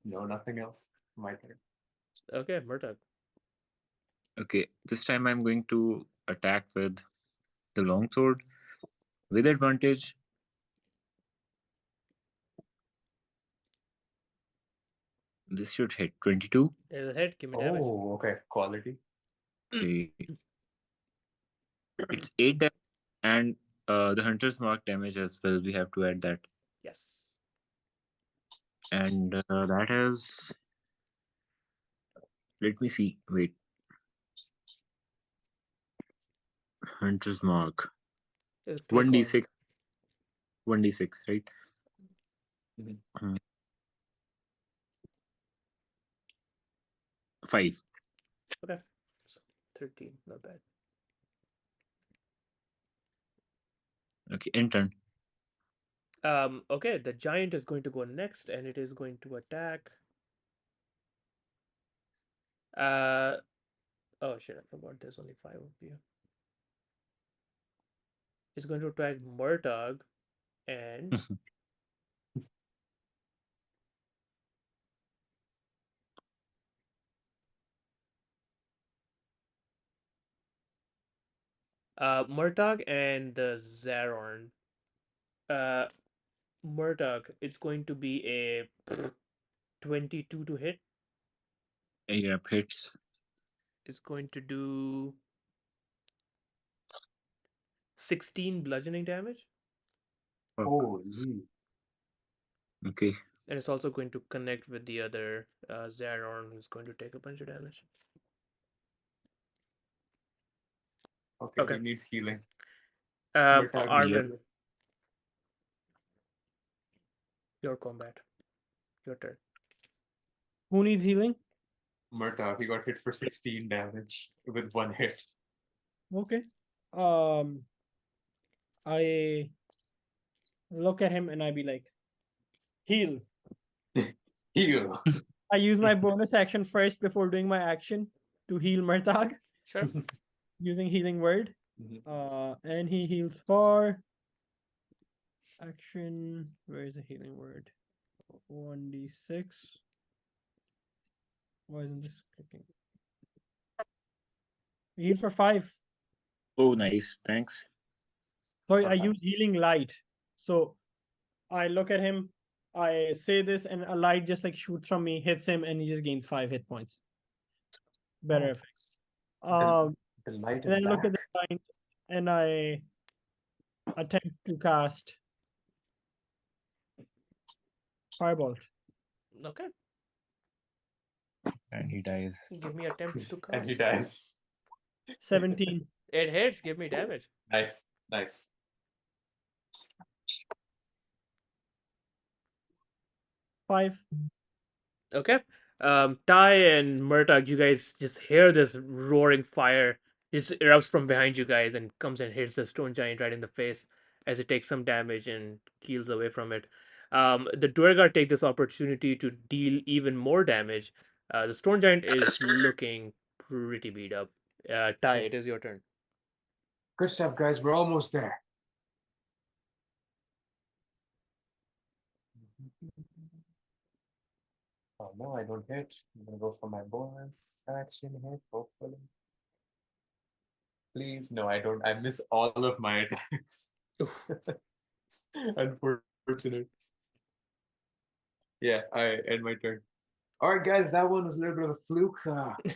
No, nothing else. My turn. Okay, Murtagh. Okay, this time I'm going to attack with the longsword with advantage. This should hit 22. It'll hit. Give me damage. Oh, okay. Quality. Okay. It's 8 damage and the Hunter's Mark damage as well. We have to add that. Yes. And that is. Let me see. Wait. Hunter's Mark. 1d6. 1d6, right? 5. Okay. So 13, not bad. Okay, in turn. Okay, the giant is going to go next, and it is going to attack. Oh shit, I forgot there's only 5 of you. It's going to attack Murtagh, and Murtagh and the Zaron. Murtagh, it's going to be a 22 to hit. Yeah, hits. It's going to do 16 bludgeoning damage. Fuck. Holy. Okay. And it's also going to connect with the other Zaron, who's going to take a bunch of damage. Okay, Okay. he needs healing. Arwen, Murtagh, your combat. Your turn. Who needs healing? Murtagh, he got hit for 16 damage with 1 hit. Okay. I look at him and I be like, heal. Heal. I use my bonus action first before doing my action to heal Murtagh Sure. using healing word. Mhm. And he heals for action. Where is the healing word? 1d6. Why isn't this clicking? He heals for 5. Oh, nice. Thanks. Sorry, I Okay. use healing light. So I look at him, I say this, and a light just like shoots from me, hits him, and he just gains 5 hit points. Better Oh. effects. The light And is then I look back. at the giant and I attempt to cast Firebolt. Okay. And he dies. Give me attempts to And he cast. dies. 17. It hits. Give me damage. Nice, nice. 5. Okay. Ty and Murtagh, you guys just hear this roaring fire just erupts from behind you guys and comes and hits the stone giant right in the face as it takes some damage and keels away from it. The Duergar take this opportunity to deal even more damage. The stone giant is looking pretty beat up. Ty, it is your turn. Good stuff, guys. We're almost there. Oh no, I don't hit. I'm gonna go for my bonus action hit, hopefully. Please, no, I don't. I miss all of my attacks. Unfortunate. Yeah, I end my turn. All right, guys, that one was a little bit of a fluke.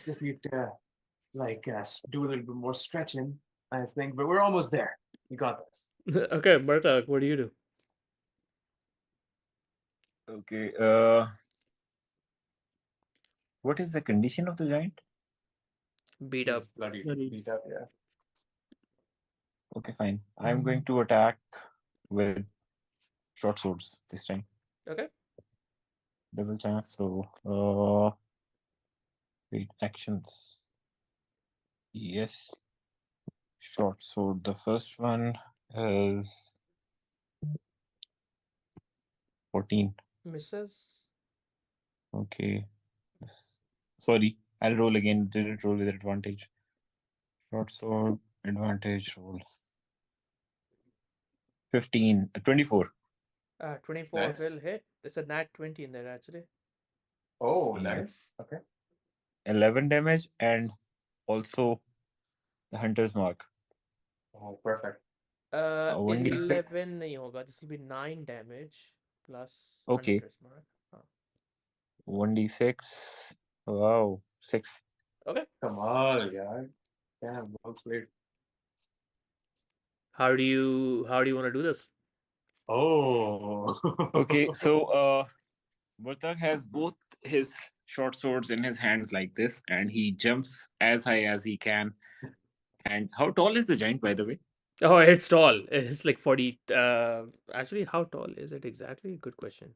Just need to do a little bit more stretching, I think, but we're almost there. We got this. Okay, Murtagh, what do you do? Okay. What is the condition of the giant? Beat up. He's bloody Bloody. beat up, yeah. Okay, fine. I'm going to attack with short swords this time. Okay. Double chance. So, wait, actions. Yes. Short sword. The first one is 14. Misses. Okay. Sorry, I'll roll again. Didn't roll with advantage. Short sword, advantage roll. 15, 24. 24 Nice. will hit. There's a nat 20 in there actually. Oh, Yeah. nice. Okay. 11 damage and also the hunter's mark. Oh, perfect. 1d6. 11 nahi hoga. This will be 9 damage plus Okay. hunter's mark. 1d6. Wow, 6. Okay. Come on, yeah. Damn, well played. How do you want to do this? Oh. Okay, so Murtagh has both his short swords in his hands like this, and he jumps as high as he can. And how tall is the giant, by the way? Oh, it's tall. It's like 40. Actually, how tall is it exactly? Good question.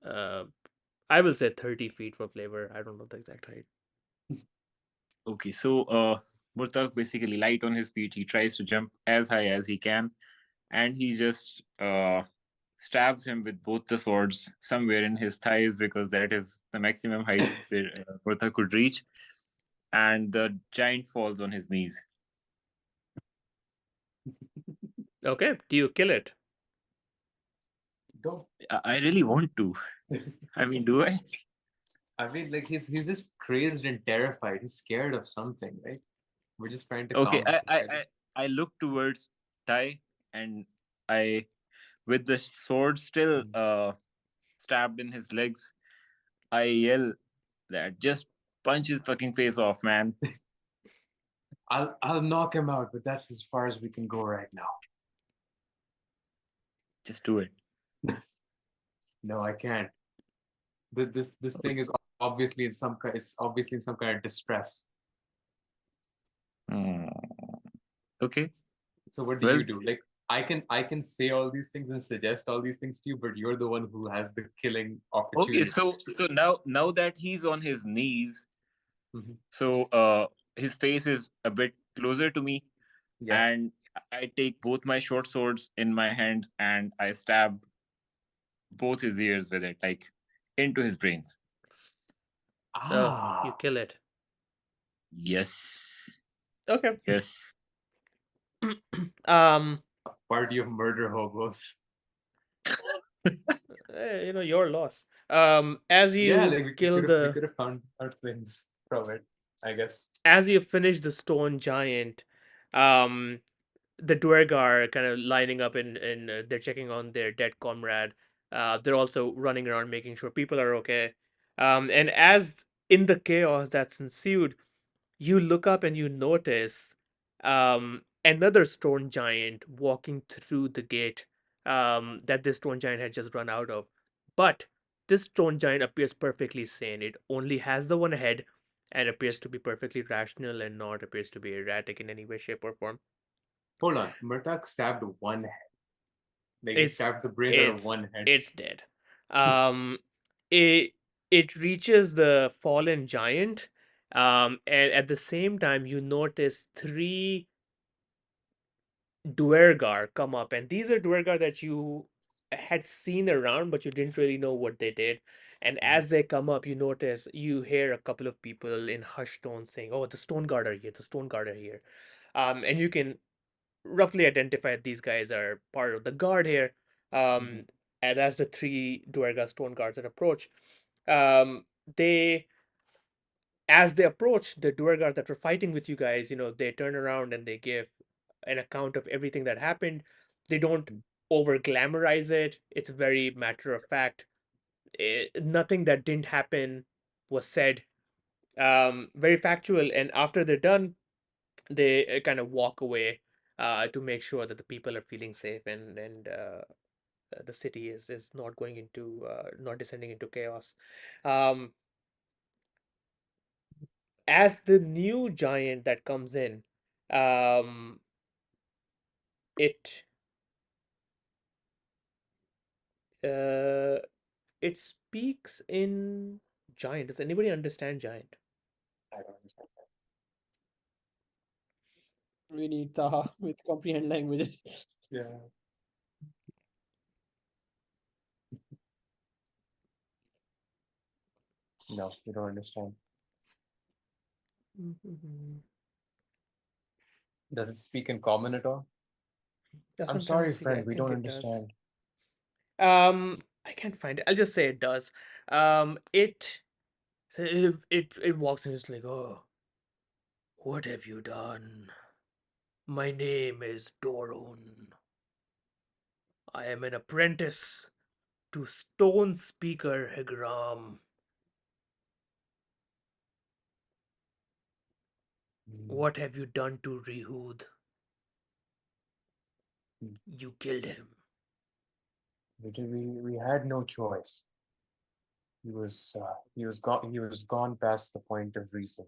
Uh, I will say 30 feet for flavor. I don't know the exact height. Okay, so Murtagh basically light on his feet. He tries to jump as high as he can, and he just stabs him with both the swords somewhere in his thighs because that is the maximum height where Murtagh could reach, and the giant falls on his knees. Okay, do you kill it? Don't. I really want to. I mean, do I? I mean, like he's just crazed and terrified. He's scared of something, right? We're just trying to Okay, calm him. I look towards Tai, and I, with the sword still stabbed in his legs, I yell that just punch his fucking face off, man. I'll knock him out, but that's as far as we can go right now. Just do it. No, I can't. This thing is obviously in some kind. It's obviously in some kind of distress. Okay. So what do Well, you do? Like I can say all these things and suggest all these things to you, but you're the one who has the killing opportunity. okay. So now that he's on his knees, Mhm. so his face is a bit closer to me, Yeah. and I take both my short swords in my hands and I stab both his ears with it, like into his brains. You Ah. kill it. Yes. Okay. Yes. Um, A party of murder hobos. your loss. As Yeah, you like we kill could the have found out things from it, I guess. as you finish the stone giant, um, the Duergar are kind of lining up and they're checking on their dead comrade. They're also running around making sure people are okay. And as in the chaos that's ensued, you look up and you notice another stone giant walking through the gate that this stone giant had just run out of. But this stone giant appears perfectly sane. It only has the one head and appears to be perfectly rational and not appears to be erratic in any way, shape, or form. Hold on, Murtagh stabbed one head. Like he It's stabbed the brains out of it's one head. it's dead. Um, it it reaches the fallen giant, and at the same time you notice three Duergar come up, and these are Duergar that you had seen around, but you didn't really know what they did. And as they come up, you hear a couple of people in hushed tones saying, "Oh, the Stone Guard are here. The Stone Guard are here." And you can roughly identify these guys are part of the guard here. Um, and as the three Duergar Stone Guards that approach, um, they as they approach the Duergar that were fighting with you guys, they turn around and they give an account of everything that happened. They don't over glamorize it. It's very matter of fact. Nothing that didn't happen was said. Very factual. And after they're done, they kind of walk away to make sure that the people are feeling safe and the city is not going into not descending into chaos. Um, as the new giant that comes in, um, it uh, it speaks in giant. Does anybody understand giant? I don't understand. We need Taha with comprehend languages. Yeah. No, you don't understand. Does it speak in common at all? That's I'm what I'm trying to sorry, see. I friend, we think don't it does. understand. I can't find it. I'll just say it does. It so it walks in. It's like, oh, what have you done? My name is Doron. I am an apprentice to Stone Speaker Hegram. What have you done to Rehud? You killed him. We had no choice. He was gone. He was gone past the point of reason.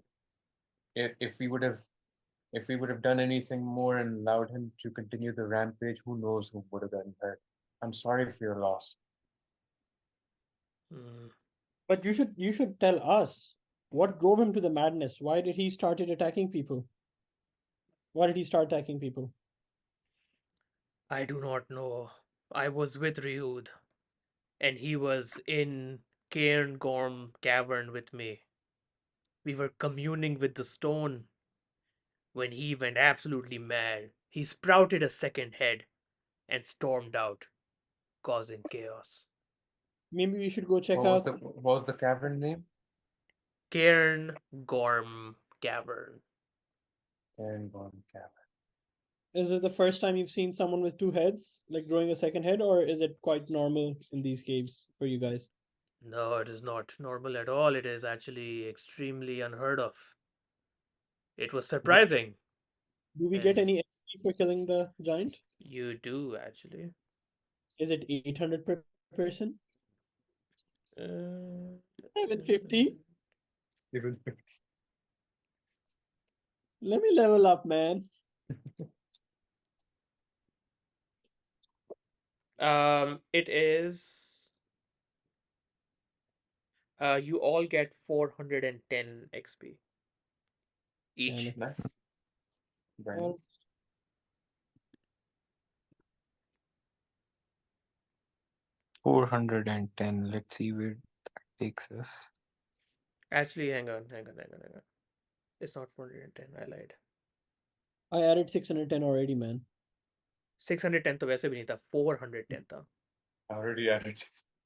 If we would have done anything more and allowed him to continue the rampage, who knows who would have gotten hurt. I'm sorry for your loss. Hmm. But you should tell us what drove him to the madness. Why did he started attacking people? Why did he start attacking people? I do not know. I was with Ryud, and he was in Cairn Gorm Cavern with me. We were communing with the stone when he went absolutely mad. He sprouted a second head and stormed out, causing chaos. Maybe we should go check What out. was the cavern name? Cairn Gorm Cavern. Cairngorm Cavern. Is it the first time you've seen someone with two heads, like growing a second head, or is it quite normal in these caves for you guys? No, it is not normal at all. It is actually extremely unheard of. It was surprising. Do we get And any XP for killing the giant? you do actually. Is it 800 per person? Uh, 750? Even Let me level up, man. it is. You all get 410 XP each. nice. Very Well, 410. Let's see where that takes us. Actually, hang on. It's not 410. I lied. I added 610 already, man. 610 तो वैसे भी नहीं था. 410 था. already added.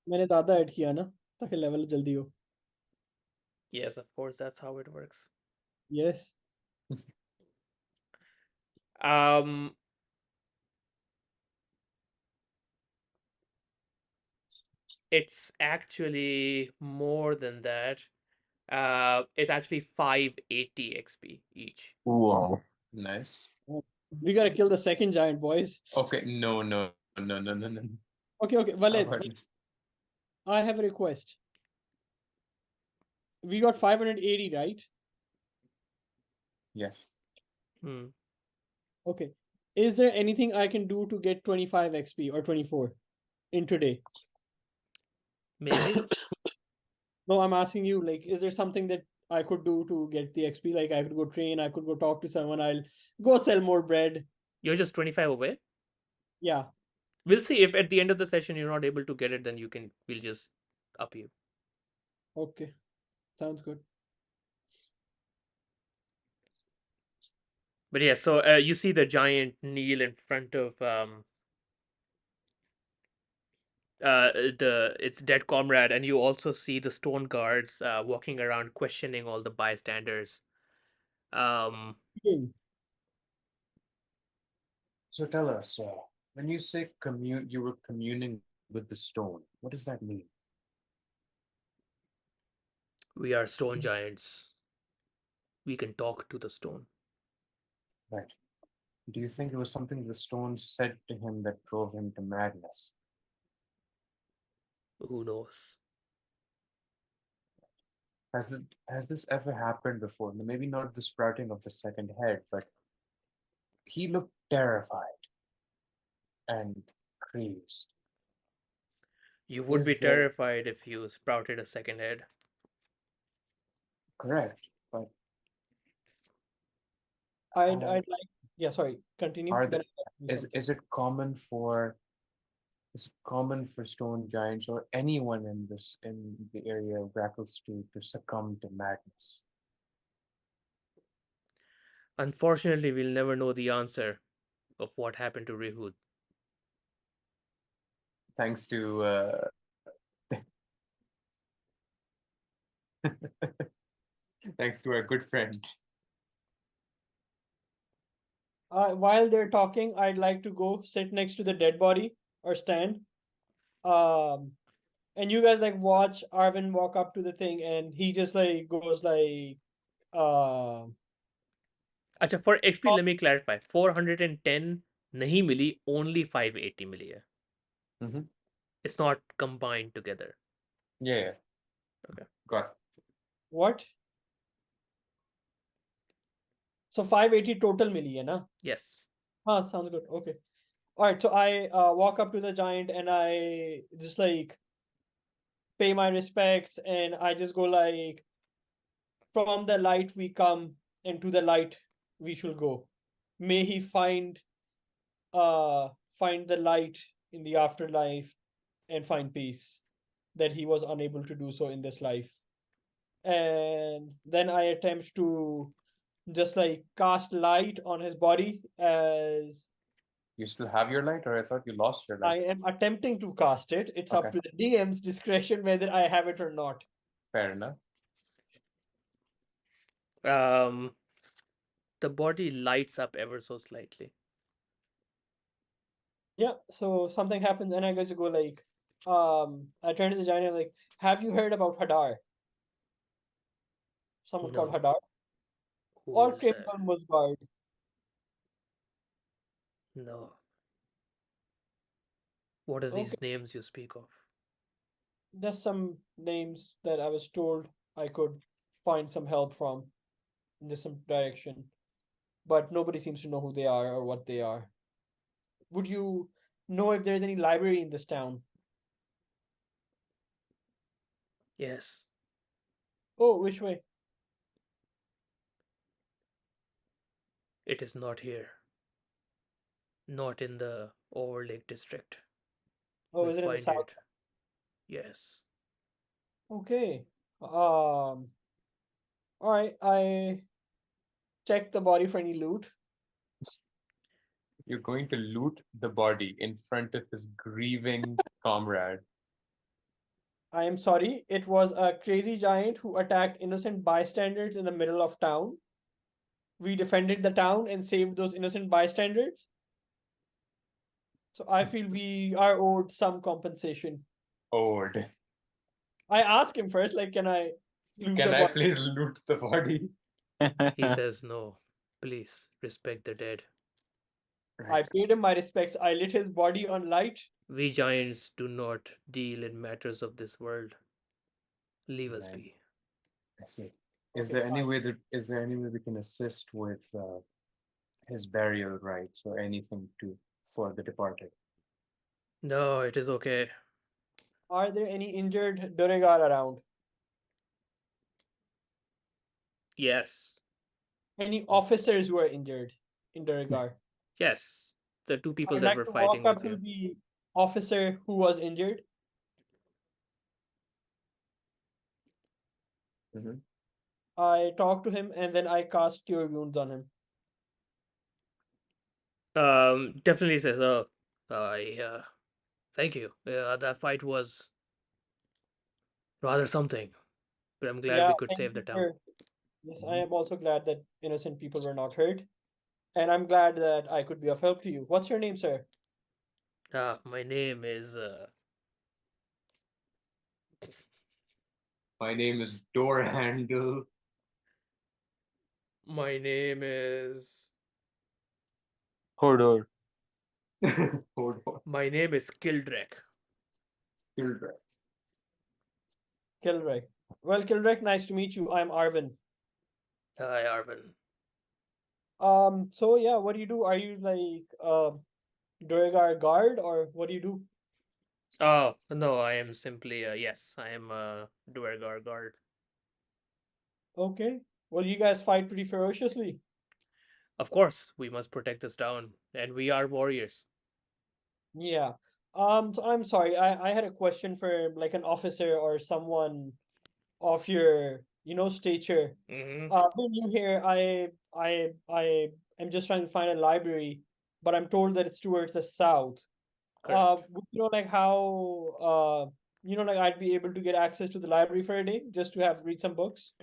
मैंने ज़्यादा add किया ना ताकि level जल्दी हो. Yes, of course, that's how it works. Yes. It's actually more than that. It's actually 580 XP each. Wow. Nice. We gotta kill the second giant, boys. Okay, no. Okay, Walid, Alright. I have a request. We got 580, right? Yes. Hmm. Okay. Is there anything I can do to get 25 XP or 24 in today? Maybe. No, I'm asking you, like, is there something that I could do to get the XP? Like, I could go train, I could go talk to someone, I'll go sell more bread. You're just 25 away. Yeah. We'll see if at the end of the session you're not able to get it, then we'll just up you. Okay. Sounds good. But yeah, so you see the giant kneel in front of its dead comrade, and you also see the stone guards walking around questioning all the bystanders. So tell us, when you say you were communing with the stone, what does that mean? We are stone giants. We can talk to the stone. Right. Do you think it was something the stone said to him that drove him to madness? Who knows? Has this ever happened before? Maybe not the sprouting of the second head, but he looked terrified and crazed. You would Is be there- terrified if you sprouted a second head. Correct, but I'd like, yeah, sorry, continue. are then there, I'll say is it common for stone giants or anyone in the area of Brackles to succumb to madness? Unfortunately, we'll never know the answer of what happened to Rehud. Thanks to thanks to our good friend. while they're talking, I'd like to go sit next to the dead body or stand. And you guys like watch Arwen walk up to the thing, and he just like goes like, अच्छा, for XP, let me clarify. 410 नहीं मिली, only 580 मिली है. Mhm. It's not combined together. Yeah. Okay. Got it. what? So 580 total milli hai na? Yes. Sounds good. Okay. All right. So I walk up to the giant and I just like pay my respects, and I just go like, from the light we come, and to the light we shall go. May he find the light in the afterlife and find peace that he was unable to do so in this life. And then I attempt to just like cast light on his body as You still have your light, or I thought you lost your I light? am attempting to cast it. It's up Okay. to the DM's discretion whether I have it or not. Fair enough. The body lights up ever so slightly. Yeah, so something happens and I just go like, I turn to the giant and like, have you heard about Hadar? Someone called No. Hadar? Who Or is that? Criminal Musgard? No. What are Okay. these names you speak of? There's some names that I was told I could find some help from in this some direction, but nobody seems to know who they are or what they are. Would you know if there's any library in this town? Yes. Oh, which way? It is not here. Not in the Overlake district. Oh, We'll is it in the find south? it. Yes. Okay. All right. I checked the body for any loot. You're going to loot the body in front of his grieving comrade. I am sorry. It was a crazy giant who attacked innocent bystanders in the middle of town. We defended the town and saved those innocent bystanders. So I feel we are owed some compensation. Owed. I ask him first, like, can I loot Can the I body? please loot the body? He says no. Please respect the dead. I paid him my respects. I lit his body on light. We giants do not deal in matters of this world. Leave us Right. be. I see. Is Okay, there any fine. way we can assist with his burial rites or anything for the departed? No, it is okay. Are there any injured Duregar around? Yes. Any officers who are injured in Duregar? Yes. The two people I'd that like were to walk fighting up with to you. the officer who was injured. Mhm. I talk to him and then I cast Cure Wounds on him. Definitely says, oh, thank you. That fight was rather something, but I'm glad Yeah, we could thank save the you town. for. Yes, I am also glad that innocent people were not hurt. And I'm glad that I could be of help to you. What's your name, sir? My name is, My name is Door Handle. my name is, Hodor. Hold on. my name is Kildrek. Children. Kilrek. Well, Kilrek, nice to meet you. I'm Arwen. Hi, Arvin. So yeah, what do you do? Are you like Duergar guard or what do you do? Oh, no, I am simply, yes, I am a Duergar guard. Okay. Well, you guys fight pretty ferociously. Of course, we must protect this town, and we are warriors. Yeah. So I'm sorry. I had a question for like an officer or someone of your, stature. Mm-hmm. We're new here. I am just trying to find a library, but I'm told that it's towards the south. Correct. Would you know like how like I'd be able to get access to the library for a day just to have read some books?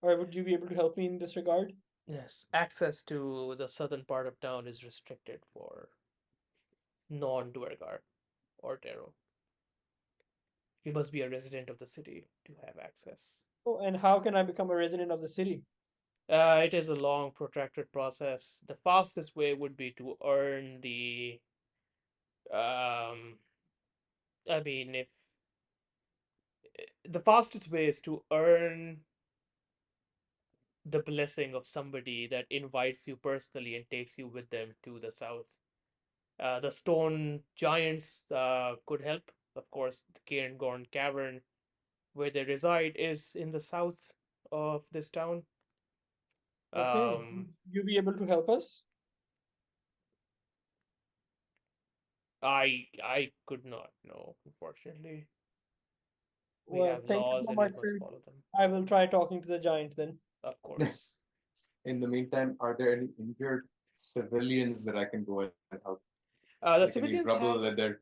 Or would you be able to help me in this regard? Yes, access to the southern part of town is restricted for non-Duergar or Tero. You must be a resident of the city to have access. Oh, and how can I become a resident of the city? It is a long, protracted process. The fastest way would be to earn the. Um, I mean, if the fastest way is to earn the blessing of somebody that invites you personally and takes you with them to the south. The stone giants could help. Of course, the Cairngorn Cavern, where they reside, is in the south of this town. Okay. You be able to help us? I could not know, unfortunately. We Well, have thank you laws so and we much, must sir. follow them. I will try talking to the giant then. Of course. In the meantime, are there any injured civilians that I can go and help? The Like any civilians rubble had leather?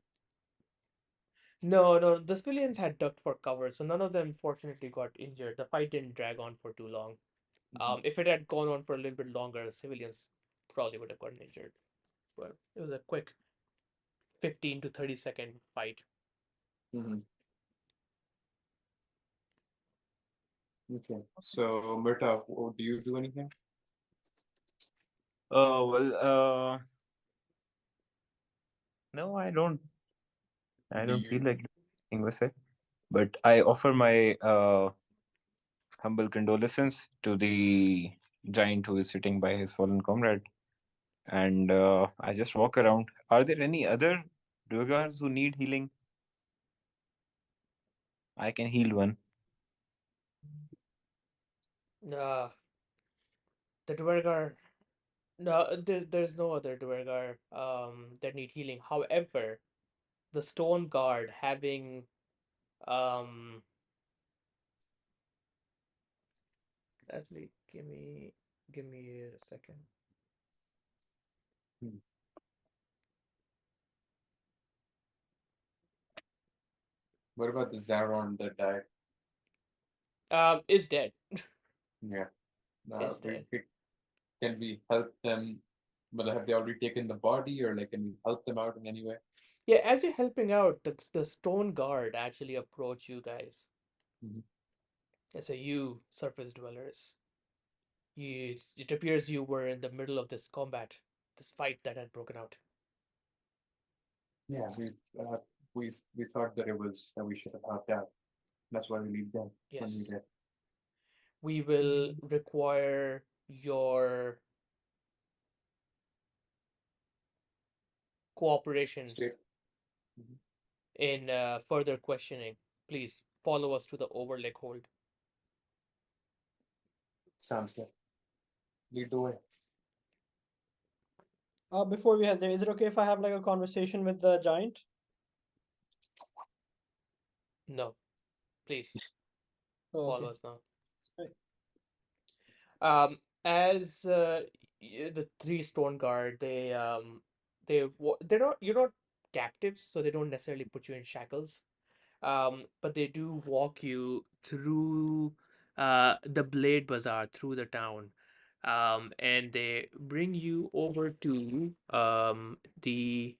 no, the civilians had ducked for cover, so none of them fortunately got injured. The fight didn't drag on for too long. If it had gone on for a little bit longer, the civilians probably would have gotten injured. But it was a quick 15 to 30-second fight. Mm-hmm. Okay. So, Murtagh, do you do anything? Well, no, I don't. I Do don't feel you? like doing with it. But I offer my humble condolences to the giant who is sitting by his fallen comrade. And I just walk around. Are there any other Duergars who need healing? I can heal one. Uh, the Dwergar. No, there's no other Dwergar that need healing. However, the Stone Guard having um actually give me a second. What about the Zaron that died? Is dead. Yeah. Is dead. Can we help them? But have they already taken the body, or like, can we help them out in any way? Yeah, as you're helping out, the Stone Guard actually approach you guys. Mhm. And say, you surface dwellers. It appears you were in the middle of this combat, this fight that had broken out. Yeah, we thought that it was that we should have helped out. That's why we leave them when we Yes. did. We will require your cooperation Straight. Mhm. in further questioning. Please follow us to the Overlake hold. Sounds good. Lead the way. Before we head there, is it okay if I have like a conversation with the giant? No, please Oh, follow okay. us now. Right. As the three Stone Guard, they're not you're not captives, so they don't necessarily put you in shackles. But they do walk you through the Blade Bazaar, through the town, and they bring you over to the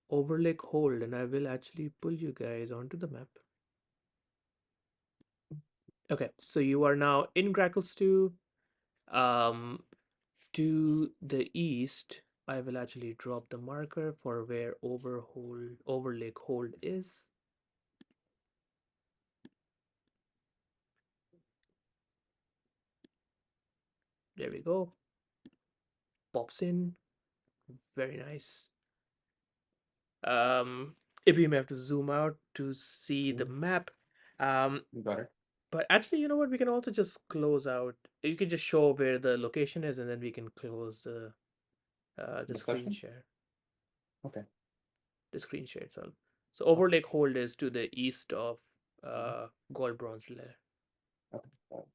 Overlake Hold, and I will actually pull you guys onto the map. Okay, so you are now in Gracklestew. Um, to the east, I will actually drop the marker for where Overlake Hold is. There we go. Pops in. Very nice. If you may have to zoom out to see the map. You got it. But actually, you know what? We can also just close out. You can just show where the location is, and then we can close the screen Discussion. share. Okay. The screen share itself. So Overlake Hold is to the east of Gold Bronze Lair. Okay. All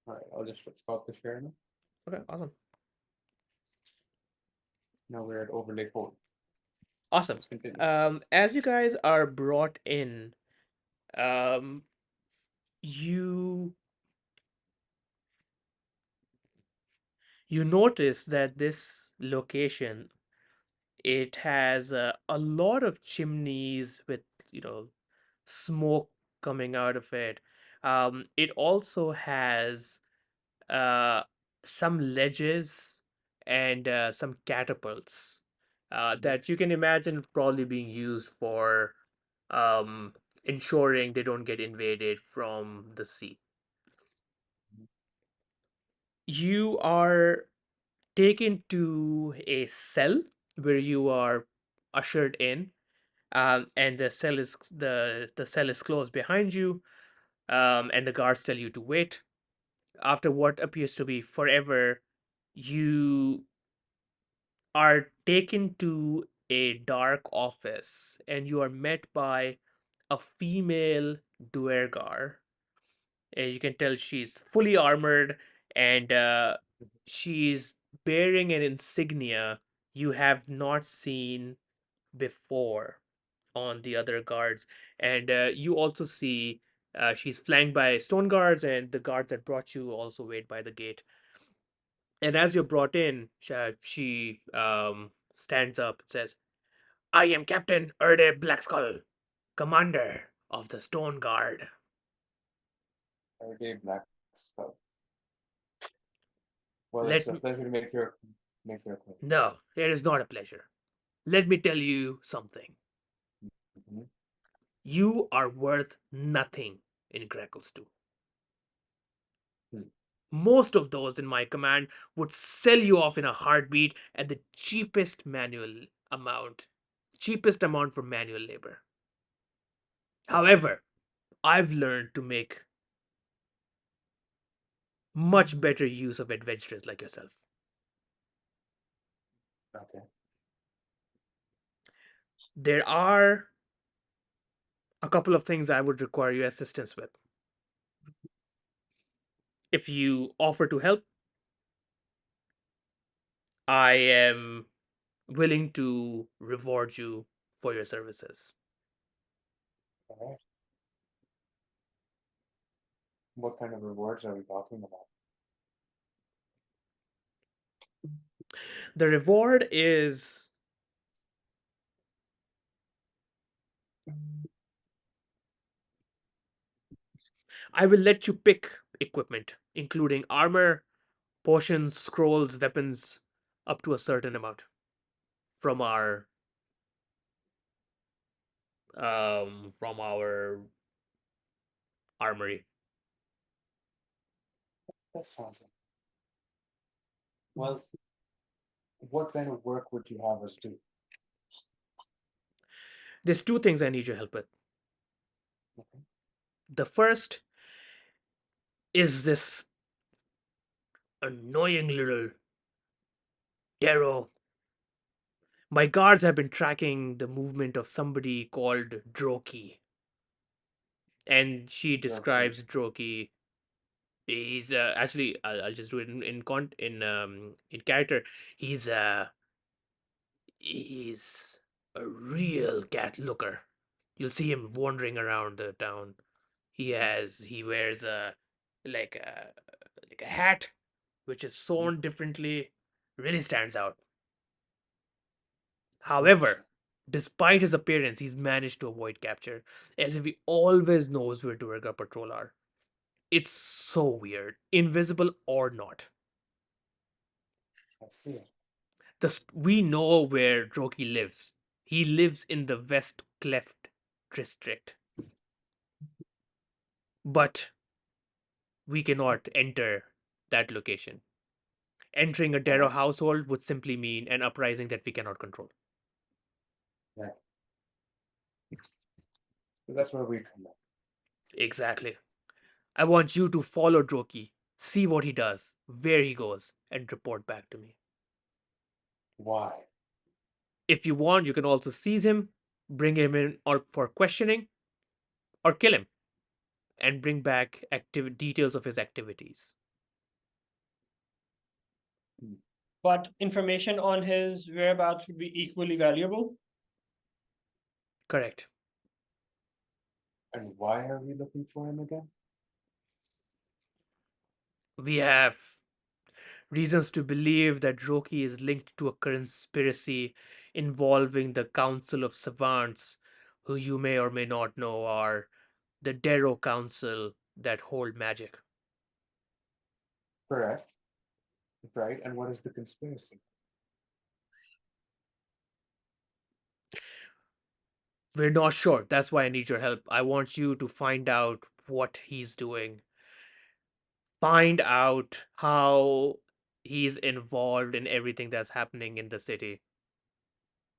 right. I'll just stop the share now. Okay, awesome. Now we're at Overlake Hold. Awesome. Let's continue. As you guys are brought in, um, you notice that this location, it has a lot of chimneys with, smoke coming out of it. It also has some ledges and some catapults that you can imagine probably being used for um, ensuring they don't get invaded from the sea. You are taken to a cell where you are ushered in. and the cell is closed behind you, and the guards tell you to wait. After what appears to be forever, you are taken to a dark office, and you are met by a female duergar. And you can tell she's fully armored, and she's bearing an insignia you have not seen before on the other guards. And you also see she's flanked by stone guards, and the guards that brought you also wait by the gate. And as you're brought in, she stands up and says, I am Captain Erde Blackskull, commander of the Stone Guard. Okay, Black Skull. Well, Let it's a me... pleasure to make your acquaintance. No, it is not a pleasure. Let me tell you something. Mhm. You are worth nothing in Grackles 2. Most of those in my command would sell you off in a heartbeat at the cheapest amount for manual labor. However, I've learned to make much better use of adventurers like yourself. Okay. There are a couple of things I would require your assistance with. If you offer to help, I am willing to reward you for your services. All right. What kind of rewards are we talking about? The reward is I will let you pick equipment, including armor, potions, scrolls, weapons, up to a certain amount from our armory. That sounds good. Well, what kind of work would you have us do? There's two things I need your help with. Okay. The first is this annoying little Darrow. My guards have been tracking the movement of somebody called Droki. And she describes Droki. He's actually I'll just do it in character. He's he's a real cat looker. You'll see him wandering around the town. He wears like a like a hat which is sewn differently. Really stands out. However, despite his appearance, he's managed to avoid capture, as if he always knows where Duergar patrol are. It's so weird, invisible or not. I see. We know where Droki lives. He lives in the West Cleft district. But we cannot enter that location. Entering a Darrow household would simply mean an uprising that we cannot control. Yeah. So that's where we come in. Exactly. I want you to follow Droki, see what he does, where he goes, and report back to me. Why? If you want, you can also seize him, bring him in or for questioning, or kill him and bring back details of his activities. But information on his whereabouts would be equally valuable. Correct. And why are we looking for him again? We have reasons to believe that Droki is linked to a conspiracy involving the Council of Savants, who you may or may not know are the Darrow Council that hold magic. Correct. Right. And what is the conspiracy? We're not sure. That's why I need your help. I want you to find out what he's doing. Find out how he's involved in everything that's happening in the city.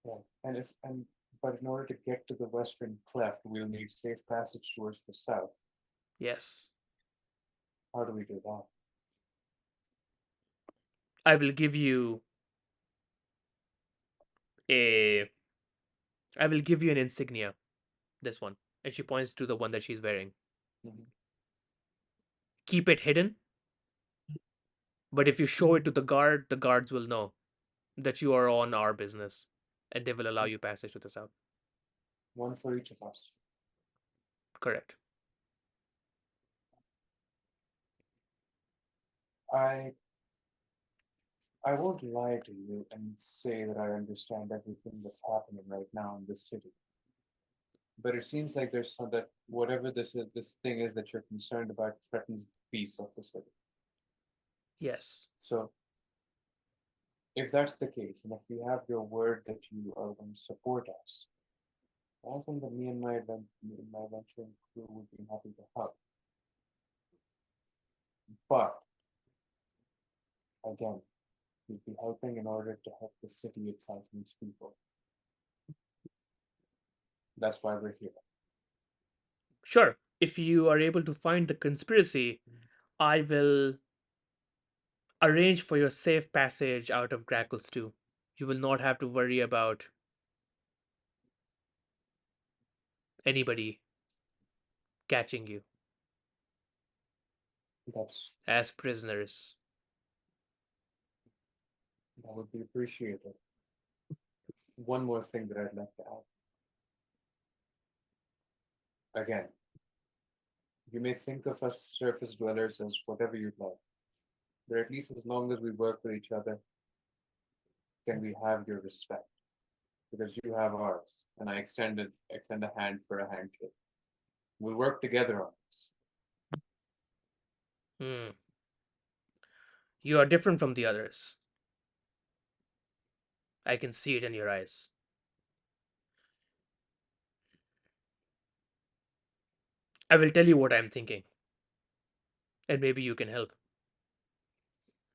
Yeah. And But in order to get to the western cleft, we'll need safe passage towards the south. Yes. How do we do that? I will give you a I will give you an insignia. This one. And she points to the one that she's wearing. Mhm. Keep it hidden. But if you show it to the guards will know that you are on our business. And they will allow you passage to the south. One for each of us. Correct. I won't lie to you and say that I understand everything that's happening right now in this city. But it seems like there's some that whatever this thing is that you're concerned about threatens the peace of the city. Yes. So if that's the case, and if we have your word that you are going to support us, I think that me and my adventuring crew would be happy to help. But again, we'd be helping in order to help the city itself and its people. That's why we're here. Sure. If you are able to find the conspiracy, I will arrange for your safe passage out of Grackles too. You will not have to worry about anybody catching you That's as prisoners. that would be appreciated. One more thing that I'd like to add. Again, you may think of us surface dwellers as whatever you'd like, but at least as long as we work with each other, can we have your respect? Because you have ours, and I extend a hand for a handshake. We'll work together on this. Hmm. You are different from the others. I can see it in your eyes. I will tell you what I'm thinking. And maybe you can help.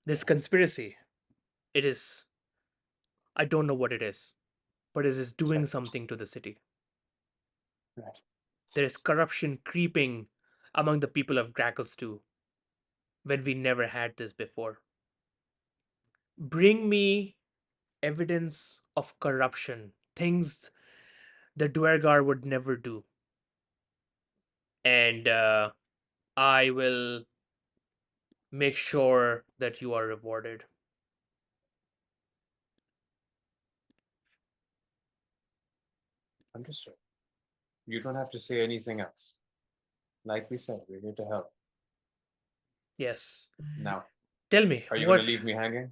This conspiracy, it is. I don't know what it is, but it is doing something to the city. Right. There is corruption creeping among the people of Grackles too, when we never had this before. Bring me evidence of corruption, things the Duergar would never do. And I will make sure that you are rewarded. Understood. You don't have to say anything else. Like we said, we're here to help. Yes. Now, Tell me, are you what? going to leave me hanging?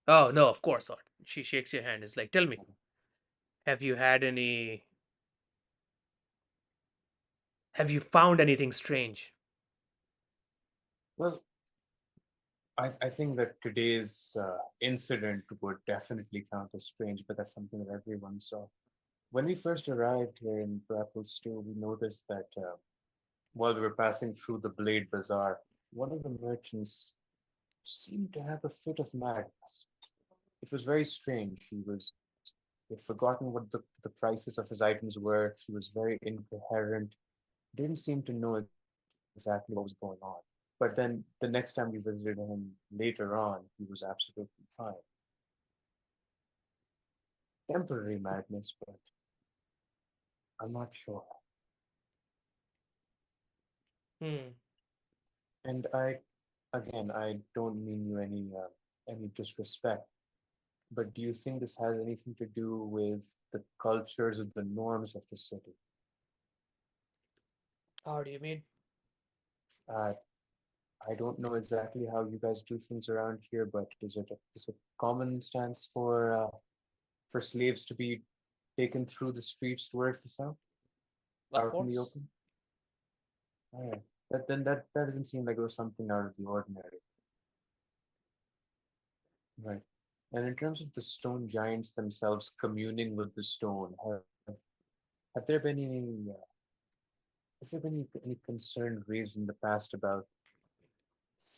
Oh, no, of course not. She shakes your hand. It's like, tell me, have you had any. Have you found anything strange? Well, I think that today's incident would definitely count as strange, but that's something that everyone saw. When we first arrived here in Grapple Stew, we noticed that while we were passing through the Blade Bazaar, one of the merchants seemed to have a fit of madness. It was very strange. He'd forgotten what the prices of his items were. He was very incoherent, didn't seem to know exactly what was going on. But then the next time we visited him later on, he was absolutely fine. Temporary madness, but I'm not sure. Hmm. And again, I don't mean you any disrespect, but do you think this has anything to do with the cultures or the norms of the city? How do you mean? Uh, I don't know exactly how you guys do things around here, but is it common stance for slaves to be taken through the streets towards the south, Of out in the course. open? All right. That doesn't seem like it was something out of the ordinary. Right. And in terms of the stone giants themselves communing with the stone, have there been has there been any concern raised in the past about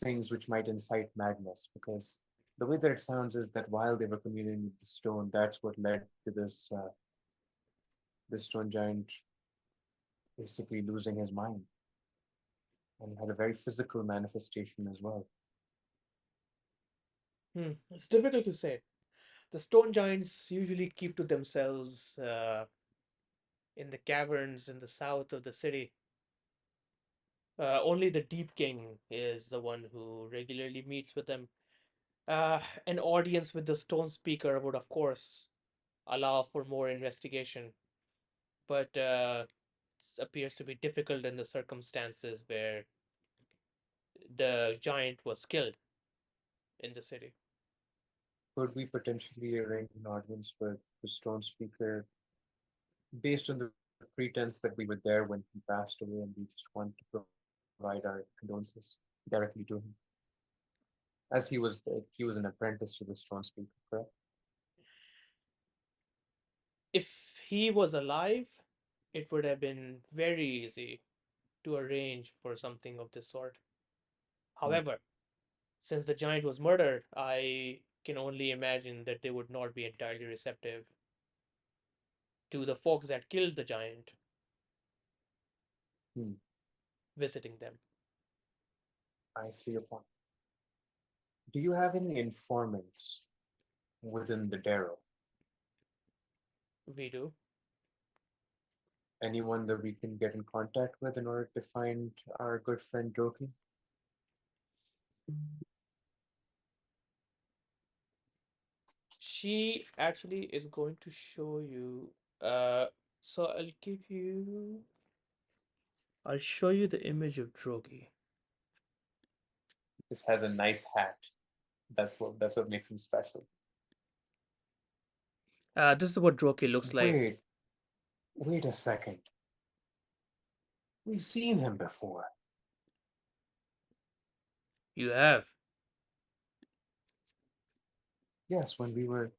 things which might incite madness? Because the way that it sounds is that while they were communing with the stone, that's what led to this the stone giant basically losing his mind. And had a very physical manifestation as well. It's difficult to say. The stone giants usually keep to themselves in the caverns in the south of the city. Only the Deep King is the one who regularly meets with them. An audience with the Stone Speaker would, of course, allow for more investigation, but appears to be difficult in the circumstances where the giant was killed in the city. Could we potentially arrange an audience with the stone speaker based on the pretense that we were there when he passed away and we just want to provide our condolences directly to him? As he was an apprentice to the stone speaker, correct? If he was alive, it would have been very easy to arrange for something of this sort. However, since the giant was murdered, I can only imagine that they would not be entirely receptive to the folks that killed the giant visiting them. I see your point. Do you have any informants within the Darrow? We do. Anyone that we can get in contact with in order to find our good friend Doki? She actually is going to show you. So I'll show you the image of Drogi. This has a nice hat. That's what makes him special. This is what Drogi looks like. Wait a second. We've seen him before. You have. Yes, when we were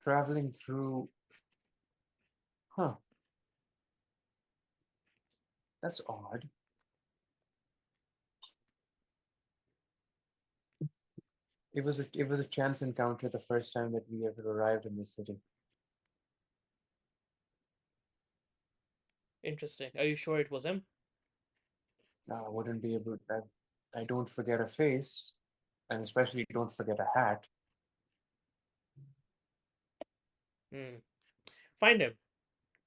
traveling through. Huh. That's odd. It was a chance encounter the first time that we ever arrived in the city. Interesting. Are you sure it was him? I wouldn't be able. I don't forget a face, and especially don't forget a hat. Find him.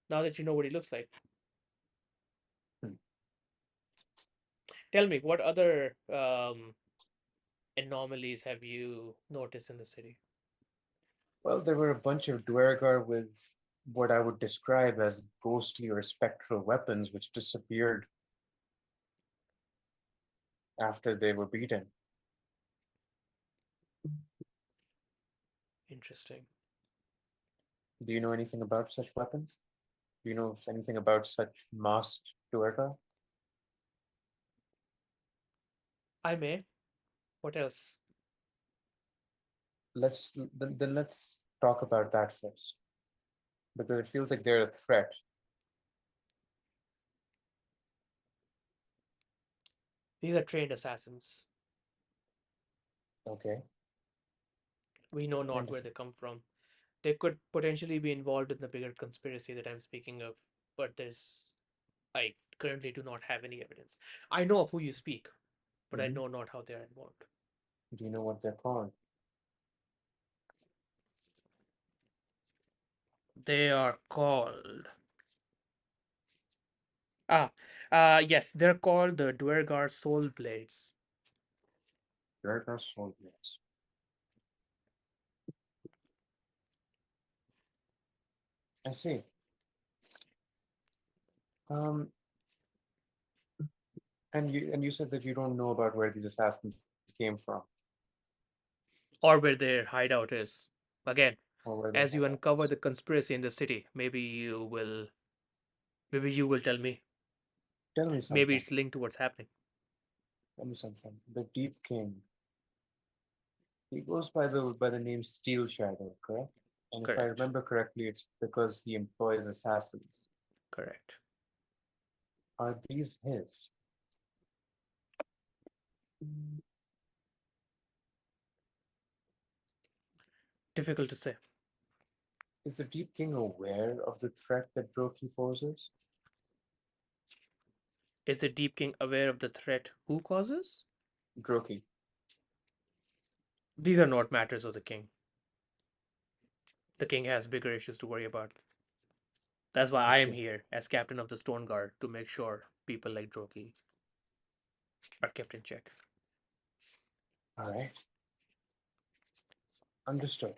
Now that you know what he looks like. Tell me, what other anomalies have you noticed in the city? Well, there were a bunch of Duergar with what I would describe as ghostly or spectral weapons which disappeared after they were beaten. Interesting. Do you know anything about such weapons? Do you know anything about such masked Duergar? I may. What else? Then let's talk about that first, because it feels like they're a threat. These are trained assassins. Okay. We know not where they come from. They could potentially be involved in the bigger conspiracy that I'm speaking of, but I currently do not have any evidence. I know of who you speak, but I know not how they are involved. Do you know what they're called? They are called. Yes, they're called the Duergar Soul Blades. Duergar Soul Blades. I see. And you said that you don't know about where these assassins came from, or where their hideout is. Again, or as you uncover the conspiracy in the city, maybe you will tell me. Tell me something. Maybe it's linked to what's happening. Tell me something. The Deep King. He goes by the name Steel Shadow, correct? And Correct. if I remember correctly, it's because he employs assassins. Correct. Are these his? Difficult to say. Is the Deep King aware of the threat that Brokey poses? Is the Deep King aware of the threat who causes? Brokey. These are not matters of the king. The king has bigger issues to worry about. That's why I am see. here as captain of the Stone Guard to make sure people like Droki are kept in check. Alright. Understood.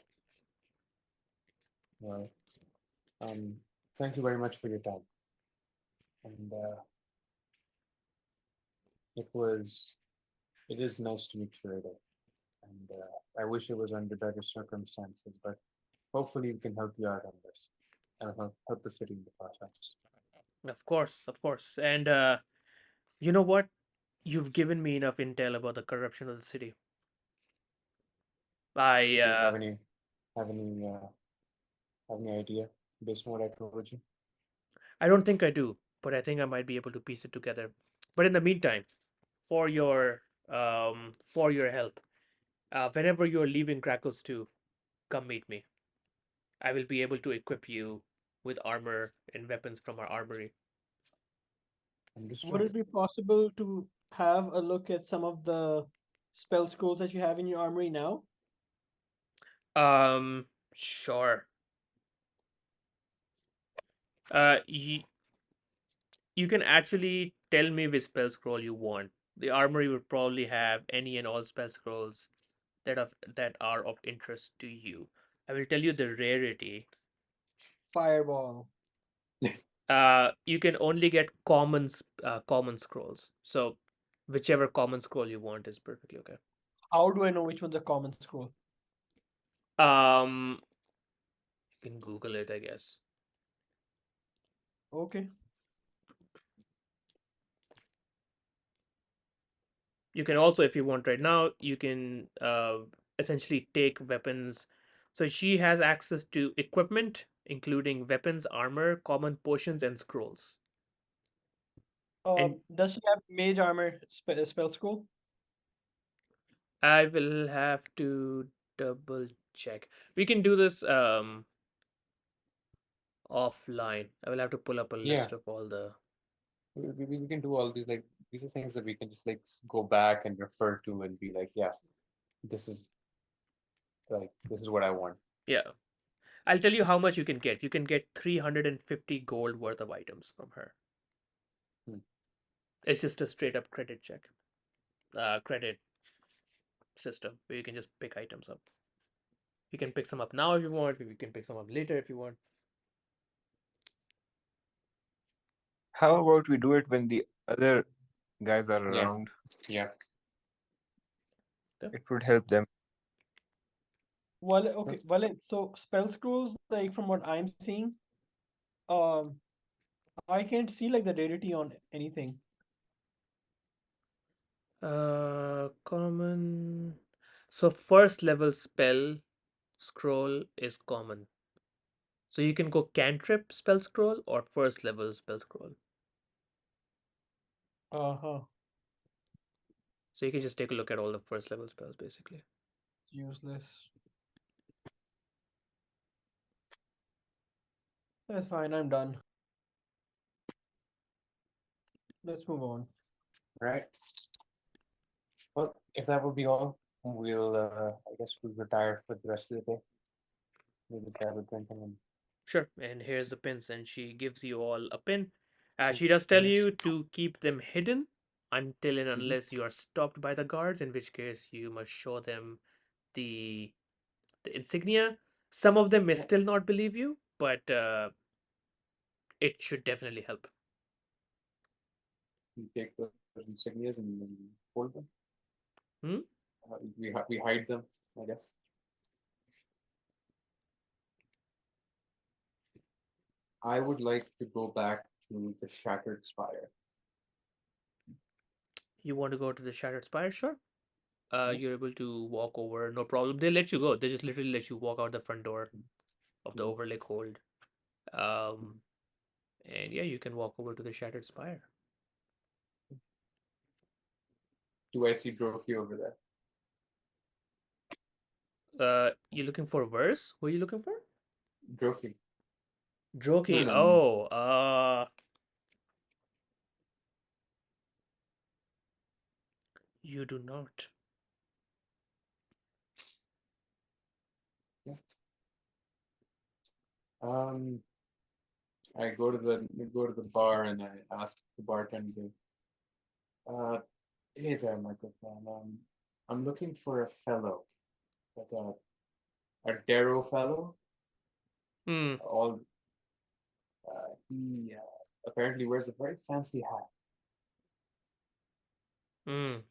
Well, thank you very much for your time. And it is nice to meet Trader. And I wish it was under better circumstances, but hopefully we can help you out on this and help the city in the process. Of course, of course. And you know what? You've given me enough intel about the corruption of the city. Do you I have any idea based on what I told you? I don't think I do, but I think I might be able to piece it together. But in the meantime, for your help, whenever you're leaving Krakos too, come meet me. I will be able to equip you with armor and weapons from our armory. Would Understood. it be possible to have a look at some of the spell scrolls that you have in your armory now? Sure. You can actually tell me which spell scroll you want. The armory would probably have any and all spell scrolls that are of interest to you. I will tell you the rarity. Fireball. You can only get common scrolls. So whichever common scroll you want is perfectly okay. How do I know which one's a common scroll? Um, you can Google it, I guess. Okay. You can also, if you want right now, you can essentially take weapons. So she has access to equipment, including weapons, armor, common potions, and scrolls. And Does she have mage armor spell scroll? I will have to double check. We can do this offline. I will have to pull up a Yeah, list of all the. we can do all these, like, these are things that we can just like go back and refer to and be like, yeah, this is this is what I want. Yeah. I'll tell you how much you can get. You can get 350 gold worth of items from her. Hmm. It's just a straight up credit check. Credit system where you can just pick items up. You can pick some up now if you want. You can pick some up later if you want. How about we do it when the other guys are Yeah. around? Yeah. It would help them. Well, okay. Well, so spell scrolls, like from what I'm seeing, um, I can't see like the rarity on anything. Common. So first level spell scroll is common. So you can go cantrip spell scroll or first level spell scroll. Uh-huh. So you can just take a look at all the first level spells basically. It's useless. That's fine. I'm done. Let's move on. Right. Well, if that would be all, we'll I guess we'll retire for the rest of the day. Maybe grab a drink and then Sure. And here's the pins, and she gives you all a pin. She does tell you to keep them hidden until and unless you are stopped by the guards, in which case you must show them the insignia. Some of them may still not believe you, but it should definitely help. we take those insignias and then hold them. Hmm? We hide them, I guess. I would like to go back to the Shattered Spire. You want to go to the Shattered Spire? Sure. Yeah. You're able to walk over, no problem. They let you go. They just literally let you walk out the front door of the Mhm. Overlake hold. And yeah, you can walk over to the Shattered Spire. Do I see Droki over there? You looking for verse? Who are you looking for? Joking. Jokey. No. You do not. I go to the bar and I ask the bartender, hey there, my good man. I'm looking for a fellow, like a Darrow fellow. Hmm. He apparently wears a very fancy hat. Hmm.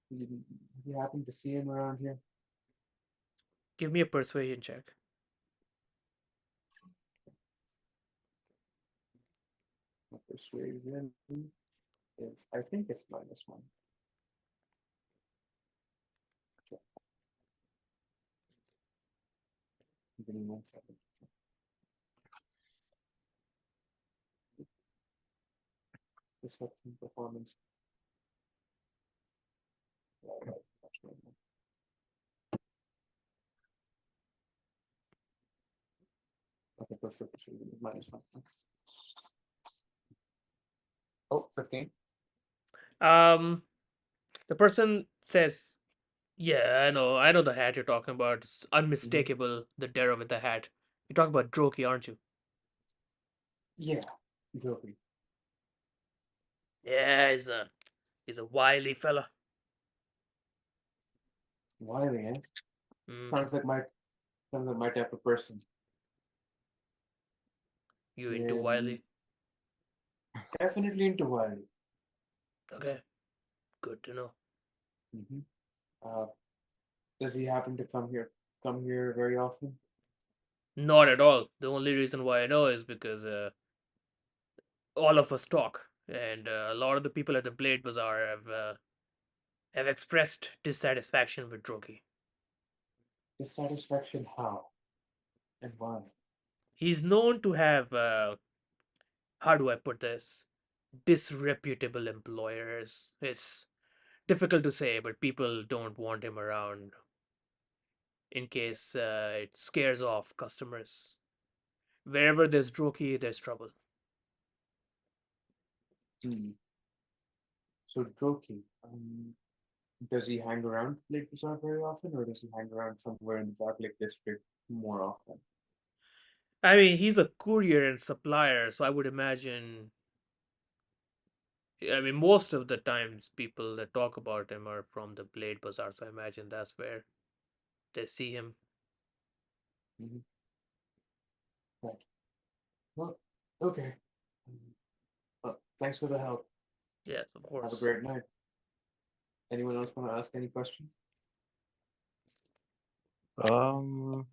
You happen to see him around here? Give me a persuasion check. My persuasion is, I think it's -1. Okay. Give me 1 second. Perception performance. Okay, perfect. -1. Oh, 15. The person says, "Yeah, I know the hat you're talking about. It's unmistakable. The Darrow with the hat. You're talking about Jokey, aren't you?" Yeah, Joby. Yeah, he's a wily fella. Wily, eh? Hmm. Sounds like my type of person. You into Yeah, wily? definitely into wily. Okay, good to know. Does he happen to come here very often? Not at all. The only reason why I know is because all of us talk, and a lot of the people at the Blade Bazaar have expressed dissatisfaction with Droki. Dissatisfaction how? And why? He's known to have, how do I put this, disreputable employers. It's difficult to say, but people don't want him around in case it scares off customers. Wherever there's Droki, there's trouble. So Droki, does he hang around Blade Bazaar very often, or does he hang around somewhere in the Overlake district more often? I mean, he's a courier and supplier, so I would imagine. I mean, most of the times people that talk about him are from the Blade Bazaar, so I imagine that's where they see him. Right. Well, okay. Thanks for the help. Yes, of course. Have a great night. Anyone else want to ask any questions? No.